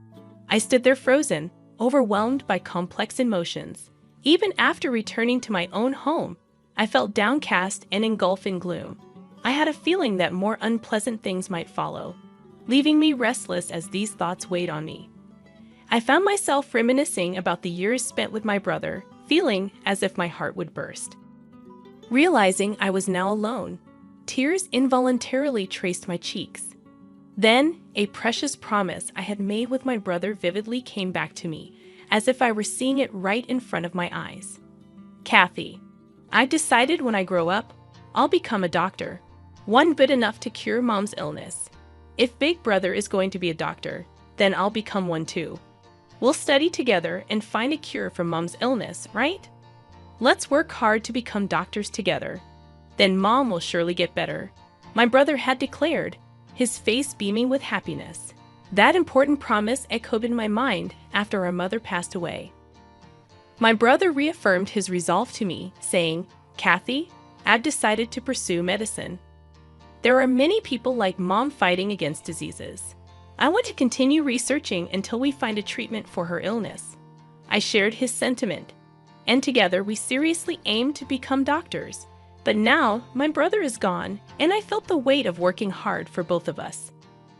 I stood there frozen, overwhelmed by complex emotions. Even after returning to my own home, I felt downcast and engulfed in gloom. I had a feeling that more unpleasant things might follow, leaving me restless as these thoughts weighed on me. I found myself reminiscing about the years spent with my brother, feeling as if my heart would burst. Realizing I was now alone, tears involuntarily traced my cheeks. Then, a precious promise I had made with my brother vividly came back to me, as if I were seeing it right in front of my eyes. "Kathy, I decided when I grow up, I'll become a doctor, one good enough to cure Mom's illness. If Big Brother is going to be a doctor, then I'll become one too. We'll study together and find a cure for Mom's illness, right? Let's work hard to become doctors together. Then Mom will surely get better," my brother had declared, his face beaming with happiness. That important promise echoed in my mind after our mother passed away. My brother reaffirmed his resolve to me, saying, "Kathy, I've decided to pursue medicine. There are many people like Mom fighting against diseases. I want to continue researching until we find a treatment for her illness." I shared his sentiment, and together we seriously aimed to become doctors. But now my brother is gone, and I felt the weight of working hard for both of us.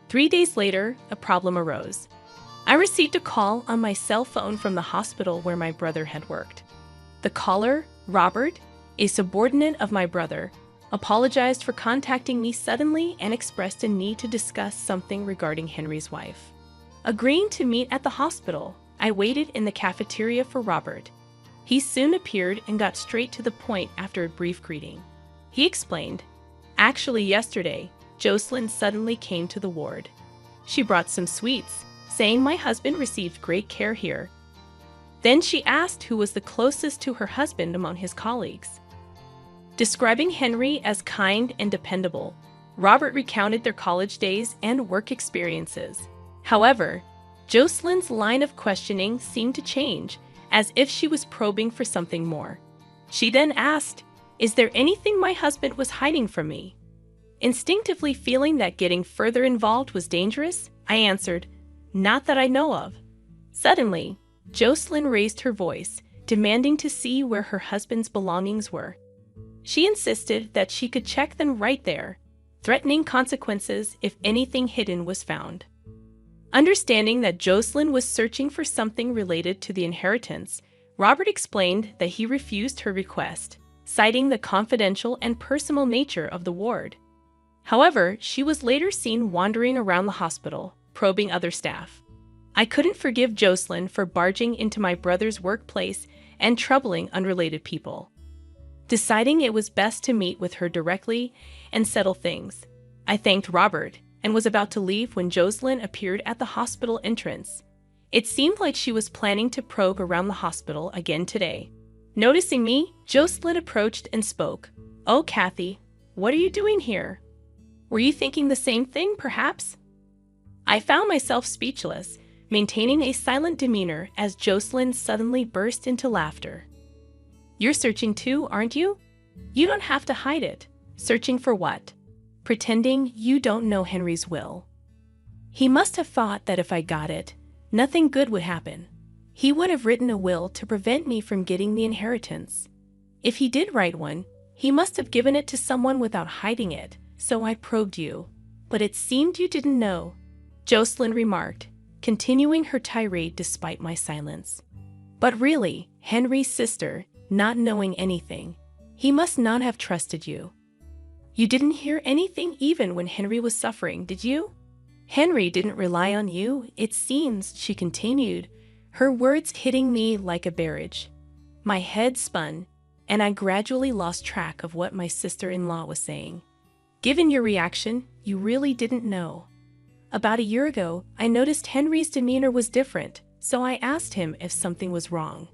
3 days later, a problem arose. I received a call on my cell phone from the hospital where my brother had worked. The caller, Robert, a subordinate of my brother, apologized for contacting me suddenly and expressed a need to discuss something regarding Henry's wife. Agreeing to meet at the hospital, I waited in the cafeteria for Robert. He soon appeared and got straight to the point after a brief greeting. He explained, "Actually, yesterday, Jocelyn suddenly came to the ward. She brought some sweets, saying my husband received great care here. Then she asked who was the closest to her husband among his colleagues." Describing Henry as kind and dependable, Robert recounted their college days and work experiences. However, Jocelyn's line of questioning seemed to change, as if she was probing for something more. She then asked, "Is there anything my husband was hiding from me?" Instinctively feeling that getting further involved was dangerous, I answered, Not that I know of. Suddenly, Jocelyn raised her voice, demanding to see where her husband's belongings were. She insisted that she could check them right there, threatening consequences if anything hidden was found. Understanding that Jocelyn was searching for something related to the inheritance, Robert explained that he refused her request, citing the confidential and personal nature of the ward. However, she was later seen wandering around the hospital, probing other staff. I couldn't forgive Jocelyn for barging into my brother's workplace and troubling unrelated people. Deciding it was best to meet with her directly and settle things, I thanked Robert and was about to leave when Jocelyn appeared at the hospital entrance. It seemed like she was planning to probe around the hospital again today. Noticing me, Jocelyn approached and spoke. "Oh, Kathy, what are you doing here? Were you thinking the same thing, perhaps?" I found myself speechless, maintaining a silent demeanor as Jocelyn suddenly burst into laughter. "You're searching too, aren't you? You don't have to hide it. Searching for what? Pretending you don't know Henry's will. He must have thought that if I got it, nothing good would happen. He would have written a will to prevent me from getting the inheritance. If he did write one, he must have given it to someone without hiding it, so I probed you. But it seemed you didn't know," Jocelyn remarked, continuing her tirade despite my silence. "But really, Henry's sister, not knowing anything, he must not have trusted you. You didn't hear anything even when Henry was suffering, did you? Henry didn't rely on you, it seems," she continued, her words hitting me like a barrage. My head spun, and I gradually lost track of what my sister-in-law was saying. "Given your reaction, you really didn't know. About a year ago, I noticed Henry's demeanor was different, so I asked him if something was wrong.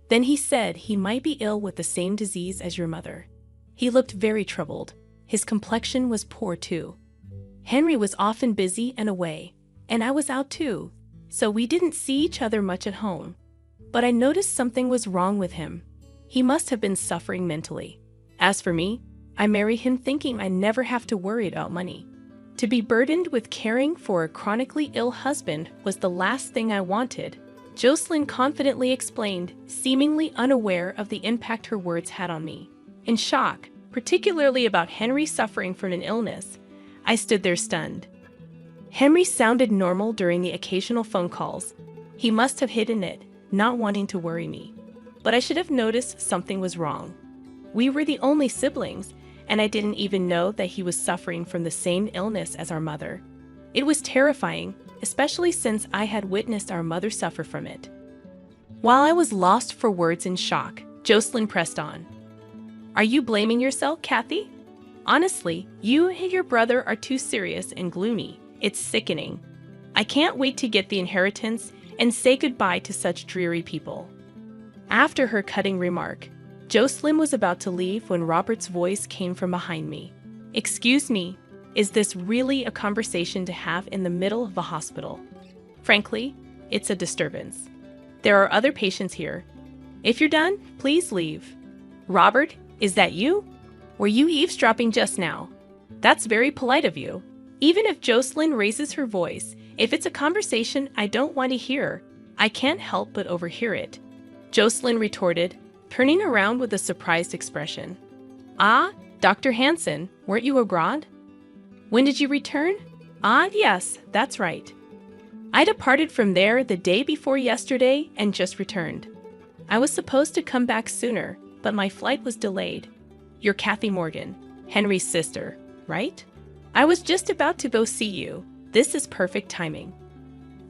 Then he said he might be ill with the same disease as your mother. He looked very troubled. His complexion was poor too. Henry was often busy and away, and I was out too, so we didn't see each other much at home. But I noticed something was wrong with him. He must have been suffering mentally. As for me, I married him thinking I never have to worry about money. To be burdened with caring for a chronically ill husband was the last thing I wanted," Jocelyn confidently explained, seemingly unaware of the impact her words had on me. In shock, particularly about Henry suffering from an illness, I stood there stunned. Henry sounded normal during the occasional phone calls. He must have hidden it, not wanting to worry me. But I should have noticed something was wrong. We were the only siblings, and I didn't even know that he was suffering from the same illness as our mother. It was terrifying, especially since I had witnessed our mother suffer from it. While I was lost for words in shock, Jocelyn pressed on. "Are you blaming yourself, Kathy? Honestly, you and your brother are too serious and gloomy. It's sickening. I can't wait to get the inheritance and say goodbye to such dreary people." After her cutting remark, Jocelyn was about to leave when Robert's voice came from behind me. "Excuse me, is this really a conversation to have in the middle of the hospital? Frankly, it's a disturbance. There are other patients here. If you're done, please leave." "Robert, is that you? Were you eavesdropping just now? That's very polite of you." Even if Jocelyn raises her voice, if it's a conversation I don't want to hear, I can't help but overhear it, Jocelyn retorted, turning around with a surprised expression. "Ah, Dr. Hansen, weren't you abroad? When did you return?" "Ah, yes, that's right. I departed from there the day before yesterday and just returned. I was supposed to come back sooner, but my flight was delayed. You're Kathy Morgan, Henry's sister, right? I was just about to go see you. This is perfect timing."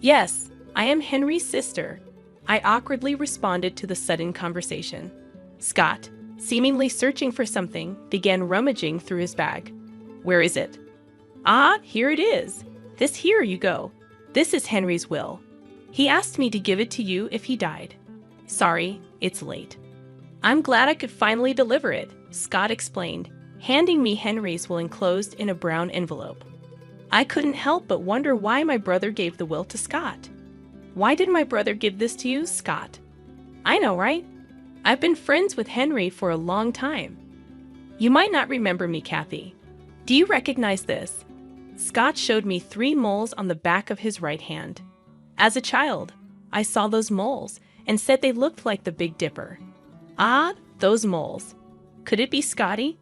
"Yes, I am Henry's sister," I awkwardly responded to the sudden conversation. Scott, seemingly searching for something, began rummaging through his bag. "Where is it?" "Ah, here it is. Here you go. This is Henry's will. He asked me to give it to you if he died. Sorry, it's late." "I'm glad I could finally deliver it," Scott explained, handing me Henry's will enclosed in a brown envelope. I couldn't help but wonder why my brother gave the will to Scott. "Why did my brother give this to you, Scott?" "I know, right? I've been friends with Henry for a long time. You might not remember me, Kathy. Do you recognize this?" Scott showed me 3 moles on the back of his right hand. As a child, I saw those moles and said they looked like the Big Dipper. Ah, those moles. Could it be Scotty?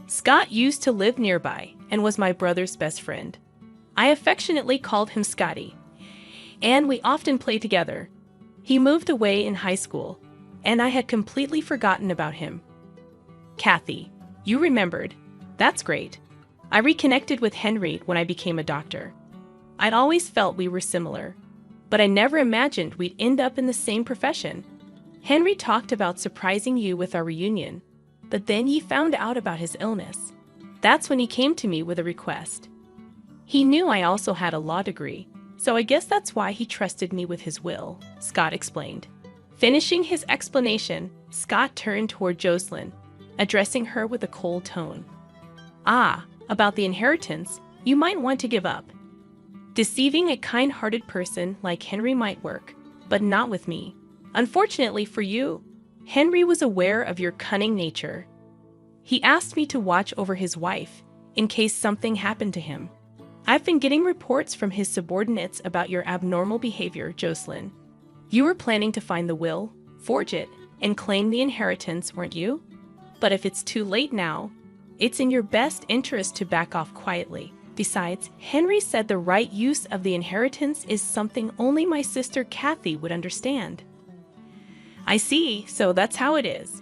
Scott used to live nearby and was my brother's best friend. I affectionately called him Scotty, and we often played together. He moved away in high school, and I had completely forgotten about him. Kathy, you remembered. That's great. I reconnected with Henry when I became a doctor. I'd always felt we were similar, but I never imagined we'd end up in the same profession. Henry talked about surprising you with our reunion, but then you found out about his illness. That's when he came to me with a request. He knew I also had a law degree, so I guess that's why he trusted me with his will, Scott explained. Finishing his explanation, Scott turned toward Jocelyn, addressing her with a cold tone. Ah, about the inheritance, you might want to give up. Deceiving a kind-hearted person like Henry might work, but not with me. Unfortunately for you, Henry was aware of your cunning nature. He asked me to watch over his wife in case something happened to him. I've been getting reports from his subordinates about your abnormal behavior, Jocelyn. You were planning to find the will, forge it, and claim the inheritance, weren't you? But if it's too late now, it's in your best interest to back off quietly. Besides, Henry said the right use of the inheritance is something only my sister Kathy would understand. I see, so that's how it is.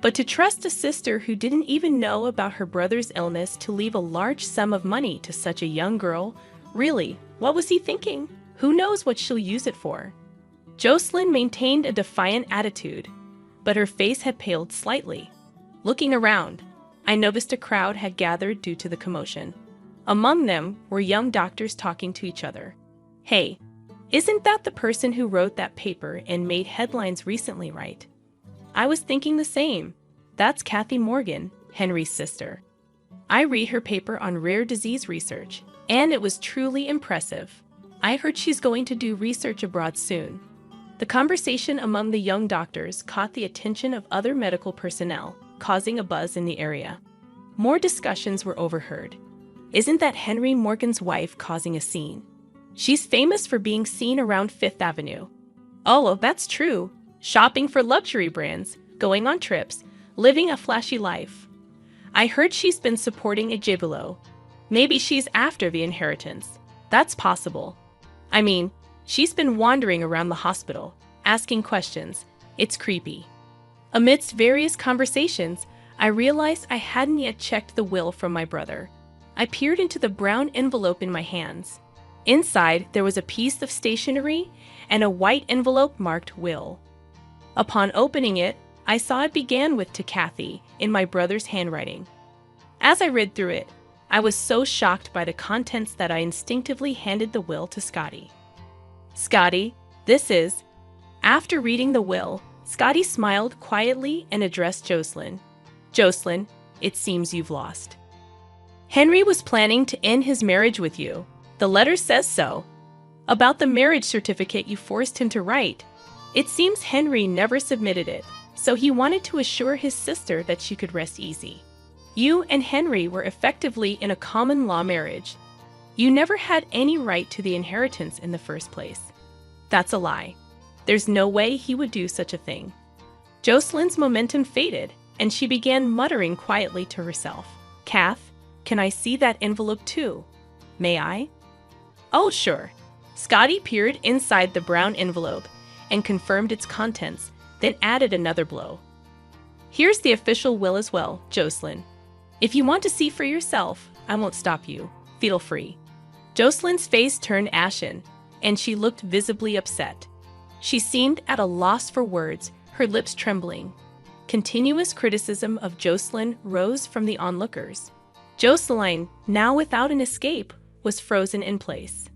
But to trust a sister who didn't even know about her brother's illness to leave a large sum of money to such a young girl, really, what was he thinking? Who knows what she'll use it for? Jocelyn maintained a defiant attitude, but her face had paled slightly. Looking around, I noticed a crowd had gathered due to the commotion. Among them were young doctors talking to each other. Hey, isn't that the person who wrote that paper and made headlines recently, right? I was thinking the same. That's Kathy Morgan, Henry's sister. I read her paper on rare disease research, and it was truly impressive. I heard she's going to do research abroad soon. The conversation among the young doctors caught the attention of other medical personnel, causing a buzz in the area. More discussions were overheard. Isn't that Henry Morgan's wife causing a scene? She's famous for being seen around Fifth Avenue. Oh, well, that's true. Shopping for luxury brands, going on trips, living a flashy life. I heard she's been supporting a gigolo. Maybe she's after the inheritance. That's possible. I mean, she's been wandering around the hospital, asking questions. It's creepy. Amidst various conversations, I realized I hadn't yet checked the will from my brother. I peered into the brown envelope in my hands. Inside, there was a piece of stationery and a white envelope marked Will. Upon opening it, I saw it began with "To Kathy" in my brother's handwriting. As I read through it, I was so shocked by the contents that I instinctively handed the will to Scotty. Scotty, this is... After reading the will, Scotty smiled quietly and addressed Jocelyn. Jocelyn, it seems you've lost. Henry was planning to end his marriage with you. The letter says so. About the marriage certificate you forced him to write, it seems Henry never submitted it, so he wanted to assure his sister that she could rest easy. You and Henry were effectively in a common law marriage. You never had any right to the inheritance in the first place. That's a lie. There's no way he would do such a thing. Jocelyn's momentum faded, and she began muttering quietly to herself. Kath, can I see that envelope too? May I? Oh, sure. Scotty peered inside the brown envelope and confirmed its contents, then added another blow. Here's the official will as well, Jocelyn. If you want to see for yourself, I won't stop you. Feel free. Jocelyn's face turned ashen, and she looked visibly upset. She seemed at a loss for words, her lips trembling. Continuous criticism of Jocelyn rose from the onlookers. Jocelyn, now without an escape, was frozen in place.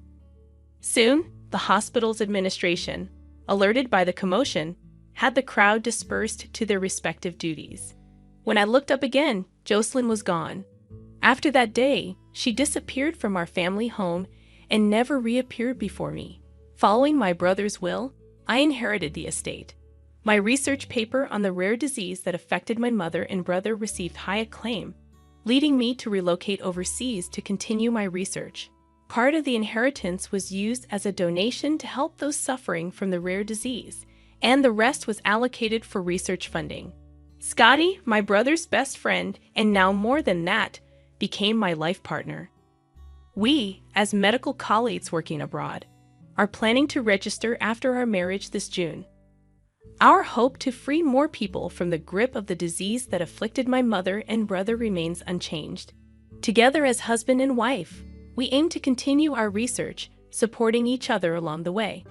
Soon, the hospital's administration, alerted by the commotion, had the crowd dispersed to their respective duties. When I looked up again, Jocelyn was gone. After that day, she disappeared from our family home and never reappeared before me. Following my brother's will, I inherited the estate. My research paper on the rare disease that affected my mother and brother received high acclaim. leading me to relocate overseas to continue my research. Part of the inheritance was used as a donation to help those suffering from the rare disease, and the rest was allocated for research funding. Scotty, my brother's best friend, and now more than that, became my life partner. We, as medical colleagues working abroad, are planning to register after our marriage this June. Our hope to free more people from the grip of the disease that afflicted my mother and brother remains unchanged. Together as husband and wife, we aim to continue our research, supporting each other along the way.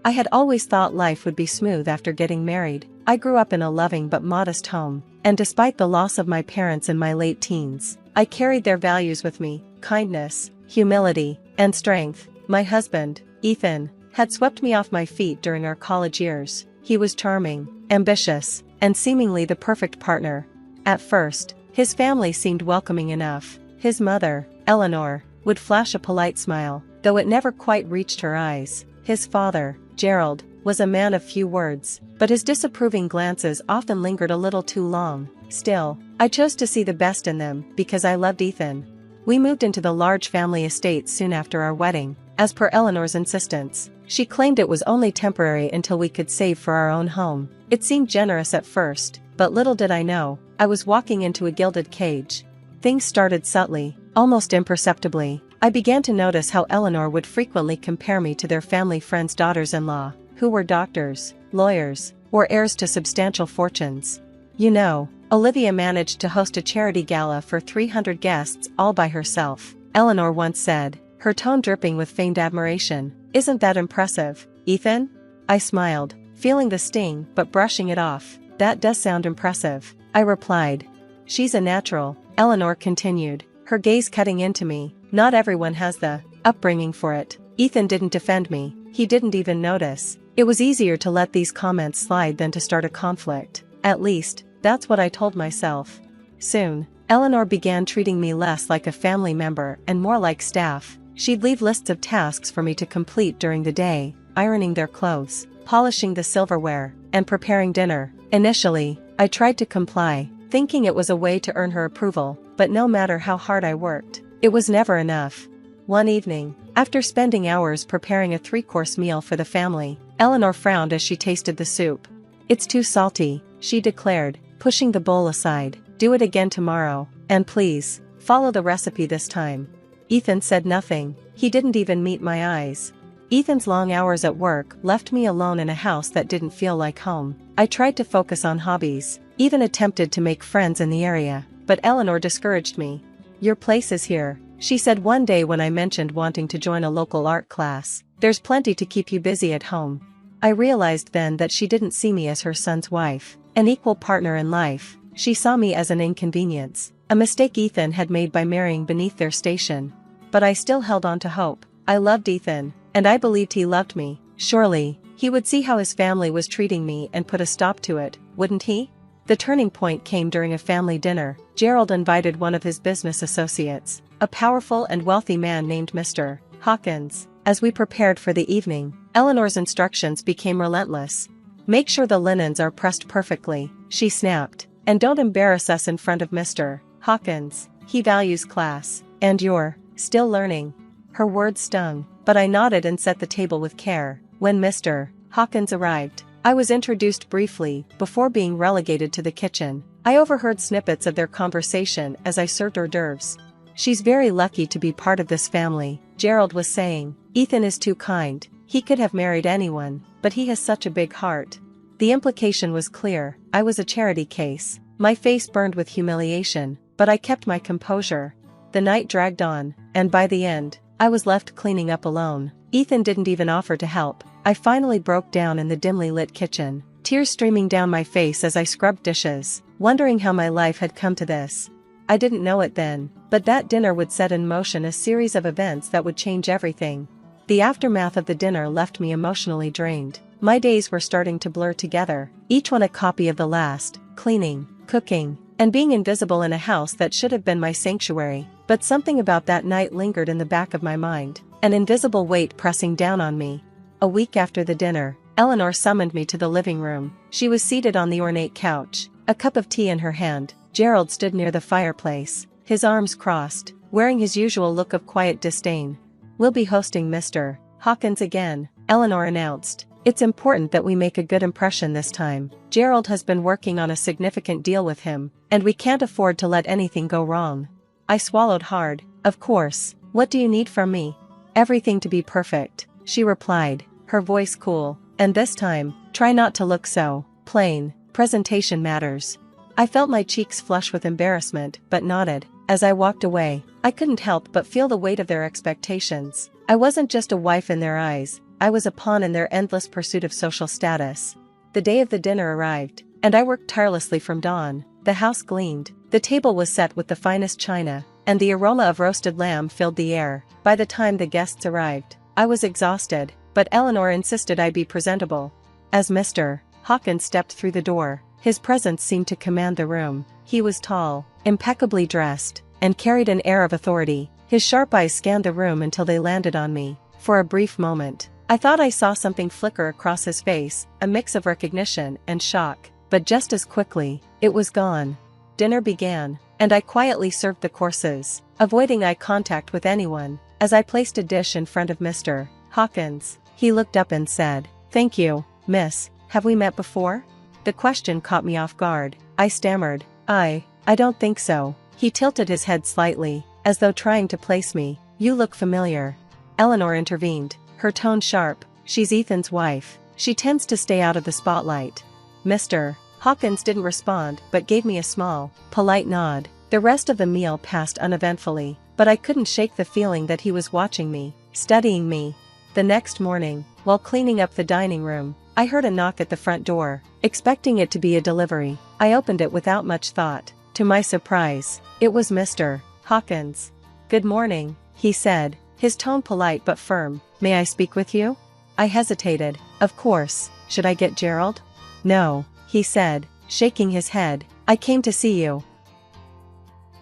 I had always thought life would be smooth after getting married. I grew up in a loving but modest home, and despite the loss of my parents in my late teens, I carried their values with me: kindness, humility, and strength. My husband, Ethan, had swept me off my feet during our college years. He was charming, ambitious, and seemingly the perfect partner. At first, his family seemed welcoming enough. His mother, Eleanor, would flash a polite smile, though it never quite reached her eyes. His father, Gerald, was a man of few words, but his disapproving glances often lingered a little too long. Still, I chose to see the best in them because I loved Ethan. We moved into the large family estate soon after our wedding, as per Eleanor's insistence. She claimed it was only temporary until we could save for our own home. It seemed generous at first, but little did I know, I was walking into a gilded cage. Things started subtly, almost imperceptibly. I began to notice how Eleanor would frequently compare me to their family friends' daughters-in-law, who were doctors, lawyers, or heirs to substantial fortunes. You know, Olivia managed to host a charity gala for 300 guests all by herself, Eleanor once said, her tone dripping with feigned admiration. Isn't that impressive, Ethan? I smiled, feeling the sting but brushing it off. That does sound impressive, I replied. She's a natural, Eleanor continued, her gaze cutting into me. Not everyone has the upbringing for it. Ethan didn't defend me, he didn't even notice. It was easier to let these comments slide than to start a conflict. At least, that's what I told myself. Soon, Eleanor began treating me less like a family member and more like staff. She'd leave lists of tasks for me to complete during the day, ironing their clothes, polishing the silverware, and preparing dinner. Initially, I tried to comply, thinking it was a way to earn her approval, but no matter how hard I worked, it was never enough. One evening, after spending hours preparing a 3-course meal for the family, Eleanor frowned as she tasted the soup. It's too salty, she declared, pushing the bowl aside. Do it again tomorrow, and please, follow the recipe this time. Ethan said nothing, he didn't even meet my eyes. Ethan's long hours at work left me alone in a house that didn't feel like home. I tried to focus on hobbies, even attempted to make friends in the area, but Eleanor discouraged me. Your place is here, she said one day when I mentioned wanting to join a local art class. There's plenty to keep you busy at home. I realized then that she didn't see me as her son's wife, an equal partner in life. She saw me as an inconvenience, a mistake Ethan had made by marrying beneath their station. But I still held on to hope. I loved Ethan, and I believed he loved me. Surely, he would see how his family was treating me and put a stop to it, wouldn't he? The turning point came during a family dinner. Gerald invited one of his business associates, a powerful and wealthy man named Mr. Hawkins. As we prepared for the evening, Eleanor's instructions became relentless. Make sure the linens are pressed perfectly, she snapped, and don't embarrass us in front of Mr. Hawkins. He values class, and you're still learning. Her words stung, but I nodded and set the table with care. When Mr. Hawkins arrived, I was introduced briefly before being relegated to the kitchen. I overheard snippets of their conversation as I served hors d'oeuvres. She's very lucky to be part of this family, Gerald was saying. Ethan is too kind, he could have married anyone, but he has such a big heart. The implication was clear, I was a charity case. My face burned with humiliation, but I kept my composure. The night dragged on, and by the end, I was left cleaning up alone. Ethan didn't even offer to help. I finally broke down in the dimly lit kitchen, tears streaming down my face as I scrubbed dishes, wondering how my life had come to this. I didn't know it then, but that dinner would set in motion a series of events that would change everything. The aftermath of the dinner left me emotionally drained. My days were starting to blur together, each one a copy of the last, cleaning, cooking, and being invisible in a house that should have been my sanctuary. But something about that night lingered in the back of my mind, an invisible weight pressing down on me. A week after the dinner, Eleanor summoned me to the living room. She was seated on the ornate couch, a cup of tea in her hand. Gerald stood near the fireplace, his arms crossed, wearing his usual look of quiet disdain. "We'll be hosting Mr. Hawkins again," Eleanor announced. "It's important that we make a good impression this time. Gerald has been working on a significant deal with him, and we can't afford to let anything go wrong." I swallowed hard. "Of course, what do you need from me?" "Everything to be perfect," she replied, her voice cool. "And this time, try not to look so plain. Presentation matters." I felt my cheeks flush with embarrassment, but nodded. As I walked away, I couldn't help but feel the weight of their expectations. I wasn't just a wife in their eyes, I was a pawn in their endless pursuit of social status. The day of the dinner arrived, and I worked tirelessly from dawn. The house gleamed, the table was set with the finest china, and the aroma of roasted lamb filled the air. By the time the guests arrived, I was exhausted, but Eleanor insisted I be presentable. As Mr. Hawkins stepped through the door, his presence seemed to command the room. He was tall, impeccably dressed, and carried an air of authority. His sharp eyes scanned the room until they landed on me. For a brief moment, I thought I saw something flicker across his face, a mix of recognition and shock, but just as quickly, it was gone. Dinner began, and I quietly served the courses, avoiding eye contact with anyone. As I placed a dish in front of Mr. Hawkins, he looked up and said, "Thank you, miss. Have we met before?" The question caught me off guard. I stammered, I don't think so." He tilted his head slightly, as though trying to place me. "You look familiar." Eleanor intervened, her tone sharp. "She's Ethan's wife. She tends to stay out of the spotlight." Mr. Hawkins didn't respond but gave me a small, polite nod. The rest of the meal passed uneventfully, but I couldn't shake the feeling that he was watching me, studying me. The next morning, while cleaning up the dining room, I heard a knock at the front door, expecting it to be a delivery. I opened it without much thought. To my surprise, it was Mr. Hawkins. "Good morning," he said, his tone polite but firm. "May I speak with you?" I hesitated. "Of course, should I get Gerald?" "No," he said, shaking his head. "I came to see you."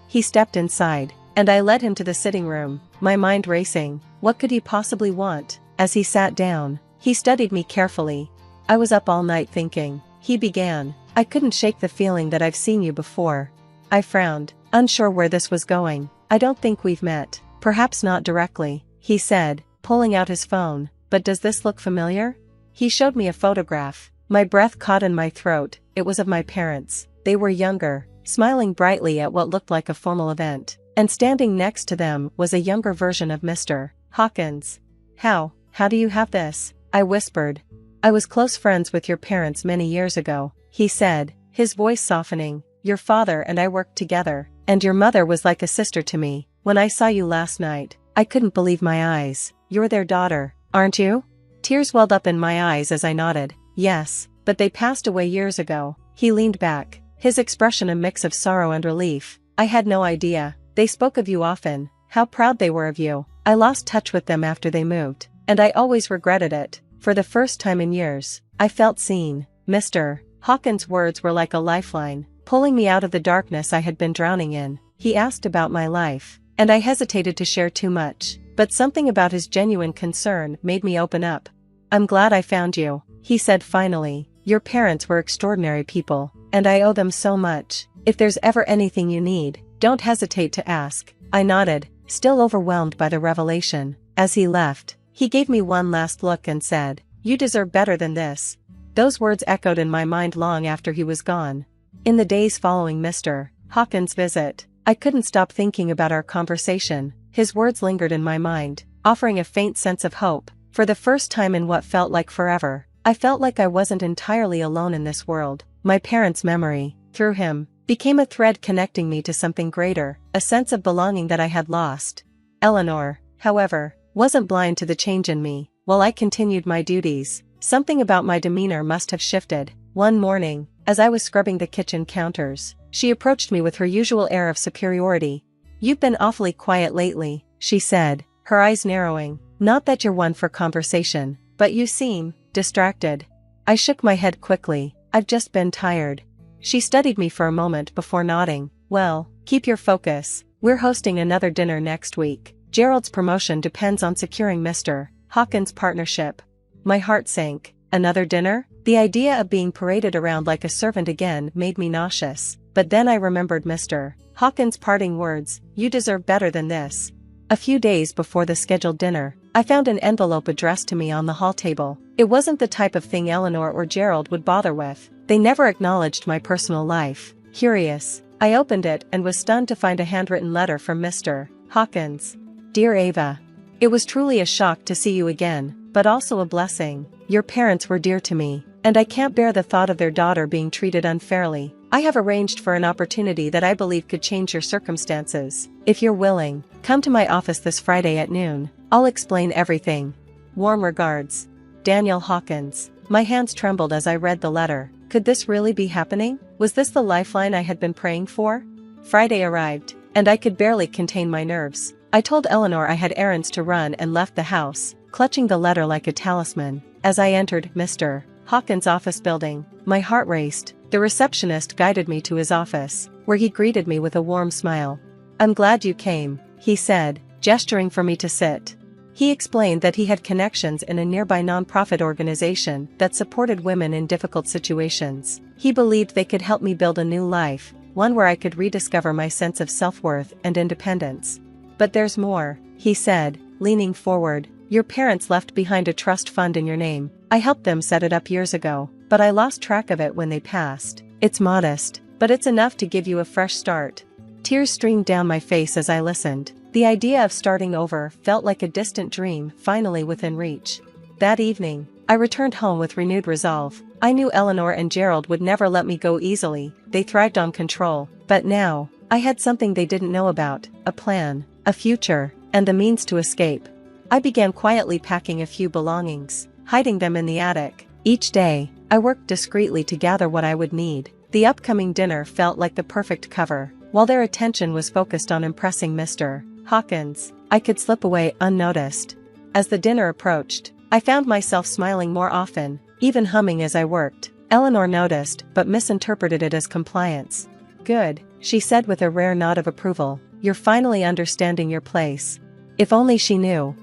He stepped inside, and I led him to the sitting room, my mind racing. What could he possibly want? As he sat down, he studied me carefully. "I was up all night thinking," he began. "I couldn't shake the feeling that I've seen you before." I frowned, unsure where this was going. "I don't think we've met." "Perhaps not directly," he said, pulling out his phone. "But does this look familiar?" He showed me a photograph. My breath caught in my throat. It was of my parents. They were younger, smiling brightly at what looked like a formal event. And standing next to them was a younger version of Mr. Hawkins. How do you have this?" I whispered. "I was close friends with your parents many years ago," he said, his voice softening. "Your father and I worked together, and your mother was like a sister to me. When I saw you last night, I couldn't believe my eyes. You're their daughter, aren't you?" Tears welled up in my eyes as I nodded. "Yes, but they passed away years ago." He leaned back, his expression a mix of sorrow and relief. "I had no idea. They spoke of you often, how proud they were of you. I lost touch with them after they moved, and I always regretted it. For the first time in years, I felt seen." Mr. Hawkins' words were like a lifeline, pulling me out of the darkness I had been drowning in. He asked about my life, and I hesitated to share too much, but something about his genuine concern made me open up. "I'm glad I found you," he said finally. "Your parents were extraordinary people, and I owe them so much. If there's ever anything you need, don't hesitate to ask." I nodded, still overwhelmed by the revelation. As he left, he gave me one last look and said, "You deserve better than this." Those words echoed in my mind long after he was gone. In the days following Mr. Hawkins' visit, I couldn't stop thinking about our conversation. His words lingered in my mind, offering a faint sense of hope. For the first time in what felt like forever, I felt like I wasn't entirely alone in this world. My parents' memory, through him, became a thread connecting me to something greater, a sense of belonging that I had lost. Eleanor, however, wasn't blind to the change in me. While I continued my duties, something about my demeanor must have shifted. One morning, as I was scrubbing the kitchen counters, she approached me with her usual air of superiority. "You've been awfully quiet lately," she said, her eyes narrowing. "Not that you're one for conversation, but you seem distracted." I shook my head quickly. I've just been tired. She studied me for a moment before nodding. Well, keep your focus. We're hosting another dinner next week. Gerald's promotion depends on securing Mr. Hawkins' partnership. My heart sank. Another dinner? The idea of being paraded around like a servant again made me nauseous. But then I remembered Mr. Hawkins' parting words, "You deserve better than this." A few days before the scheduled dinner, I found an envelope addressed to me on the hall table. It wasn't the type of thing Eleanor or Gerald would bother with. They never acknowledged my personal life. Curious, I opened it and was stunned to find a handwritten letter from Mr. Hawkins. Dear Ava. It was truly a shock to see you again, but also a blessing. Your parents were dear to me, and I can't bear the thought of their daughter being treated unfairly. I have arranged for an opportunity that I believe could change your circumstances. If you're willing, come to my office this Friday at noon. I'll explain everything. Warm regards. Daniel Hawkins. My hands trembled as I read the letter. Could this really be happening? Was this the lifeline I had been praying for? Friday arrived, and I could barely contain my nerves. I told Eleanor I had errands to run and left the house, clutching the letter like a talisman. As I entered Mr. Hawkins' office building, my heart raced. The receptionist guided me to his office, where he greeted me with a warm smile. I'm glad you came, he said, gesturing for me to sit. He explained that he had connections in a nearby nonprofit organization that supported women in difficult situations. He believed they could help me build a new life, one where I could rediscover my sense of self-worth and independence. But there's more, he said, leaning forward. Your parents left behind a trust fund in your name. I helped them set it up years ago, but I lost track of it when they passed. It's modest, but it's enough to give you a fresh start. Tears streamed down my face as I listened. The idea of starting over felt like a distant dream finally within reach. That evening, I returned home with renewed resolve. I knew Eleanor and Gerald would never let me go easily. They thrived on control. But now, I had something they didn't know about, a plan, a future, and the means to escape. I began quietly packing a few belongings, hiding them in the attic. Each day, I worked discreetly to gather what I would need. The upcoming dinner felt like the perfect cover. While their attention was focused on impressing Mr. Hawkins, I could slip away unnoticed. As the dinner approached, I found myself smiling more often, even humming as I worked. Eleanor noticed, but misinterpreted it as compliance. Good, she said with a rare nod of approval. You're finally understanding your place. If only she knew.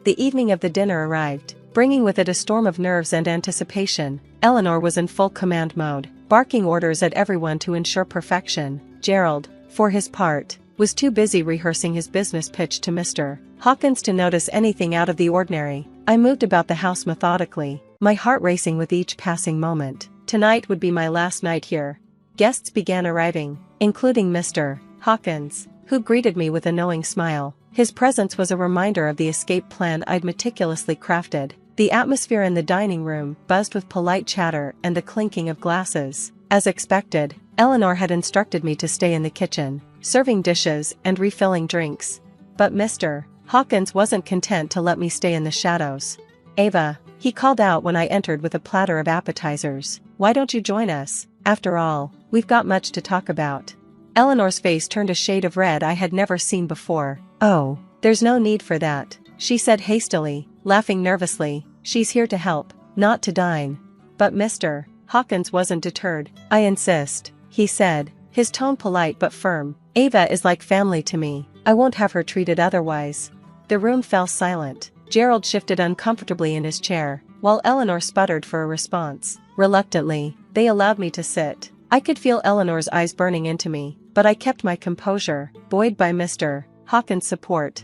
The evening of the dinner arrived, bringing with it a storm of nerves and anticipation. Eleanor was in full command mode, barking orders at everyone to ensure perfection. Gerald, for his part, was too busy rehearsing his business pitch to Mr. Hawkins to notice anything out of the ordinary. I moved about the house methodically, my heart racing with each passing moment. Tonight would be my last night here. Guests began arriving, including Mr. Hawkins, who greeted me with a knowing smile. His presence was a reminder of the escape plan I'd meticulously crafted. The atmosphere in the dining room buzzed with polite chatter and the clinking of glasses. As expected, Eleanor had instructed me to stay in the kitchen, serving dishes and refilling drinks. But Mr. Hawkins wasn't content to let me stay in the shadows. Ava, he called out when I entered with a platter of appetizers. Why don't you join us? After all, we've got much to talk about. Eleanor's face turned a shade of red I had never seen before. Oh, there's no need for that, she said hastily, laughing nervously. She's here to help, not to dine. But Mr. Hawkins wasn't deterred. I insist, he said, his tone polite but firm. Ava is like family to me. I won't have her treated otherwise. The room fell silent. Gerald shifted uncomfortably in his chair, while Eleanor sputtered for a response. Reluctantly, they allowed me to sit. I could feel Eleanor's eyes burning into me, but I kept my composure, buoyed by Mr. Hawkins' support.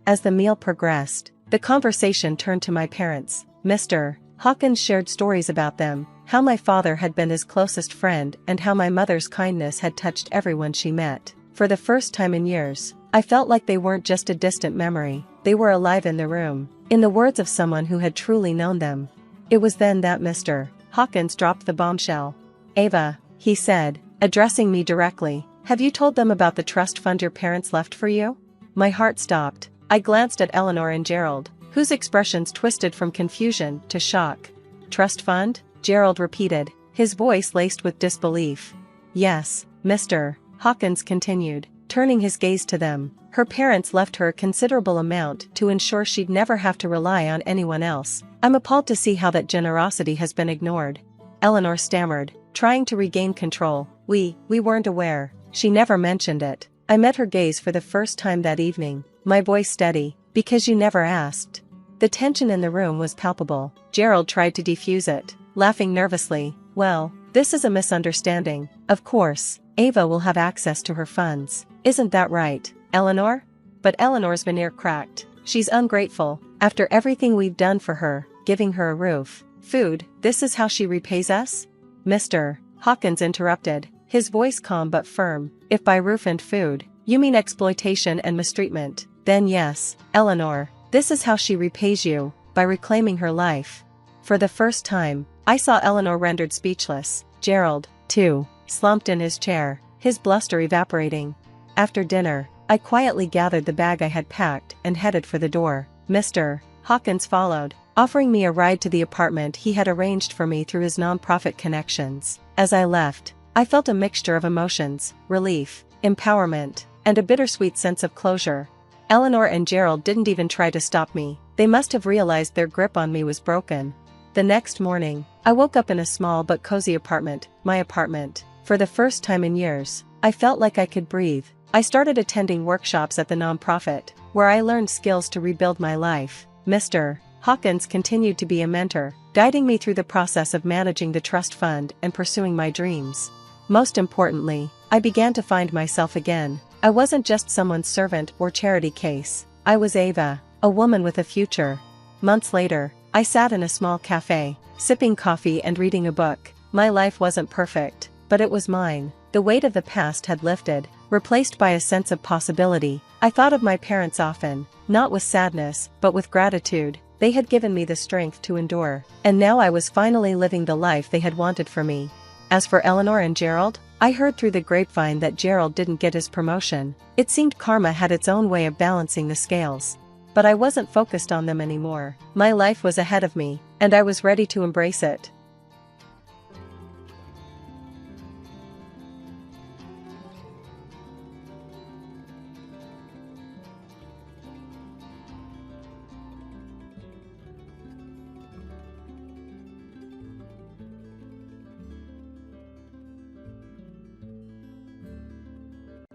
As the meal progressed, the conversation turned to my parents. Mr. Hawkins shared stories about them, how my father had been his closest friend and how my mother's kindness had touched everyone she met. For the first time in years, I felt like they weren't just a distant memory, they were alive in the room, in the words of someone who had truly known them. It was then that Mr. Hawkins dropped the bombshell. Ava, he said, addressing me directly, have you told them about the trust fund your parents left for you? My heart stopped. I glanced at Eleanor and Gerald, whose expressions twisted from confusion to shock. Trust fund? Gerald repeated, his voice laced with disbelief. Yes, Mr. Hawkins continued. turning his gaze to them. Her parents left her a considerable amount to ensure she'd never have to rely on anyone else. I'm appalled to see how that generosity has been ignored. Eleanor stammered, trying to regain control. We weren't aware. She never mentioned it. I met her gaze for the first time that evening, my voice steady. Because you never asked. The tension in the room was palpable. Gerald tried to defuse it, laughing nervously. Well, this is a misunderstanding. Of course, Ava will have access to her funds. Isn't that right, Eleanor? But Eleanor's veneer cracked. She's ungrateful. After everything we've done for her, giving her a roof, food, this is how she repays us? Mr. Hawkins interrupted, his voice calm but firm. If by roof and food, you mean exploitation and mistreatment, then yes, Eleanor, this is how she repays you, by reclaiming her life. For the first time, I saw Eleanor rendered speechless. Gerald, too, slumped in his chair, his bluster evaporating. After dinner, I quietly gathered the bag I had packed and headed for the door. Mr. Hawkins followed, offering me a ride to the apartment he had arranged for me through his nonprofit connections. As I left, I felt a mixture of emotions, relief, empowerment, and a bittersweet sense of closure. Eleanor and Gerald didn't even try to stop me. They must have realized their grip on me was broken. The next morning, I woke up in a small but cozy apartment, my apartment. For the first time in years, I felt like I could breathe. I started attending workshops at the nonprofit, where I learned skills to rebuild my life. Mr. Hawkins continued to be a mentor, guiding me through the process of managing the trust fund and pursuing my dreams. Most importantly, I began to find myself again. I wasn't just someone's servant or charity case. I was Ava, a woman with a future. Months later, I sat in a small cafe, sipping coffee and reading a book. My life wasn't perfect, but it was mine. The weight of the past had lifted, replaced by a sense of possibility. I thought of my parents often, not with sadness, but with gratitude. They had given me the strength to endure, and now I was finally living the life they had wanted for me. As for Eleanor and Gerald, I heard through the grapevine that Gerald didn't get his promotion. It seemed karma had its own way of balancing the scales. But I wasn't focused on them anymore. My life was ahead of me, and I was ready to embrace it.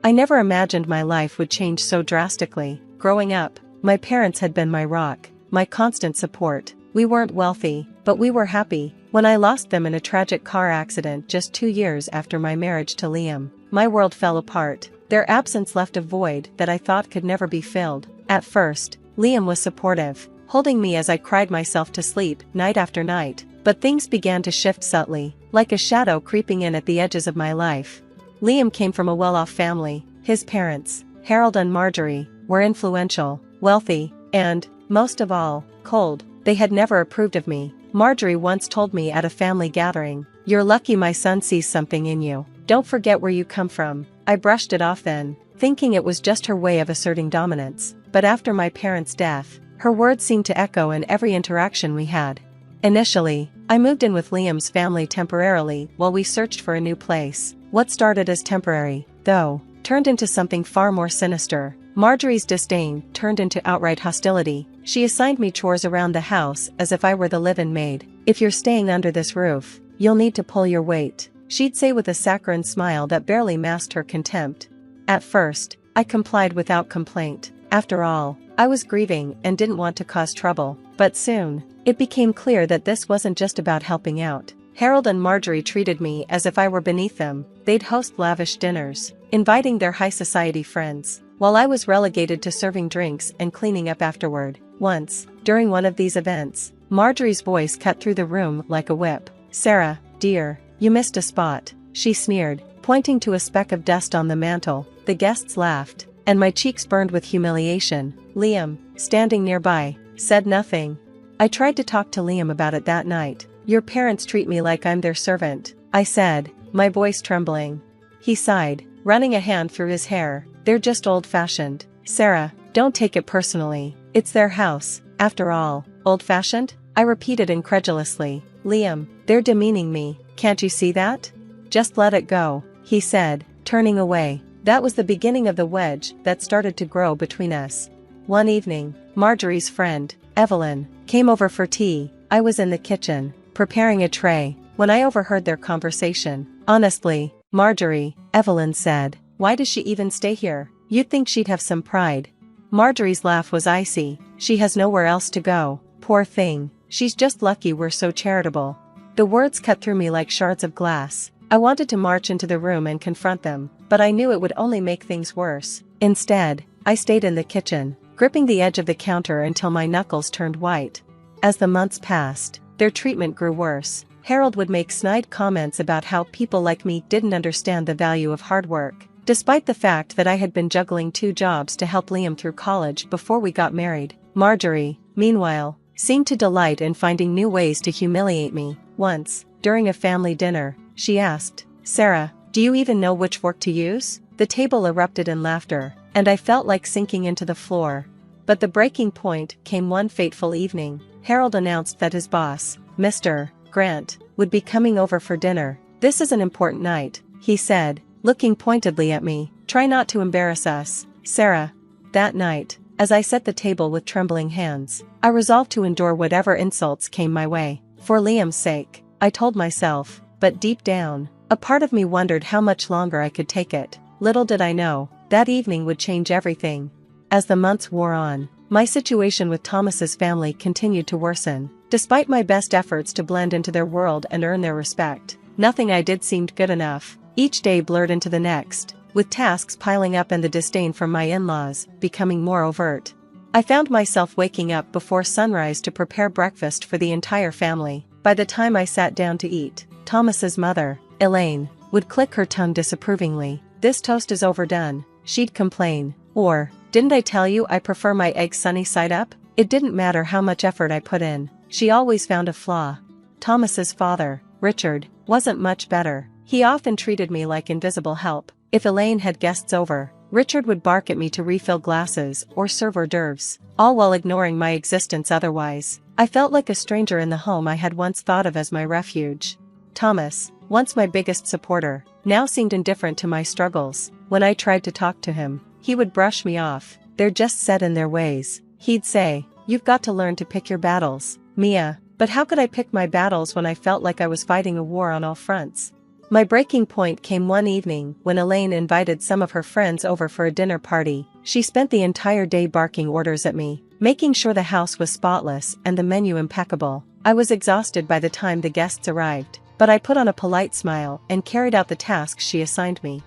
I never imagined my life would change so drastically. Growing up, my parents had been my rock, my constant support. We weren't wealthy, but we were happy. When I lost them in a tragic car accident just 2 years after my marriage to Liam, my world fell apart. Their absence left a void that I thought could never be filled. At first, Liam was supportive, holding me as I cried myself to sleep night after night. But things began to shift subtly, like a shadow creeping in at the edges of my life. Liam came from a well-off family. His parents, Harold and Marjorie, were influential, wealthy, and, most of all, cold. They had never approved of me. Marjorie once told me at a family gathering, "You're lucky my son sees something in you. Don't forget where you come from." I brushed it off then, thinking it was just her way of asserting dominance. But after my parents' death, her words seemed to echo in every interaction we had. Initially, I moved in with Liam's family temporarily while we searched for a new place. What started as temporary, though, turned into something far more sinister. Marjorie's disdain turned into outright hostility. She assigned me chores around the house as if I were the live-in maid. "If you're staying under this roof, you'll need to pull your weight," she'd say with a saccharine smile that barely masked her contempt. At first, I complied without complaint. After all, I was grieving and didn't want to cause trouble. But soon, it became clear that this wasn't just about helping out. Harold and Marjorie treated me as if I were beneath them. They'd host lavish dinners, inviting their high society friends, while I was relegated to serving drinks and cleaning up afterward. Once, during one of these events, Marjorie's voice cut through the room like a whip. "Sarah, dear, you missed a spot," she sneered, pointing to a speck of dust on the mantel. The guests laughed, and my cheeks burned with humiliation. Liam, standing nearby, said nothing. I tried to talk to Liam about it that night. "Your parents treat me like I'm their servant," I said, my voice trembling. He sighed, running a hand through his hair. "They're just old-fashioned. Sarah, don't take it personally. It's their house, after all." "Old-fashioned?" I repeated incredulously. "Liam, they're demeaning me, can't you see that?" "Just let it go," he said, turning away. That was the beginning of the wedge that started to grow between us. One evening, Marjorie's friend, Evelyn, came over for tea. I was in the kitchen, preparing a tray, when I overheard their conversation. "Honestly, Marjorie," Evelyn said, "why does she even stay here? You'd think she'd have some pride." Marjorie's laugh was icy. "She has nowhere else to go. Poor thing. She's just lucky we're so charitable." The words cut through me like shards of glass. I wanted to march into the room and confront them, but I knew it would only make things worse. Instead, I stayed in the kitchen, gripping the edge of the counter until my knuckles turned white. As the months passed, their treatment grew worse. Harold would make snide comments about how people like me didn't understand the value of hard work, despite the fact that I had been juggling 2 jobs to help Liam through college before we got married. Marjorie, meanwhile, seemed to delight in finding new ways to humiliate me. Once, during a family dinner, she asked, "Sarah, do you even know which fork to use?" The table erupted in laughter, and I felt like sinking into the floor. But the breaking point came one fateful evening. Harold announced that his boss, Mr. Grant, would be coming over for dinner. "This is an important night," he said, looking pointedly at me. "Try not to embarrass us, Sarah." That night, as I set the table with trembling hands, I resolved to endure whatever insults came my way. For Liam's sake, I told myself, but deep down, a part of me wondered how much longer I could take it. Little did I know, that evening would change everything. As the months wore on, my situation with Thomas's family continued to worsen. Despite my best efforts to blend into their world and earn their respect, nothing I did seemed good enough. Each day blurred into the next, with tasks piling up and the disdain from my in-laws becoming more overt. I found myself waking up before sunrise to prepare breakfast for the entire family. By the time I sat down to eat, Thomas's mother, Elaine, would click her tongue disapprovingly. "This toast is overdone," she'd complain. Or, "Didn't I tell you I prefer my eggs sunny side up?" It didn't matter how much effort I put in, she always found a flaw. Thomas's father, Richard, wasn't much better. He often treated me like invisible help. If Elaine had guests over, Richard would bark at me to refill glasses or serve hors d'oeuvres, all while ignoring my existence otherwise. I felt like a stranger in the home I had once thought of as my refuge. Thomas, once my biggest supporter, now seemed indifferent to my struggles. When I tried to talk to him, he would brush me off. "They're just set in their ways," he'd say. "You've got to learn to pick your battles, Mia." But how could I pick my battles when I felt like I was fighting a war on all fronts? My breaking point came one evening when Elaine invited some of her friends over for a dinner party. She spent the entire day barking orders at me, making sure the house was spotless and the menu impeccable. I was exhausted by the time the guests arrived, but I put on a polite smile and carried out the tasks she assigned me.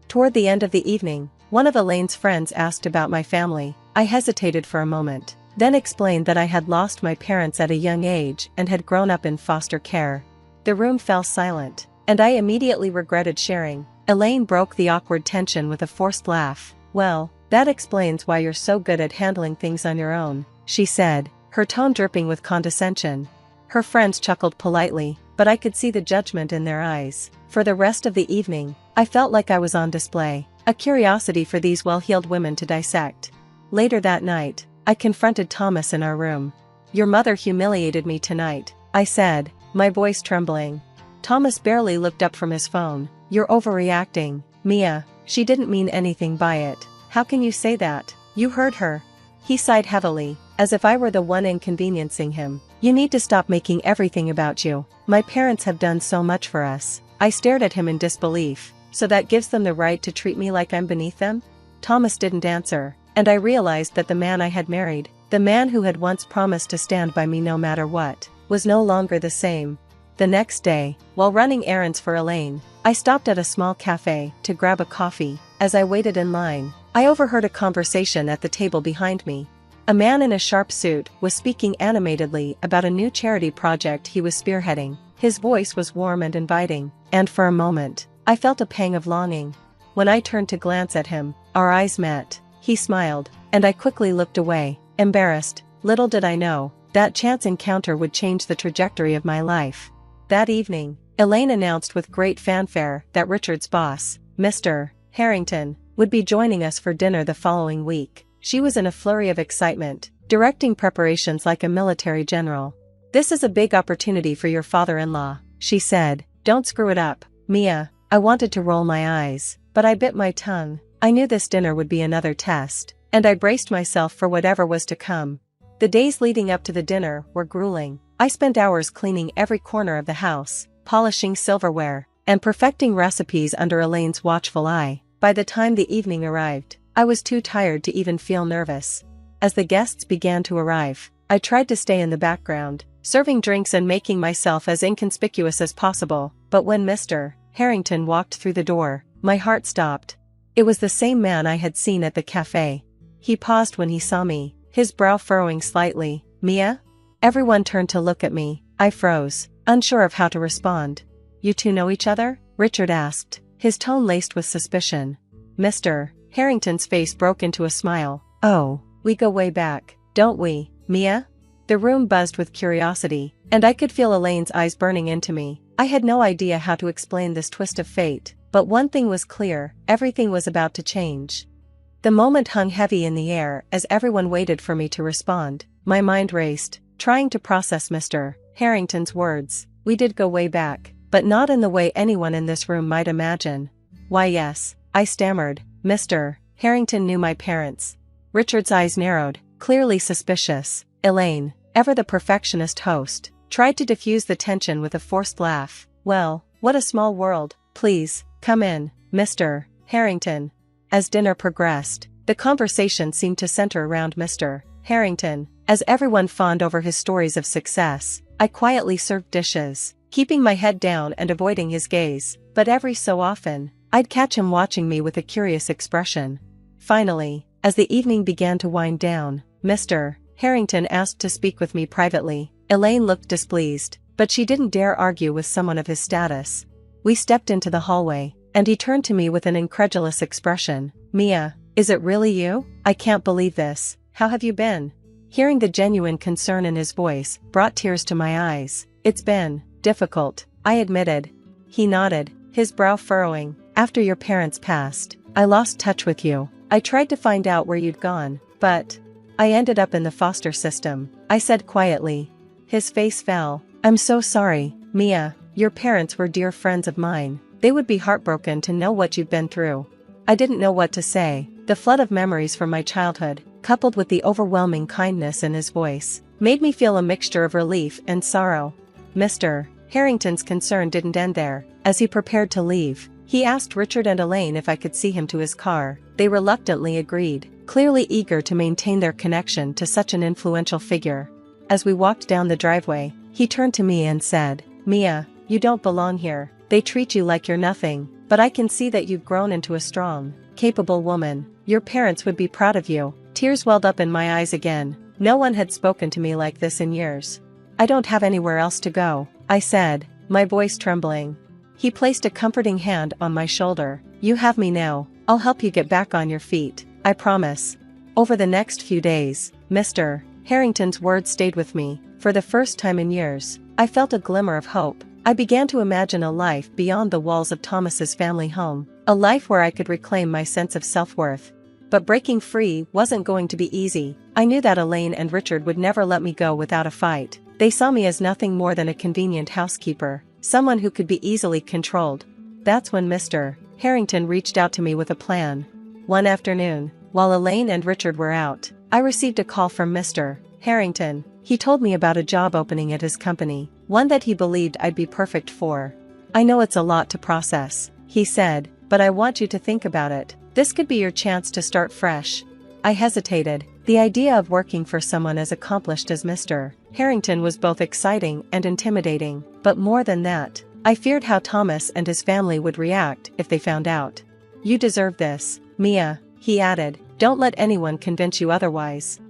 Toward the end of the evening, one of Elaine's friends asked about my family. I hesitated for a moment, then explained that I had lost my parents at a young age and had grown up in foster care. The room fell silent, and I immediately regretted sharing. Elaine broke the awkward tension with a forced laugh. "Well, that explains why you're so good at handling things on your own," she said, her tone dripping with condescension. Her friends chuckled politely, but I could see the judgment in their eyes. For the rest of the evening, I felt like I was on display, a curiosity for these well-heeled women to dissect. Later that night, I confronted Thomas in our room. "Your mother humiliated me tonight," I said, my voice trembling. Thomas barely looked up from his phone. "You're overreacting, Mia. She didn't mean anything by it." "How can you say that? You heard her." He sighed heavily, as if I were the one inconveniencing him. "You need to stop making everything about you. My parents have done so much for us." I stared at him in disbelief. "So that gives them the right to treat me like I'm beneath them?" Thomas didn't answer, and I realized that the man I had married, the man who had once promised to stand by me no matter what, was no longer the same. The next day, while running errands for Elaine, I stopped at a small cafe to grab a coffee. As I waited in line, I overheard a conversation at the table behind me. A man in a sharp suit was speaking animatedly about a new charity project he was spearheading. His voice was warm and inviting, and for a moment, I felt a pang of longing. When I turned to glance at him, our eyes met. He smiled, and I quickly looked away, embarrassed. Little did I know, that chance encounter would change the trajectory of my life. That evening, Elaine announced with great fanfare that Richard's boss, Mr. Harrington, would be joining us for dinner the following week. She was in a flurry of excitement, directing preparations like a military general. "This is a big opportunity for your father-in-law," she said. "Don't screw it up, Mia." I wanted to roll my eyes. but I bit my tongue. I knew this dinner would be another test, and I braced myself for whatever was to come. The days leading up to the dinner were grueling. I spent hours cleaning every corner of the house, polishing silverware, and perfecting recipes under Elaine's watchful eye. By the time the evening arrived, I was too tired to even feel nervous. As the guests began to arrive, I tried to stay in the background, serving drinks and making myself as inconspicuous as possible, but when Mr. Harrington walked through the door, my heart stopped. It was the same man I had seen at the cafe. He paused when he saw me, his brow furrowing slightly. "Mia?" Everyone turned to look at me. I froze, unsure of how to respond. "You two know each other?" Richard asked, his tone laced with suspicion. Mr. Harrington's face broke into a smile. "Oh, we go way back, don't we, Mia?" The room buzzed with curiosity, and I could feel Elaine's eyes burning into me. I had no idea how to explain this twist of fate, but one thing was clear: everything was about to change. The moment hung heavy in the air as everyone waited for me to respond. My mind raced, trying to process Mr. Harrington's words. "We did go way back, but not in the way anyone in this room might imagine." "Why, yes," I stammered. "Mr. Harrington knew my parents." Richard's eyes narrowed, clearly suspicious. Elaine, ever the perfectionist host, tried to diffuse the tension with a forced laugh. "Well, what a small world. Please, come in, Mr. Harrington." As dinner progressed, the conversation seemed to center around Mr. Harrington. As everyone fawned over his stories of success, I quietly served dishes, keeping my head down and avoiding his gaze, but every so often, I'd catch him watching me with a curious expression. Finally, as the evening began to wind down, Mr. Harrington asked to speak with me privately. Elaine looked displeased, but she didn't dare argue with someone of his status. We stepped into the hallway, and he turned to me with an incredulous expression. "Mia, is it really you? I can't believe this. How have you been?" Hearing the genuine concern in his voice brought tears to my eyes. "It's been difficult," I admitted. He nodded, his brow furrowing. "After your parents passed, I lost touch with you. I tried to find out where you'd gone, but I ended up in the foster system," I said quietly. His face fell. "I'm so sorry, Mia. Your parents were dear friends of mine. They would be heartbroken to know what you've been through." I didn't know what to say. The flood of memories from my childhood, coupled with the overwhelming kindness in his voice, made me feel a mixture of relief and sorrow. Mr. Harrington's concern didn't end there. As he prepared to leave, he asked Richard and Elaine if I could see him to his car. They reluctantly agreed, clearly eager to maintain their connection to such an influential figure. As we walked down the driveway, he turned to me and said, "Mia, you don't belong here. They treat you like you're nothing, but I can see that you've grown into a strong, capable woman. Your parents would be proud of you." Tears welled up in my eyes again. No one had spoken to me like this in years. "I don't have anywhere else to go," I said, my voice trembling. He placed a comforting hand on my shoulder. "You have me now. I'll help you get back on your feet, I promise." Over the next few days, Mr. Harrington's words stayed with me. For the first time in years, I felt a glimmer of hope. I began to imagine a life beyond the walls of Thomas's family home, a life where I could reclaim my sense of self-worth. But breaking free wasn't going to be easy. I knew that Elaine and Richard would never let me go without a fight. They saw me as nothing more than a convenient housekeeper, someone who could be easily controlled. That's when Mr. Harrington reached out to me with a plan. One afternoon, while Elaine and Richard were out, I received a call from Mr. Harrington. He told me about a job opening at his company, one that he believed I'd be perfect for. "I know it's a lot to process," he said, "but I want you to think about it. This could be your chance to start fresh." I hesitated. The idea of working for someone as accomplished as Mr. Harrington was both exciting and intimidating, but more than that, I feared how Thomas and his family would react if they found out. "You deserve this, Mia," he added. "Don't let anyone convince you otherwise."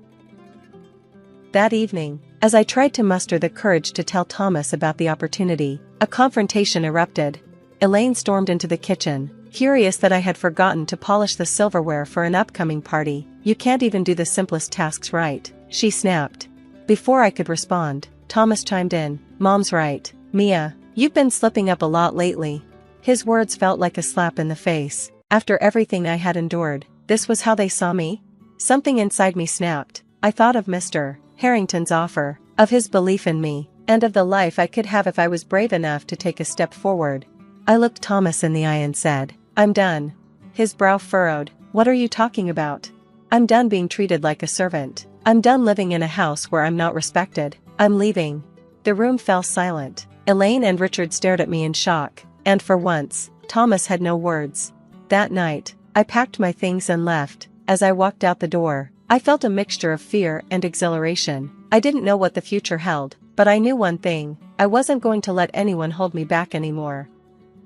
That evening, as I tried to muster the courage to tell Thomas about the opportunity, a confrontation erupted. Elaine stormed into the kitchen, furious that I had forgotten to polish the silverware for an upcoming party. "You can't even do the simplest tasks right," she snapped. Before I could respond, Thomas chimed in. "Mom's right, Mia. You've been slipping up a lot lately." His words felt like a slap in the face. After everything I had endured, this was how they saw me? Something inside me snapped. I thought of Mr. Harrington's offer, of his belief in me, and of the life I could have if I was brave enough to take a step forward. I looked Thomas in the eye and said, "I'm done. his brow furrowed. "What are you talking about? I'm done being treated like a servant. I'm done living in a house where I'm not respected. I'm leaving." The room fell silent. Elaine and Richard stared at me in shock, and for once, Thomas had no words. That night, I packed my things and left. As I walked out the door, I felt a mixture of fear and exhilaration. I didn't know what the future held, but I knew one thing: I wasn't going to let anyone hold me back anymore.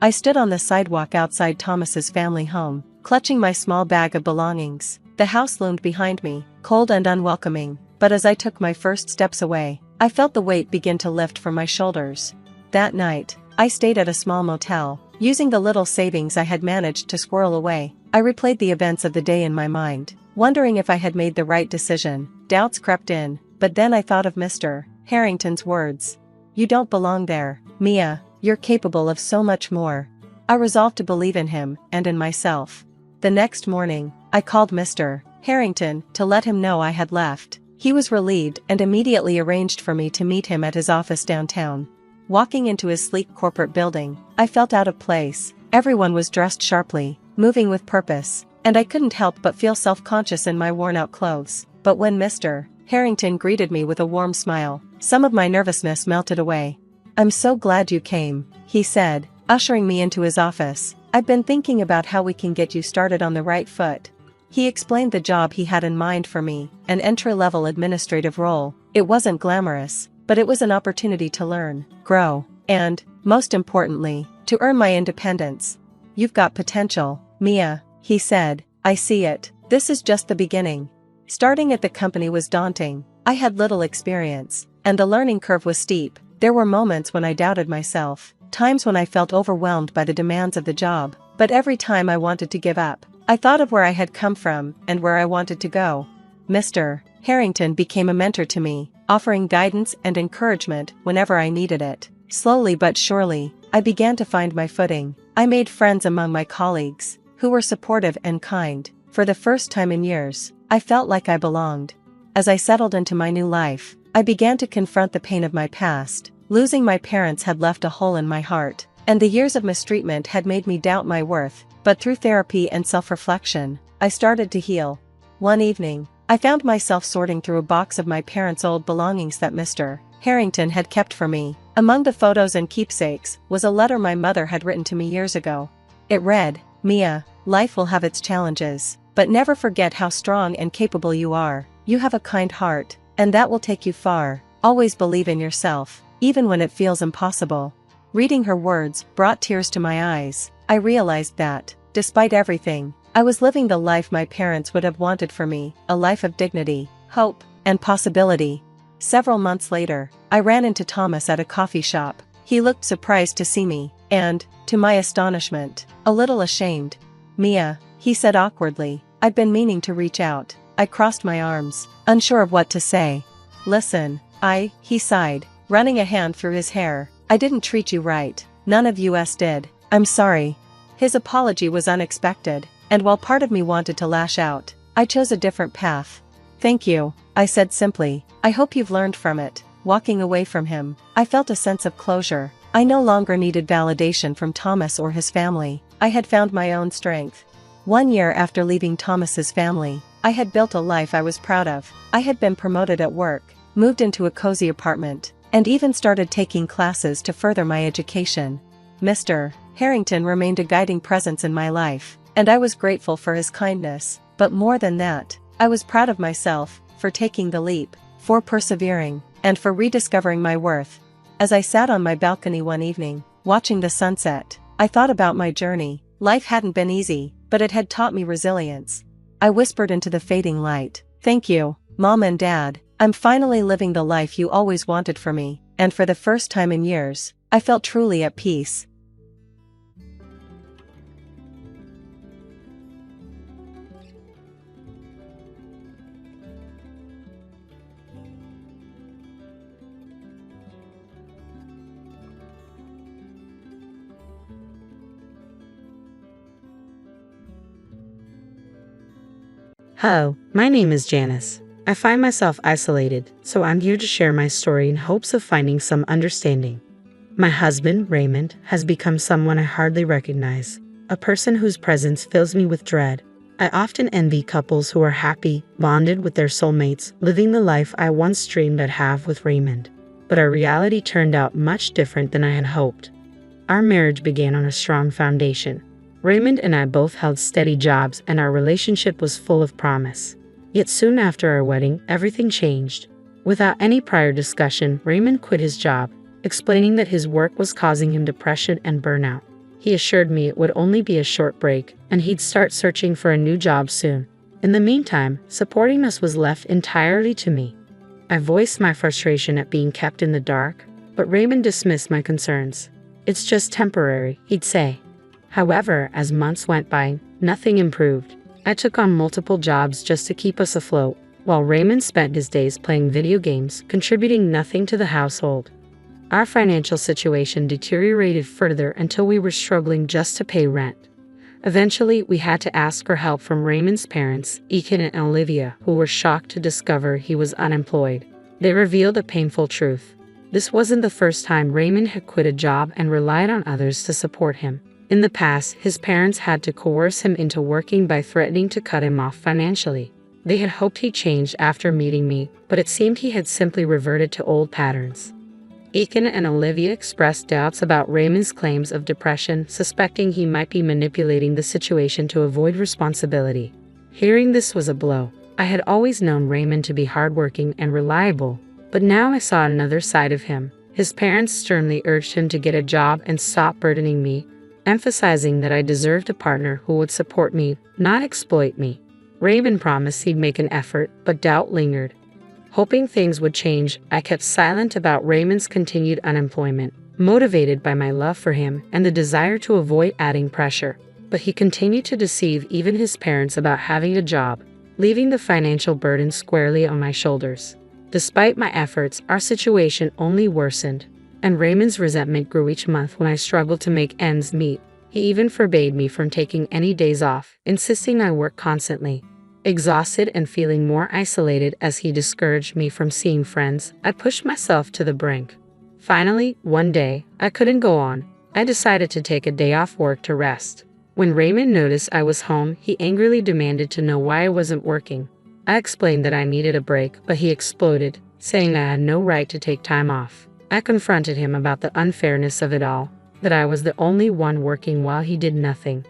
I stood on the sidewalk outside Thomas's family home, clutching my small bag of belongings. The house loomed behind me, cold and unwelcoming, but as I took my first steps away, I felt the weight begin to lift from my shoulders. That night, I stayed at a small motel, using the little savings I had managed to squirrel away. I replayed the events of the day in my mind, wondering if I had made the right decision. Doubts crept in, but then I thought of Mr. Harrington's words. "You don't belong there, Mia. You're capable of so much more." I resolved to believe in him and in myself. The next morning, I called Mr. Harrington to let him know I had left. He was relieved and immediately arranged for me to meet him at his office downtown. Walking into his sleek corporate building, I felt out of place. Everyone was dressed sharply, moving with purpose, and I couldn't help but feel self-conscious in my worn-out clothes. But when Mr. Harrington greeted me with a warm smile, some of my nervousness melted away. "I'm so glad you came," he said, ushering me into his office. "I've been thinking about how we can get you started on the right foot." He explained the job he had in mind for me, an entry-level administrative role. It wasn't glamorous, but it was an opportunity to learn, grow, and, most importantly, to earn my independence. "You've got potential, Mia," he said. "I see it. This is just the beginning." Starting at the company was daunting. I had little experience, and the learning curve was steep. There were moments when I doubted myself, times when I felt overwhelmed by the demands of the job, but every time I wanted to give up, I thought of where I had come from and where I wanted to go. Mr. Harrington became a mentor to me, offering guidance and encouragement whenever I needed it. Slowly but surely, I began to find my footing. I made friends among my colleagues, who were supportive and kind. For the first time in years, I felt like I belonged. As I settled into my new life, I began to confront the pain of my past. Losing my parents had left a hole in my heart, and the years of mistreatment had made me doubt my worth. But through therapy and self-reflection, I started to heal. One evening, I found myself sorting through a box of my parents' old belongings that Mr. Harrington had kept for me. Among the photos and keepsakes was a letter my mother had written to me years ago. It read, "Mia, life will have its challenges, but never forget how strong and capable you are. You have a kind heart, and that will take you far. Always believe in yourself, even when it feels impossible." Reading her words brought tears to my eyes. I realized that, despite everything, I was living the life my parents would have wanted for me, a life of dignity, hope, and possibility. Several months later, I ran into Thomas at a coffee shop. He looked surprised to see me, and, to my astonishment, a little ashamed. "Mia," he said awkwardly, "I've been meaning to reach out." I crossed my arms, unsure of what to say. "Listen, he sighed, running a hand through his hair. "I didn't treat you right. None of us did. I'm sorry." His apology was unexpected, and while part of me wanted to lash out, I chose a different path. "Thank you," I said simply. "I hope you've learned from it." Walking away from him, I felt a sense of closure. I no longer needed validation from Thomas or his family. I had found my own strength. 1 year after leaving Thomas's family, I had built a life I was proud of. I had been promoted at work, moved into a cozy apartment, and even started taking classes to further my education. Mr. Harrington remained a guiding presence in my life, and I was grateful for his kindness. But more than that, I was proud of myself, for taking the leap, for persevering, and for rediscovering my worth. As I sat on my balcony one evening, watching the sunset, I thought about my journey. Life hadn't been easy, but it had taught me resilience. I whispered into the fading light, "Thank you, Mom and Dad. I'm finally living the life you always wanted for me," and for the first time in years, I felt truly at peace. Hello, my name is Janice. I find myself isolated, so I'm here to share my story in hopes of finding some understanding. My husband, Raymond, has become someone I hardly recognize. a person whose presence fills me with dread. I often envy couples who are happy, bonded with their soulmates, living the life I once dreamed I'd have with Raymond. But our reality turned out much different than I had hoped. Our marriage began on a strong foundation. Raymond and I both held steady jobs, and our relationship was full of promise. Yet soon after our wedding, everything changed. Without any prior discussion, Raymond quit his job, explaining that his work was causing him depression and burnout. He assured me it would only be a short break, and he'd start searching for a new job soon. In the meantime, supporting us was left entirely to me. I voiced my frustration at being kept in the dark, but Raymond dismissed my concerns. "It's just temporary," he'd say. However, as months went by, nothing improved. I took on multiple jobs just to keep us afloat, while Raymond spent his days playing video games, contributing nothing to the household. Our financial situation deteriorated further until we were struggling just to pay rent. Eventually, we had to ask for help from Raymond's parents, Ethan and Olivia, who were shocked to discover he was unemployed. They revealed a painful truth. This wasn't the first time Raymond had quit a job and relied on others to support him. In the past, his parents had to coerce him into working by threatening to cut him off financially. They had hoped he'd change after meeting me, but it seemed he had simply reverted to old patterns. Ethan and Olivia expressed doubts about Raymond's claims of depression, suspecting he might be manipulating the situation to avoid responsibility. Hearing this was a blow. I had always known Raymond to be hardworking and reliable, but now I saw another side of him. His parents sternly urged him to get a job and stop burdening me, emphasizing that I deserved a partner who would support me, not exploit me. Raymond promised he'd make an effort, but doubt lingered. Hoping things would change, I kept silent about Raymond's continued unemployment, motivated by my love for him and the desire to avoid adding pressure. But he continued to deceive even his parents about having a job, leaving the financial burden squarely on my shoulders. Despite my efforts, our situation only worsened, and Raymond's resentment grew each month when I struggled to make ends meet. He even forbade me from taking any days off, insisting I work constantly. Exhausted and feeling more isolated as he discouraged me from seeing friends, I pushed myself to the brink. Finally, one day, I couldn't go on. I decided to take a day off work to rest. When Raymond noticed I was home, he angrily demanded to know why I wasn't working. I explained that I needed a break, but he exploded, saying I had no right to take time off. I confronted him about the unfairness of it all, that I was the only one working while he did nothing.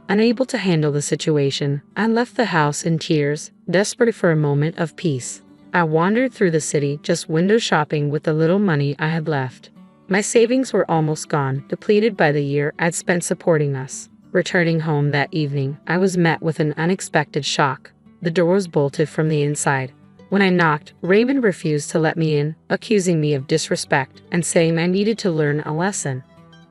Unable to handle the situation, I left the house in tears, desperate for a moment of peace. I wandered through the city, just window shopping with the little money I had left. My savings were almost gone, depleted by the year I'd spent supporting us. Returning home that evening, I was met with an unexpected shock. The door was bolted from the inside. When I knocked, Raymond refused to let me in, accusing me of disrespect and saying I needed to learn a lesson.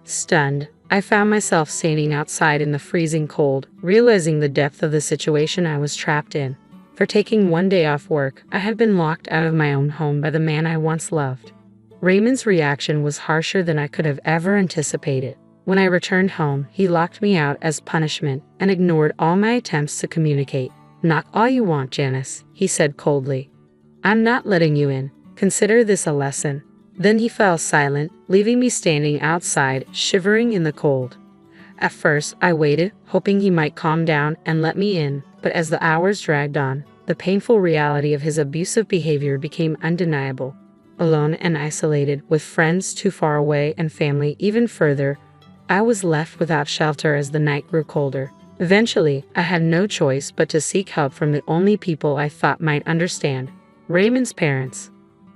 Stunned, I found myself standing outside in the freezing cold, realizing the depth of the situation I was trapped in. For taking one day off work, I had been locked out of my own home by the man I once loved. Raymond's reaction was harsher than I could have ever anticipated. When I returned home, he locked me out as punishment and ignored all my attempts to communicate. "Knock all you want, Janice," he said coldly. "I'm not letting you in. Consider this a lesson." Then he fell silent, leaving me standing outside, shivering in the cold. At first, I waited, hoping he might calm down and let me in, but as the hours dragged on, the painful reality of his abusive behavior became undeniable. Alone and isolated, with friends too far away and family even further, I was left without shelter as the night grew colder. Eventually, I had no choice but to seek help from the only people I thought might understand: Raymond's parents.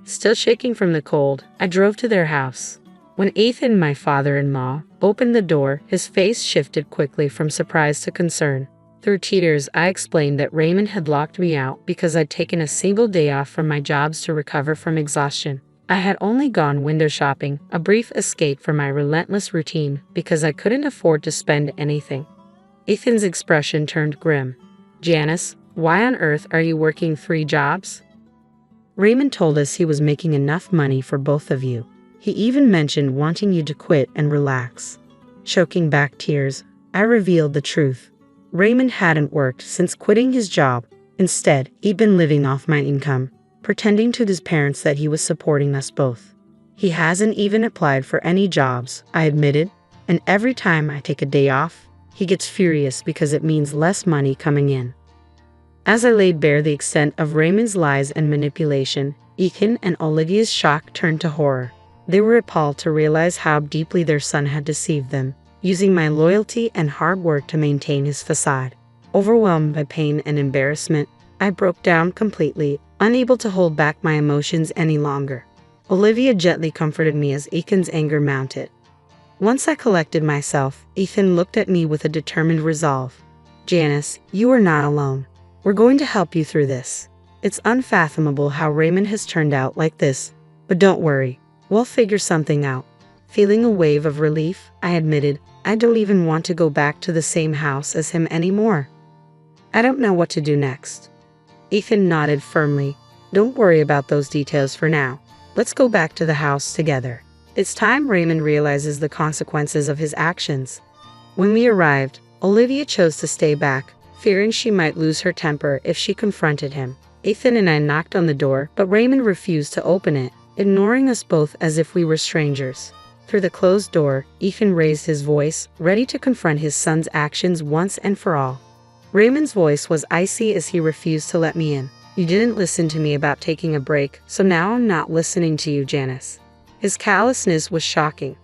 Still shaking from the cold, I drove to their house. When Ethan, my father-in-law, opened the door, his face shifted quickly from surprise to concern. Through tears, I explained that Raymond had locked me out because I'd taken a single day off from my jobs to recover from exhaustion. I had only gone window shopping, a brief escape from my relentless routine, because I couldn't afford to spend anything. Ethan's expression turned grim. "Janice, why on earth are you working 3 jobs? Raymond told us he was making enough money for both of you. He even mentioned wanting you to quit and relax." Choking back tears, I revealed the truth. Raymond hadn't worked since quitting his job. Instead, he'd been living off my income, pretending to his parents that he was supporting us both. "He hasn't even applied for any jobs," I admitted, "and every time I take a day off, He gets furious because it means less money coming in. As I laid bare the extent of Raymond's lies and manipulation, Ethan and Olivia's shock turned to horror. They were appalled to realize how deeply their son had deceived them, using my loyalty and hard work to maintain his facade. Overwhelmed by pain and embarrassment, I broke down completely, unable to hold back my emotions any longer. Olivia gently comforted me as Ethan's anger mounted. Once I collected myself, Ethan looked at me with a determined resolve. "Janice, you are not alone. We're going to help you through this. It's unfathomable how Raymond has turned out like this, but don't worry, we'll figure something out." Feeling a wave of relief, I admitted, "I don't even want to go back to the same house as him anymore. I don't know what to do next." Ethan nodded firmly. "Don't worry about those details for now. Let's go back to the house together. It's time Raymond realizes the consequences of his actions." When we arrived, Olivia chose to stay back, fearing she might lose her temper if she confronted him. Ethan and I knocked on the door, but Raymond refused to open it, ignoring us both as if we were strangers. Through the closed door, Ethan raised his voice, ready to confront his son's actions once and for all. Raymond's voice was icy as he refused to let me in. "You didn't listen to me about taking a break, so now I'm not listening to you, Janice." His callousness was shocking.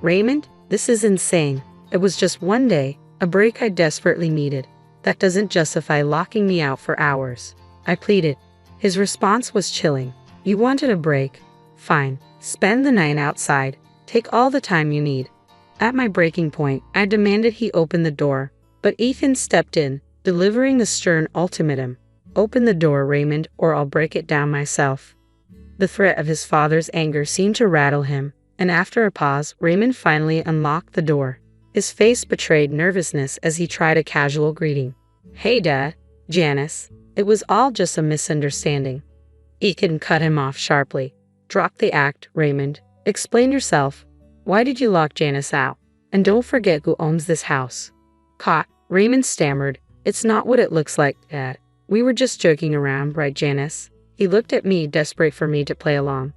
"Raymond, this is insane. It was just one day, a break I desperately needed. That doesn't justify locking me out for hours," I pleaded. His response was chilling. "You wanted a break? Fine. Spend the night outside. Take all the time you need." At my breaking point, I demanded he open the door, but Ethan stepped in, delivering a stern ultimatum. "Open the door, Raymond, or I'll break it down myself." The threat of his father's anger seemed to rattle him, and after a pause, Raymond finally unlocked the door. His face betrayed nervousness as he tried a casual greeting. "Hey, Dad." "Janice, it was all just a misunderstanding." Ethan cut him off sharply. "Drop the act, Raymond. Explain yourself. Why did you lock Janice out? And don't forget who owns this house." Caught, Raymond stammered. "It's not what it looks like, Dad. We were just joking around, right, Janice?" He looked at me, desperate for me to play along.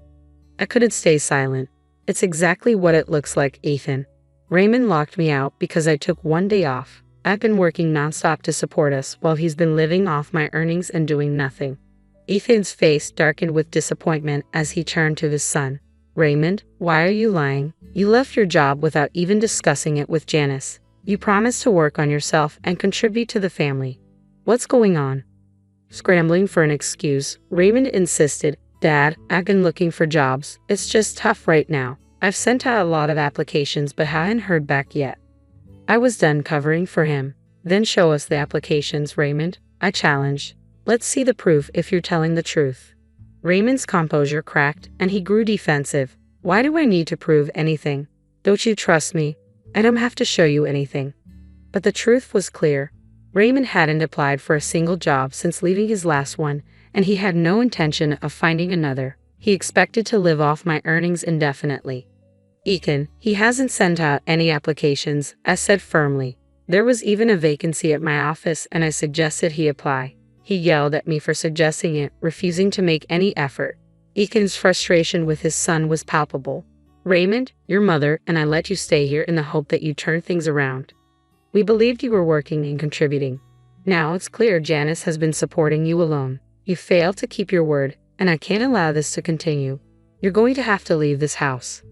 I couldn't stay silent. "It's exactly what it looks like, Ethan. Raymond locked me out because I took one day off. I've been working nonstop to support us while he's been living off my earnings and doing nothing." Ethan's face darkened with disappointment as he turned to his son. "Raymond, why are you lying? You left your job without even discussing it with Janice. You promised to work on yourself and contribute to the family. What's going on?" Scrambling for an excuse, Raymond insisted, "Dad, I've been looking for jobs. It's just tough right now. I've sent out a lot of applications but haven't heard back yet." I was done covering for him. "Then show us the applications, Raymond," I challenged. "Let's see the proof if you're telling the truth." Raymond's composure cracked and he grew defensive. "Why do I need to prove anything? Don't you trust me? I don't have to show you anything." But the truth was clear. Raymond hadn't applied for a single job since leaving his last one, and he had no intention of finding another. He expected to live off my earnings indefinitely. "Ethan, he hasn't sent out any applications," I said firmly. "There was even a vacancy at my office and I suggested he apply." He yelled at me for suggesting it, refusing to make any effort. Ethan's frustration with his son was palpable. "Raymond, your mother and I let you stay here in the hope that you'd turn things around. We believed you were working and contributing. Now it's clear Janice has been supporting you alone. You failed to keep your word, and I can't allow this to continue. You're going to have to leave this house."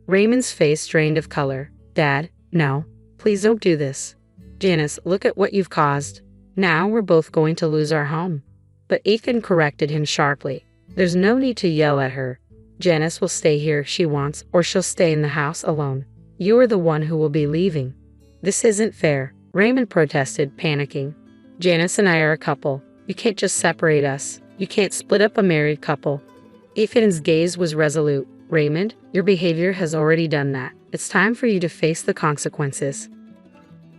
Raymond's face drained of color. "Dad, no. Please don't do this. Janice, look at what you've caused. Now we're both going to lose our home." But Ethan corrected him sharply. "There's no need to yell at her. Janice will stay here if she wants, or she'll stay in the house alone. You are the one who will be leaving." "This isn't fair," Raymond protested, panicking. "Janice and I are a couple. You can't just separate us. You can't split up a married couple." Ethan's gaze was resolute. "Raymond, your behavior has already done that. It's time for you to face the consequences."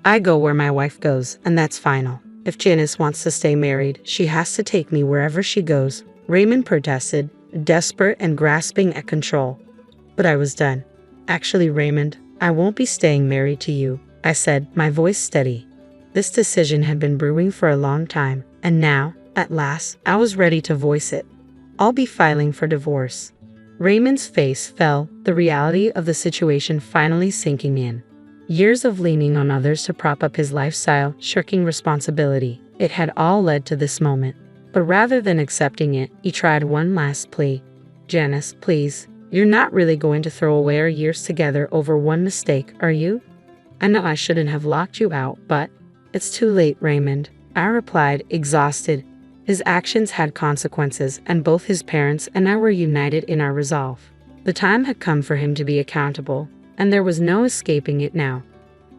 I go where my wife goes, and that's final. If Janice wants to stay married, she has to take me wherever she goes, Raymond protested, desperate and grasping at control. But I was done. "Actually, Raymond, I won't be staying married to you," I said, my voice steady. This decision had been brewing for a long time, and now, at last, I was ready to voice it. "I'll be filing for divorce." Raymond's face fell, the reality of the situation finally sinking in. Years of leaning on others to prop up his lifestyle, shirking responsibility. It had all led to this moment. But rather than accepting it, he tried one last plea. Janice, please, you're not really going to throw away our years together over one mistake, are you? I know I shouldn't have locked you out, but it's too late, Raymond, I replied, exhausted. His actions had consequences, and both his parents and I were united in our resolve. The time had come for him to be accountable, and there was no escaping it now.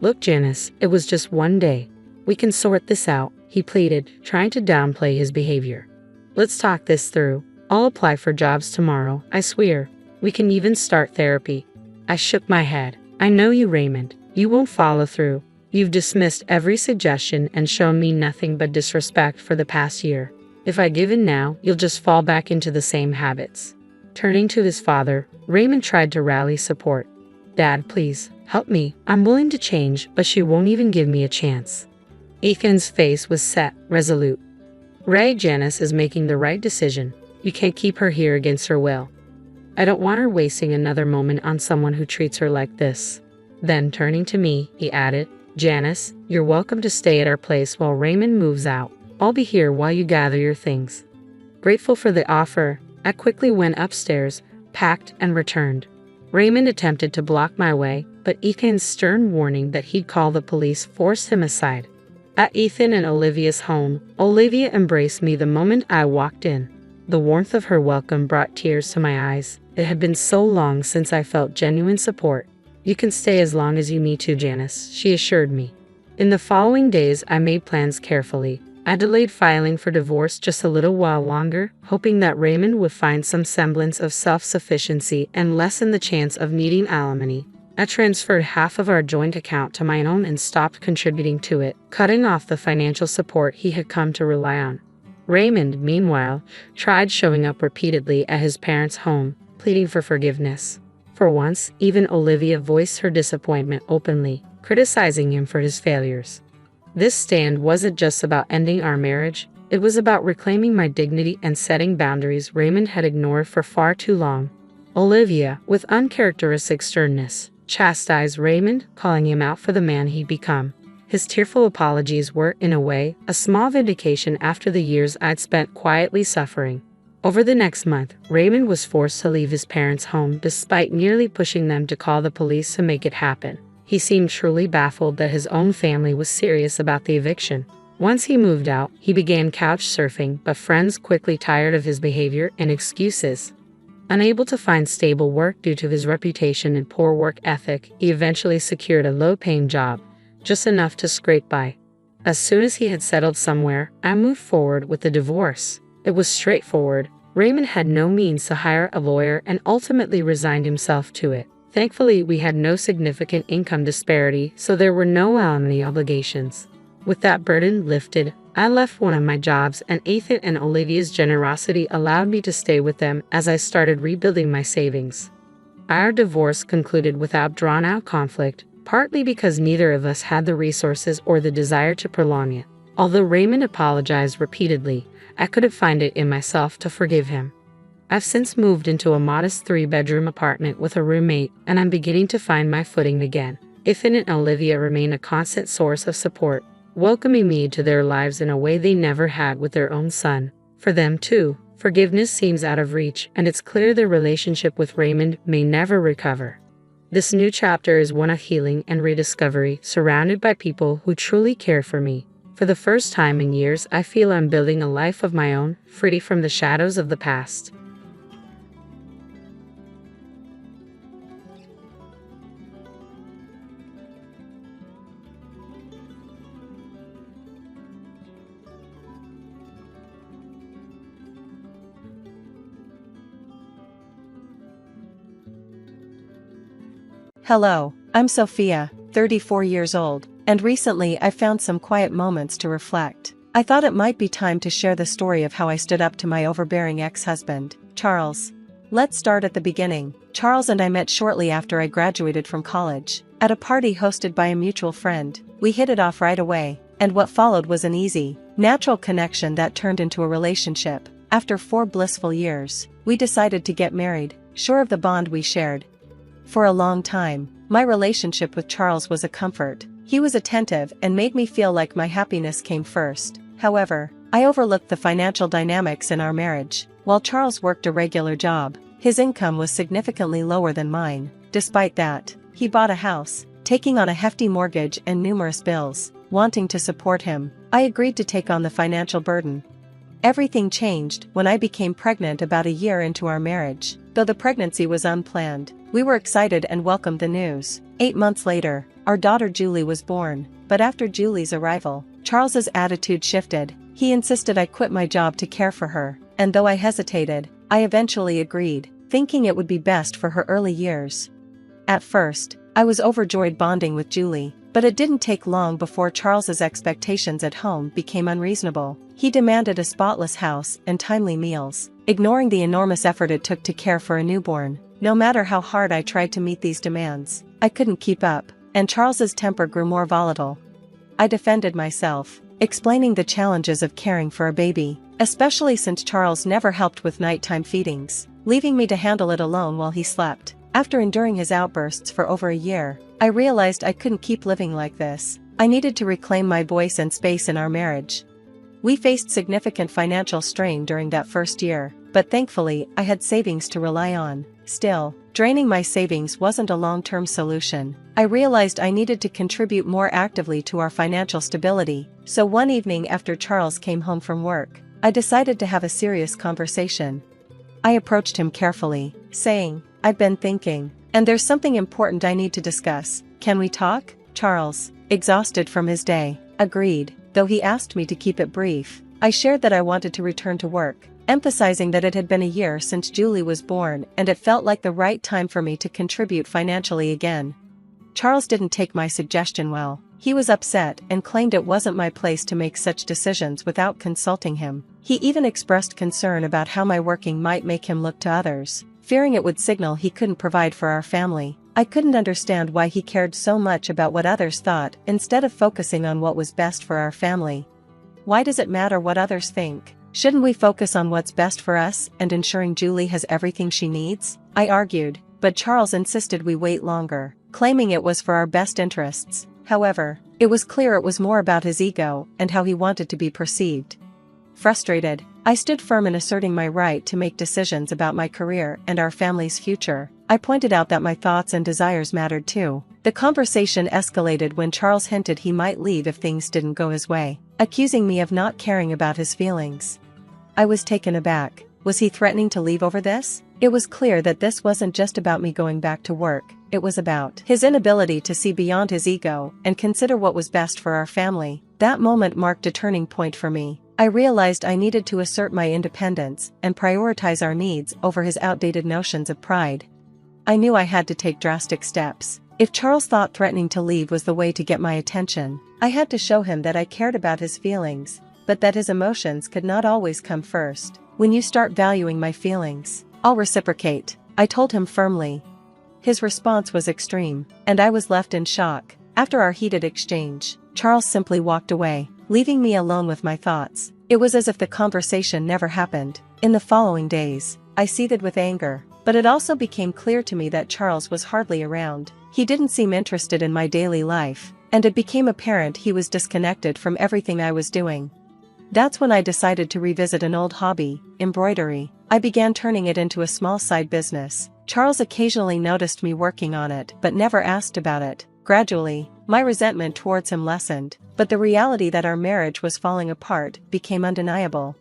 Look, Janice, it was just one day. We can sort this out, he pleaded, trying to downplay his behavior. Let's talk this through. I'll apply for jobs tomorrow, I swear. We can even start therapy. I shook my head. I know you, Raymond. You won't follow through. You've dismissed every suggestion and shown me nothing but disrespect for the past year. If I give in now, you'll just fall back into the same habits. Turning to his father, Raymond tried to rally support. Dad, please, help me. I'm willing to change, but she won't even give me a chance. Ethan's face was set, resolute. Ray, Janice is making the right decision. You can't keep her here against her will. I don't want her wasting another moment on someone who treats her like this. Then, turning to me, he added, Janice, you're welcome to stay at our place while Raymond moves out. I'll be here while you gather your things. Grateful for the offer, I quickly went upstairs, packed, and returned. Raymond attempted to block my way, but Ethan's stern warning that he'd call the police forced him aside. At Ethan and Olivia's home, Olivia embraced me the moment I walked in. The warmth of her welcome brought tears to my eyes. It had been so long since I felt genuine support. You can stay as long as you need to, Janice, she assured me. In the following days, I made plans carefully. I delayed filing for divorce just a little while longer, hoping that Raymond would find some semblance of self-sufficiency and lessen the chance of needing alimony. I transferred half of our joint account to my own and stopped contributing to it, cutting off the financial support he had come to rely on. Raymond, meanwhile, tried showing up repeatedly at his parents' home, pleading for forgiveness. For once, even Olivia voiced her disappointment openly, criticizing him for his failures. This stand wasn't just about ending our marriage, it was about reclaiming my dignity and setting boundaries Raymond had ignored for far too long. Olivia, with uncharacteristic sternness, chastised Raymond, calling him out for the man he'd become. His tearful apologies were, in a way, a small vindication after the years I'd spent quietly suffering. Over the next month, Raymond was forced to leave his parents' home despite nearly pushing them to call the police to make it happen. He seemed truly baffled that his own family was serious about the eviction. Once he moved out, he began couch surfing, but friends quickly tired of his behavior and excuses. Unable to find stable work due to his reputation and poor work ethic, he eventually secured a low-paying job, just enough to scrape by. As soon as he had settled somewhere, I moved forward with the divorce. It was straightforward. Raymond had no means to hire a lawyer and ultimately resigned himself to it. Thankfully, we had no significant income disparity, so there were no alimony obligations. With that burden lifted, I left one of my jobs, and Ethan and Olivia's generosity allowed me to stay with them as I started rebuilding my savings. Our divorce concluded without drawn-out conflict, partly because neither of us had the resources or the desire to prolong it. Although Raymond apologized repeatedly, I couldn't find it in myself to forgive him. I've since moved into a modest 3-bedroom apartment with a roommate, and I'm beginning to find my footing again. Ethan and Olivia remain a constant source of support, welcoming me to their lives in a way they never had with their own son. For them, too, forgiveness seems out of reach, and it's clear their relationship with Raymond may never recover. This new chapter is one of healing and rediscovery, surrounded by people who truly care for me. For the first time in years, I feel I'm building a life of my own, free from the shadows of the past. Hello, I'm Sophia, 34 years old, and recently I found some quiet moments to reflect. I thought it might be time to share the story of how I stood up to my overbearing ex-husband, Charles. Let's start at the beginning. Charles and I met shortly after I graduated from college. At a party hosted by a mutual friend, we hit it off right away, and what followed was an easy, natural connection that turned into a relationship. After 4 blissful years, we decided to get married, sure of the bond we shared. For a long time, my relationship with Charles was a comfort. He was attentive and made me feel like my happiness came first. However, I overlooked the financial dynamics in our marriage. While Charles worked a regular job, his income was significantly lower than mine. Despite that, he bought a house, taking on a hefty mortgage and numerous bills. Wanting to support him, I agreed to take on the financial burden. Everything changed when I became pregnant about a year into our marriage. Though the pregnancy was unplanned, we were excited and welcomed the news. 8 months later, our daughter Julie was born. But after Julie's arrival, Charles's attitude shifted. He insisted I quit my job to care for her, and though I hesitated, I eventually agreed, thinking it would be best for her early years. At first, I was overjoyed bonding with Julie, but it didn't take long before Charles's expectations at home became unreasonable. He demanded a spotless house and timely meals, ignoring the enormous effort it took to care for a newborn. No matter how hard I tried to meet these demands, I couldn't keep up, and Charles's temper grew more volatile. I defended myself, explaining the challenges of caring for a baby, especially since Charles never helped with nighttime feedings, leaving me to handle it alone while he slept. After enduring his outbursts for over a year, I realized I couldn't keep living like this. I needed to reclaim my voice and space in our marriage. We faced significant financial strain during that first year, but thankfully I had savings to rely on. Still, draining my savings wasn't a long-term solution. I realized I needed to contribute more actively to our financial stability, so one evening after Charles came home from work, I decided to have a serious conversation. I approached him carefully, saying, "I've been thinking, and there's something important I need to discuss. Can we talk?" Charles, exhausted from his day, agreed, though he asked me to keep it brief. I shared that I wanted to return to work, emphasizing that it had been a year since Julie was born and it felt like the right time for me to contribute financially again. Charles didn't take my suggestion well. He was upset and claimed it wasn't my place to make such decisions without consulting him. He even expressed concern about how my working might make him look to others, fearing it would signal he couldn't provide for our family. I couldn't understand why he cared so much about what others thought instead of focusing on what was best for our family. Why does it matter what others think? Shouldn't we focus on what's best for us and ensuring Julie has everything she needs? I argued, but Charles insisted we wait longer, claiming it was for our best interests. However, it was clear it was more about his ego and how he wanted to be perceived. Frustrated, I stood firm in asserting my right to make decisions about my career and our family's future. I pointed out that my thoughts and desires mattered too. The conversation escalated when Charles hinted he might leave if things didn't go his way, accusing me of not caring about his feelings. I was taken aback. Was he threatening to leave over this? It was clear that this wasn't just about me going back to work, it was about his inability to see beyond his ego and consider what was best for our family. That moment marked a turning point for me. I realized I needed to assert my independence and prioritize our needs over his outdated notions of pride. I knew I had to take drastic steps. If Charles thought threatening to leave was the way to get my attention, I had to show him that I cared about his feelings, but that his emotions could not always come first. When you start valuing my feelings, I'll reciprocate, I told him firmly. His response was extreme, and I was left in shock. After our heated exchange, Charles simply walked away, leaving me alone with my thoughts. It was as if the conversation never happened. In the following days, I seethed with anger, but it also became clear to me that Charles was hardly around. He didn't seem interested in my daily life, and it became apparent he was disconnected from everything I was doing. That's when I decided to revisit an old hobby, embroidery. I began turning it into a small side business. Charles occasionally noticed me working on it but never asked about it. Gradually, my resentment towards him lessened, but the reality that our marriage was falling apart became undeniable.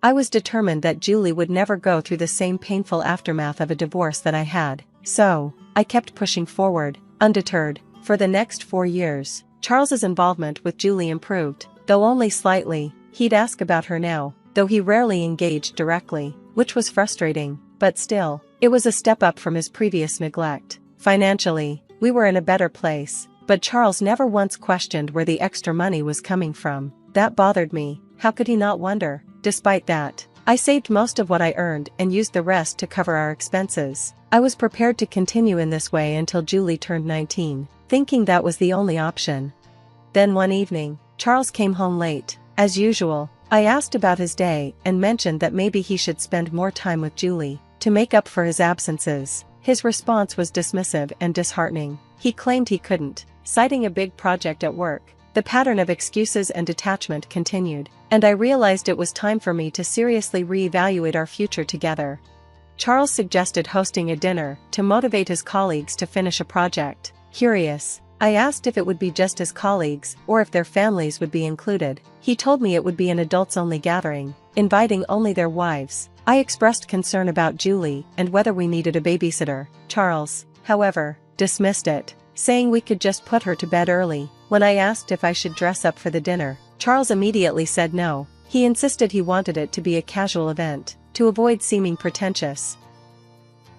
I was determined that Julie would never go through the same painful aftermath of a divorce that I had, so I kept pushing forward, undeterred. For the next 4 years, Charles's involvement with Julie improved, though only slightly. He'd ask about her now, though he rarely engaged directly, which was frustrating, but still, it was a step up from his previous neglect. Financially, we were in a better place, but Charles never once questioned where the extra money was coming from. That bothered me. How could he not wonder? Despite that, I saved most of what I earned and used the rest to cover our expenses. I was prepared to continue in this way until Julie turned 19, thinking that was the only option. Then one evening, Charles came home late. As usual, I asked about his day and mentioned that maybe he should spend more time with Julie to make up for his absences. His response was dismissive and disheartening. He claimed he couldn't, citing a big project at work. The pattern of excuses and detachment continued, and I realized it was time for me to seriously reevaluate our future together. Charles suggested hosting a dinner to motivate his colleagues to finish a project. Curious, I asked if it would be just his colleagues or if their families would be included. He told me it would be an adults-only gathering, inviting only their wives. I expressed concern about Julie and whether we needed a babysitter. Charles, however, dismissed it, saying we could just put her to bed early. When I asked if I should dress up for the dinner, Charles immediately said no. He insisted he wanted it to be a casual event, to avoid seeming pretentious.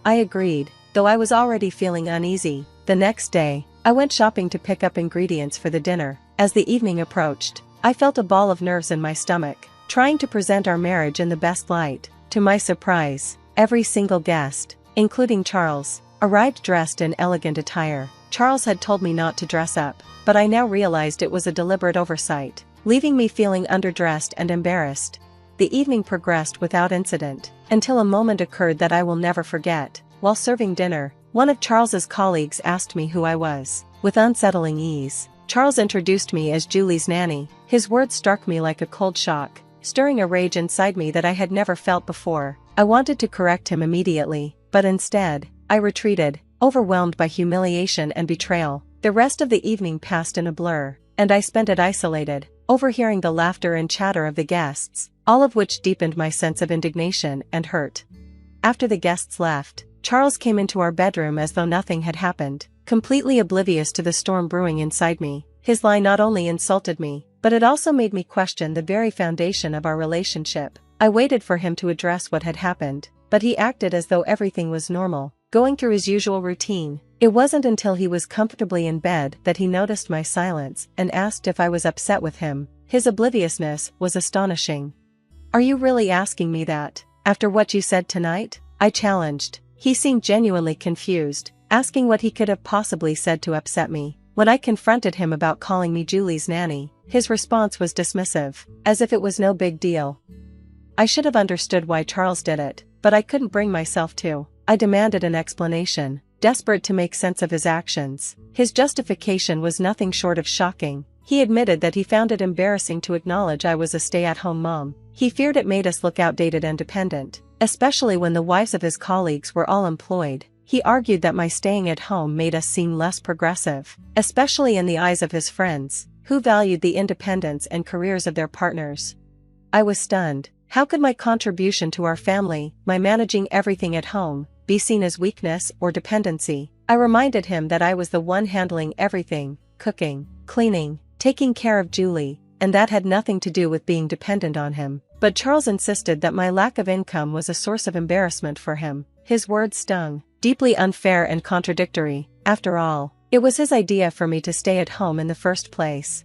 I agreed, though I was already feeling uneasy. The next day, I went shopping to pick up ingredients for the dinner. As the evening approached, I felt a ball of nerves in my stomach, trying to present our marriage in the best light. To my surprise, every single guest, including Charles, arrived dressed in elegant attire. Charles had told me not to dress up, but I now realized it was a deliberate oversight, leaving me feeling underdressed and embarrassed. The evening progressed without incident, until a moment occurred that I will never forget. While serving dinner, one of Charles's colleagues asked me who I was. With unsettling ease, Charles introduced me as Julie's nanny. His words struck me like a cold shock, stirring a rage inside me that I had never felt before. I wanted to correct him immediately, but instead, I retreated, overwhelmed by humiliation and betrayal. The rest of the evening passed in a blur, and I spent it isolated, overhearing the laughter and chatter of the guests, all of which deepened my sense of indignation and hurt. After the guests left, Charles came into our bedroom as though nothing had happened, completely oblivious to the storm brewing inside me. His lie not only insulted me, but it also made me question the very foundation of our relationship. I waited for him to address what had happened, but he acted as though everything was normal, going through his usual routine. It wasn't until he was comfortably in bed that he noticed my silence and asked if I was upset with him. His obliviousness was astonishing. "Are you really asking me that, after what you said tonight?" I challenged. He seemed genuinely confused, asking what he could have possibly said to upset me. When I confronted him about calling me Julie's nanny, his response was dismissive, as if it was no big deal. I should have understood why Charles did it, but I couldn't bring myself to. I demanded an explanation, desperate to make sense of his actions. His justification was nothing short of shocking. He admitted that he found it embarrassing to acknowledge I was a stay-at-home mom. He feared it made us look outdated and dependent, especially when the wives of his colleagues were all employed. He argued that my staying at home made us seem less progressive, especially in the eyes of his friends, who valued the independence and careers of their partners. I was stunned. How could my contribution to our family, my managing everything at home, be seen as weakness or dependency? I reminded him that I was the one handling everything, cooking, cleaning, taking care of Julie, and that had nothing to do with being dependent on him. But Charles insisted that my lack of income was a source of embarrassment for him. His words stung, deeply unfair and contradictory. After all, it was his idea for me to stay at home in the first place.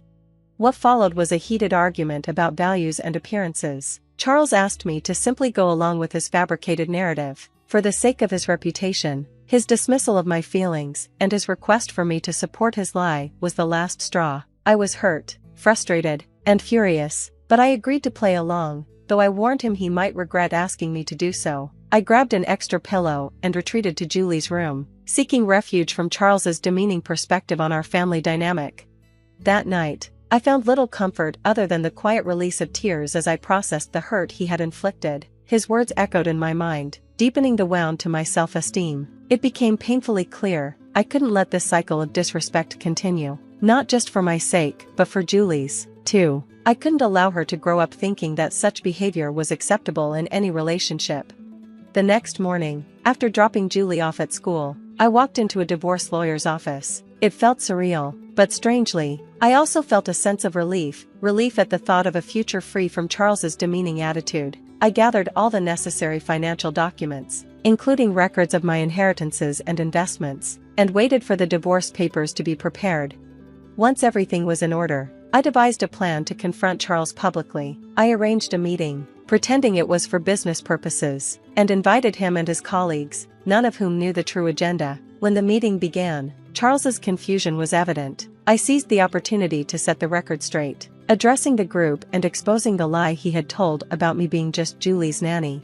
What followed was a heated argument about values and appearances. Charles asked me to simply go along with his fabricated narrative, for the sake of his reputation. His dismissal of my feelings, and his request for me to support his lie, was the last straw. I was hurt, frustrated, and furious, but I agreed to play along, though I warned him he might regret asking me to do so. I grabbed an extra pillow and retreated to Julie's room, seeking refuge from Charles's demeaning perspective on our family dynamic. That night, I found little comfort other than the quiet release of tears as I processed the hurt he had inflicted. His words echoed in my mind, deepening the wound to my self-esteem. It became painfully clear I couldn't let this cycle of disrespect continue, not just for my sake, but for Julie's, too. I couldn't allow her to grow up thinking that such behavior was acceptable in any relationship. The next morning, after dropping Julie off at school, I walked into a divorce lawyer's office. It felt surreal, but strangely, I also felt a sense of relief at the thought of a future free from Charles's demeaning attitude. I gathered all the necessary financial documents, including records of my inheritances and investments, and waited for the divorce papers to be prepared. Once everything was in order, I devised a plan to confront Charles publicly. I arranged a meeting, pretending it was for business purposes, and invited him and his colleagues, none of whom knew the true agenda. When the meeting began, Charles's confusion was evident. I seized the opportunity to set the record straight, addressing the group and exposing the lie he had told about me being just Julie's nanny.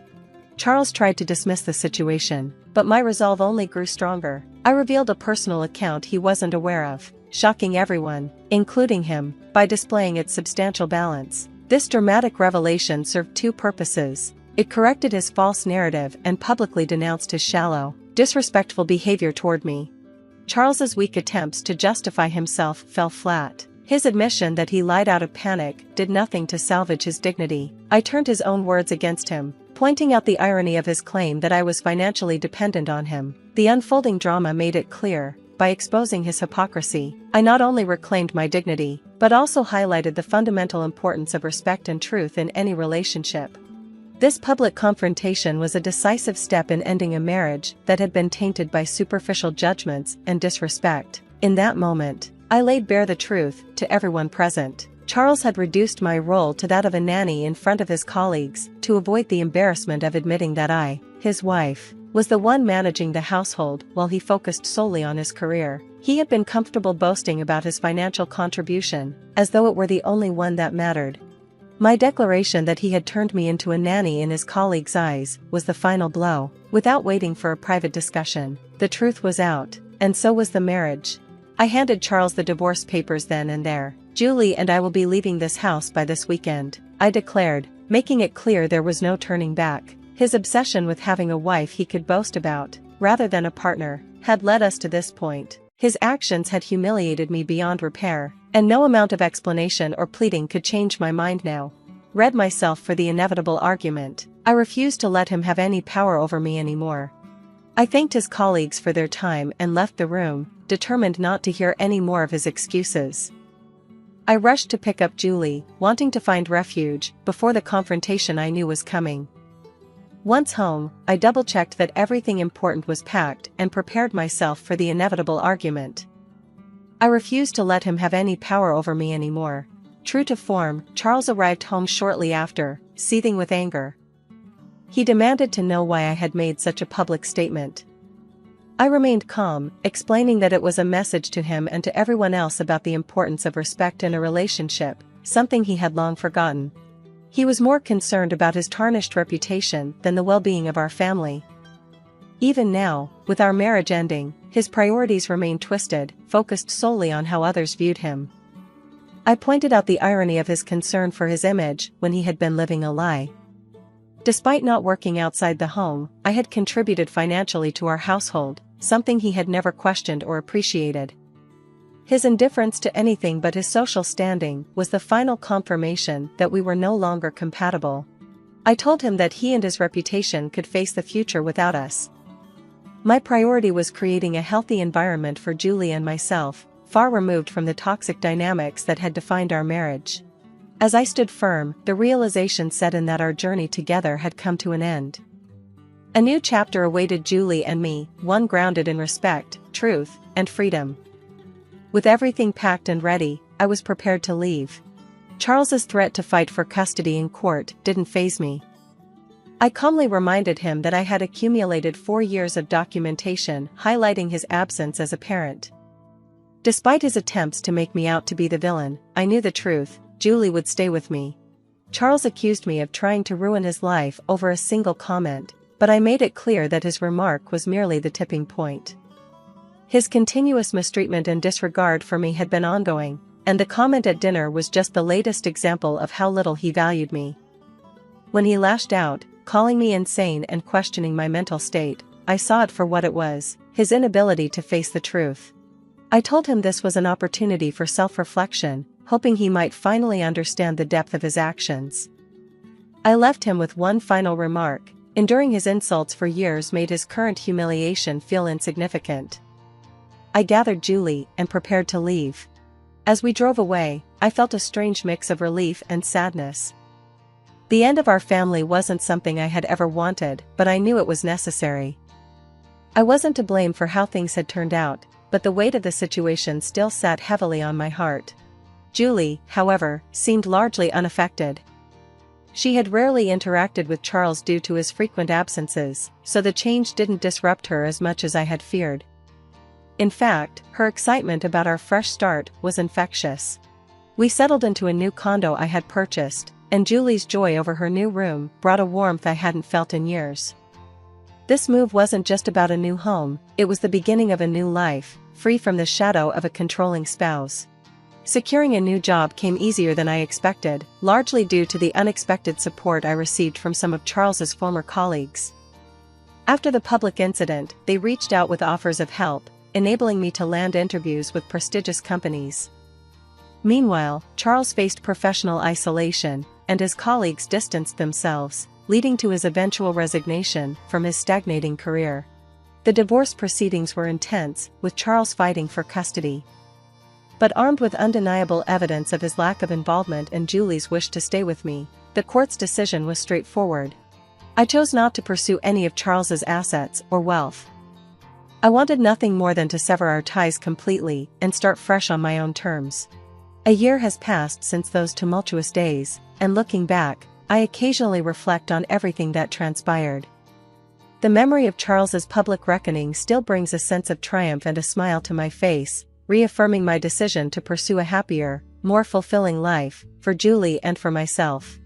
Charles tried to dismiss the situation, but my resolve only grew stronger. I revealed a personal account he wasn't aware of, shocking everyone, including him, by displaying its substantial balance. This dramatic revelation served two purposes. It corrected his false narrative and publicly denounced his shallow, disrespectful behavior toward me. Charles's weak attempts to justify himself fell flat. His admission that he lied out of panic did nothing to salvage his dignity. I turned his own words against him, pointing out the irony of his claim that I was financially dependent on him. The unfolding drama made it clear. By exposing his hypocrisy, I not only reclaimed my dignity, but also highlighted the fundamental importance of respect and truth in any relationship. This public confrontation was a decisive step in ending a marriage that had been tainted by superficial judgments and disrespect. In that moment, I laid bare the truth to everyone present. Charles had reduced my role to that of a nanny in front of his colleagues to avoid the embarrassment of admitting that I, his wife, was the one managing the household while he focused solely on his career. He had been comfortable boasting about his financial contribution, as though it were the only one that mattered. My declaration that he had turned me into a nanny in his colleagues' eyes was the final blow. Without waiting for a private discussion, the truth was out, and so was the marriage. I handed Charles the divorce papers then and there. "Julie and I will be leaving this house by this weekend," I declared, making it clear there was no turning back. His obsession with having a wife he could boast about, rather than a partner, had led us to this point. His actions had humiliated me beyond repair, and no amount of explanation or pleading could change my mind now. Read myself for the inevitable argument. I refused to let him have any power over me anymore. I thanked his colleagues for their time and left the room, determined not to hear any more of his excuses. I rushed to pick up Julie, wanting to find refuge before the confrontation I knew was coming. Once home, I double-checked that everything important was packed and prepared myself for the inevitable argument. I refused to let him have any power over me anymore. True to form, Charles arrived home shortly after, seething with anger. He demanded to know why I had made such a public statement. I remained calm, explaining that it was a message to him and to everyone else about the importance of respect in a relationship, something he had long forgotten. He was more concerned about his tarnished reputation than the well-being of our family. Even now, with our marriage ending, his priorities remained twisted, focused solely on how others viewed him. I pointed out the irony of his concern for his image when he had been living a lie. Despite not working outside the home, I had contributed financially to our household, something he had never questioned or appreciated. His indifference to anything but his social standing was the final confirmation that we were no longer compatible. I told him that he and his reputation could face the future without us. My priority was creating a healthy environment for Julie and myself, far removed from the toxic dynamics that had defined our marriage. As I stood firm, the realization set in that our journey together had come to an end. A new chapter awaited Julie and me, one grounded in respect, truth, and freedom. With everything packed and ready, I was prepared to leave. Charles's threat to fight for custody in court didn't faze me. I calmly reminded him that I had accumulated 4 years of documentation highlighting his absence as a parent. Despite his attempts to make me out to be the villain, I knew the truth: Julie would stay with me. Charles accused me of trying to ruin his life over a single comment, but I made it clear that his remark was merely the tipping point. His continuous mistreatment and disregard for me had been ongoing, and the comment at dinner was just the latest example of how little he valued me. When he lashed out, calling me insane and questioning my mental state, I saw it for what it was: his inability to face the truth. I told him this was an opportunity for self-reflection, hoping he might finally understand the depth of his actions. I left him with one final remark: enduring his insults for years made his current humiliation feel insignificant. I gathered Julie and prepared to leave. As we drove away, I felt a strange mix of relief and sadness. The end of our family wasn't something I had ever wanted, but I knew it was necessary. I wasn't to blame for how things had turned out, but the weight of the situation still sat heavily on my heart. Julie, however, seemed largely unaffected. She had rarely interacted with Charles due to his frequent absences, so the change didn't disrupt her as much as I had feared. In fact, her excitement about our fresh start was infectious. We settled into a new condo I had purchased, and Julie's joy over her new room brought a warmth I hadn't felt in years. This move wasn't just about a new home, it was the beginning of a new life, free from the shadow of a controlling spouse. Securing a new job came easier than I expected, largely due to the unexpected support I received from some of Charles's former colleagues. After the public incident, they reached out with offers of help, enabling me to land interviews with prestigious companies. Meanwhile, Charles faced professional isolation, and his colleagues distanced themselves, leading to his eventual resignation from his stagnating career. The divorce proceedings were intense, with Charles fighting for custody. But armed with undeniable evidence of his lack of involvement and Julie's wish to stay with me, the court's decision was straightforward. I chose not to pursue any of Charles's assets or wealth. I wanted nothing more than to sever our ties completely and start fresh on my own terms. A year has passed since those tumultuous days, and looking back, I occasionally reflect on everything that transpired. The memory of Charles's public reckoning still brings a sense of triumph and a smile to my face, reaffirming my decision to pursue a happier, more fulfilling life, for Julie and for myself.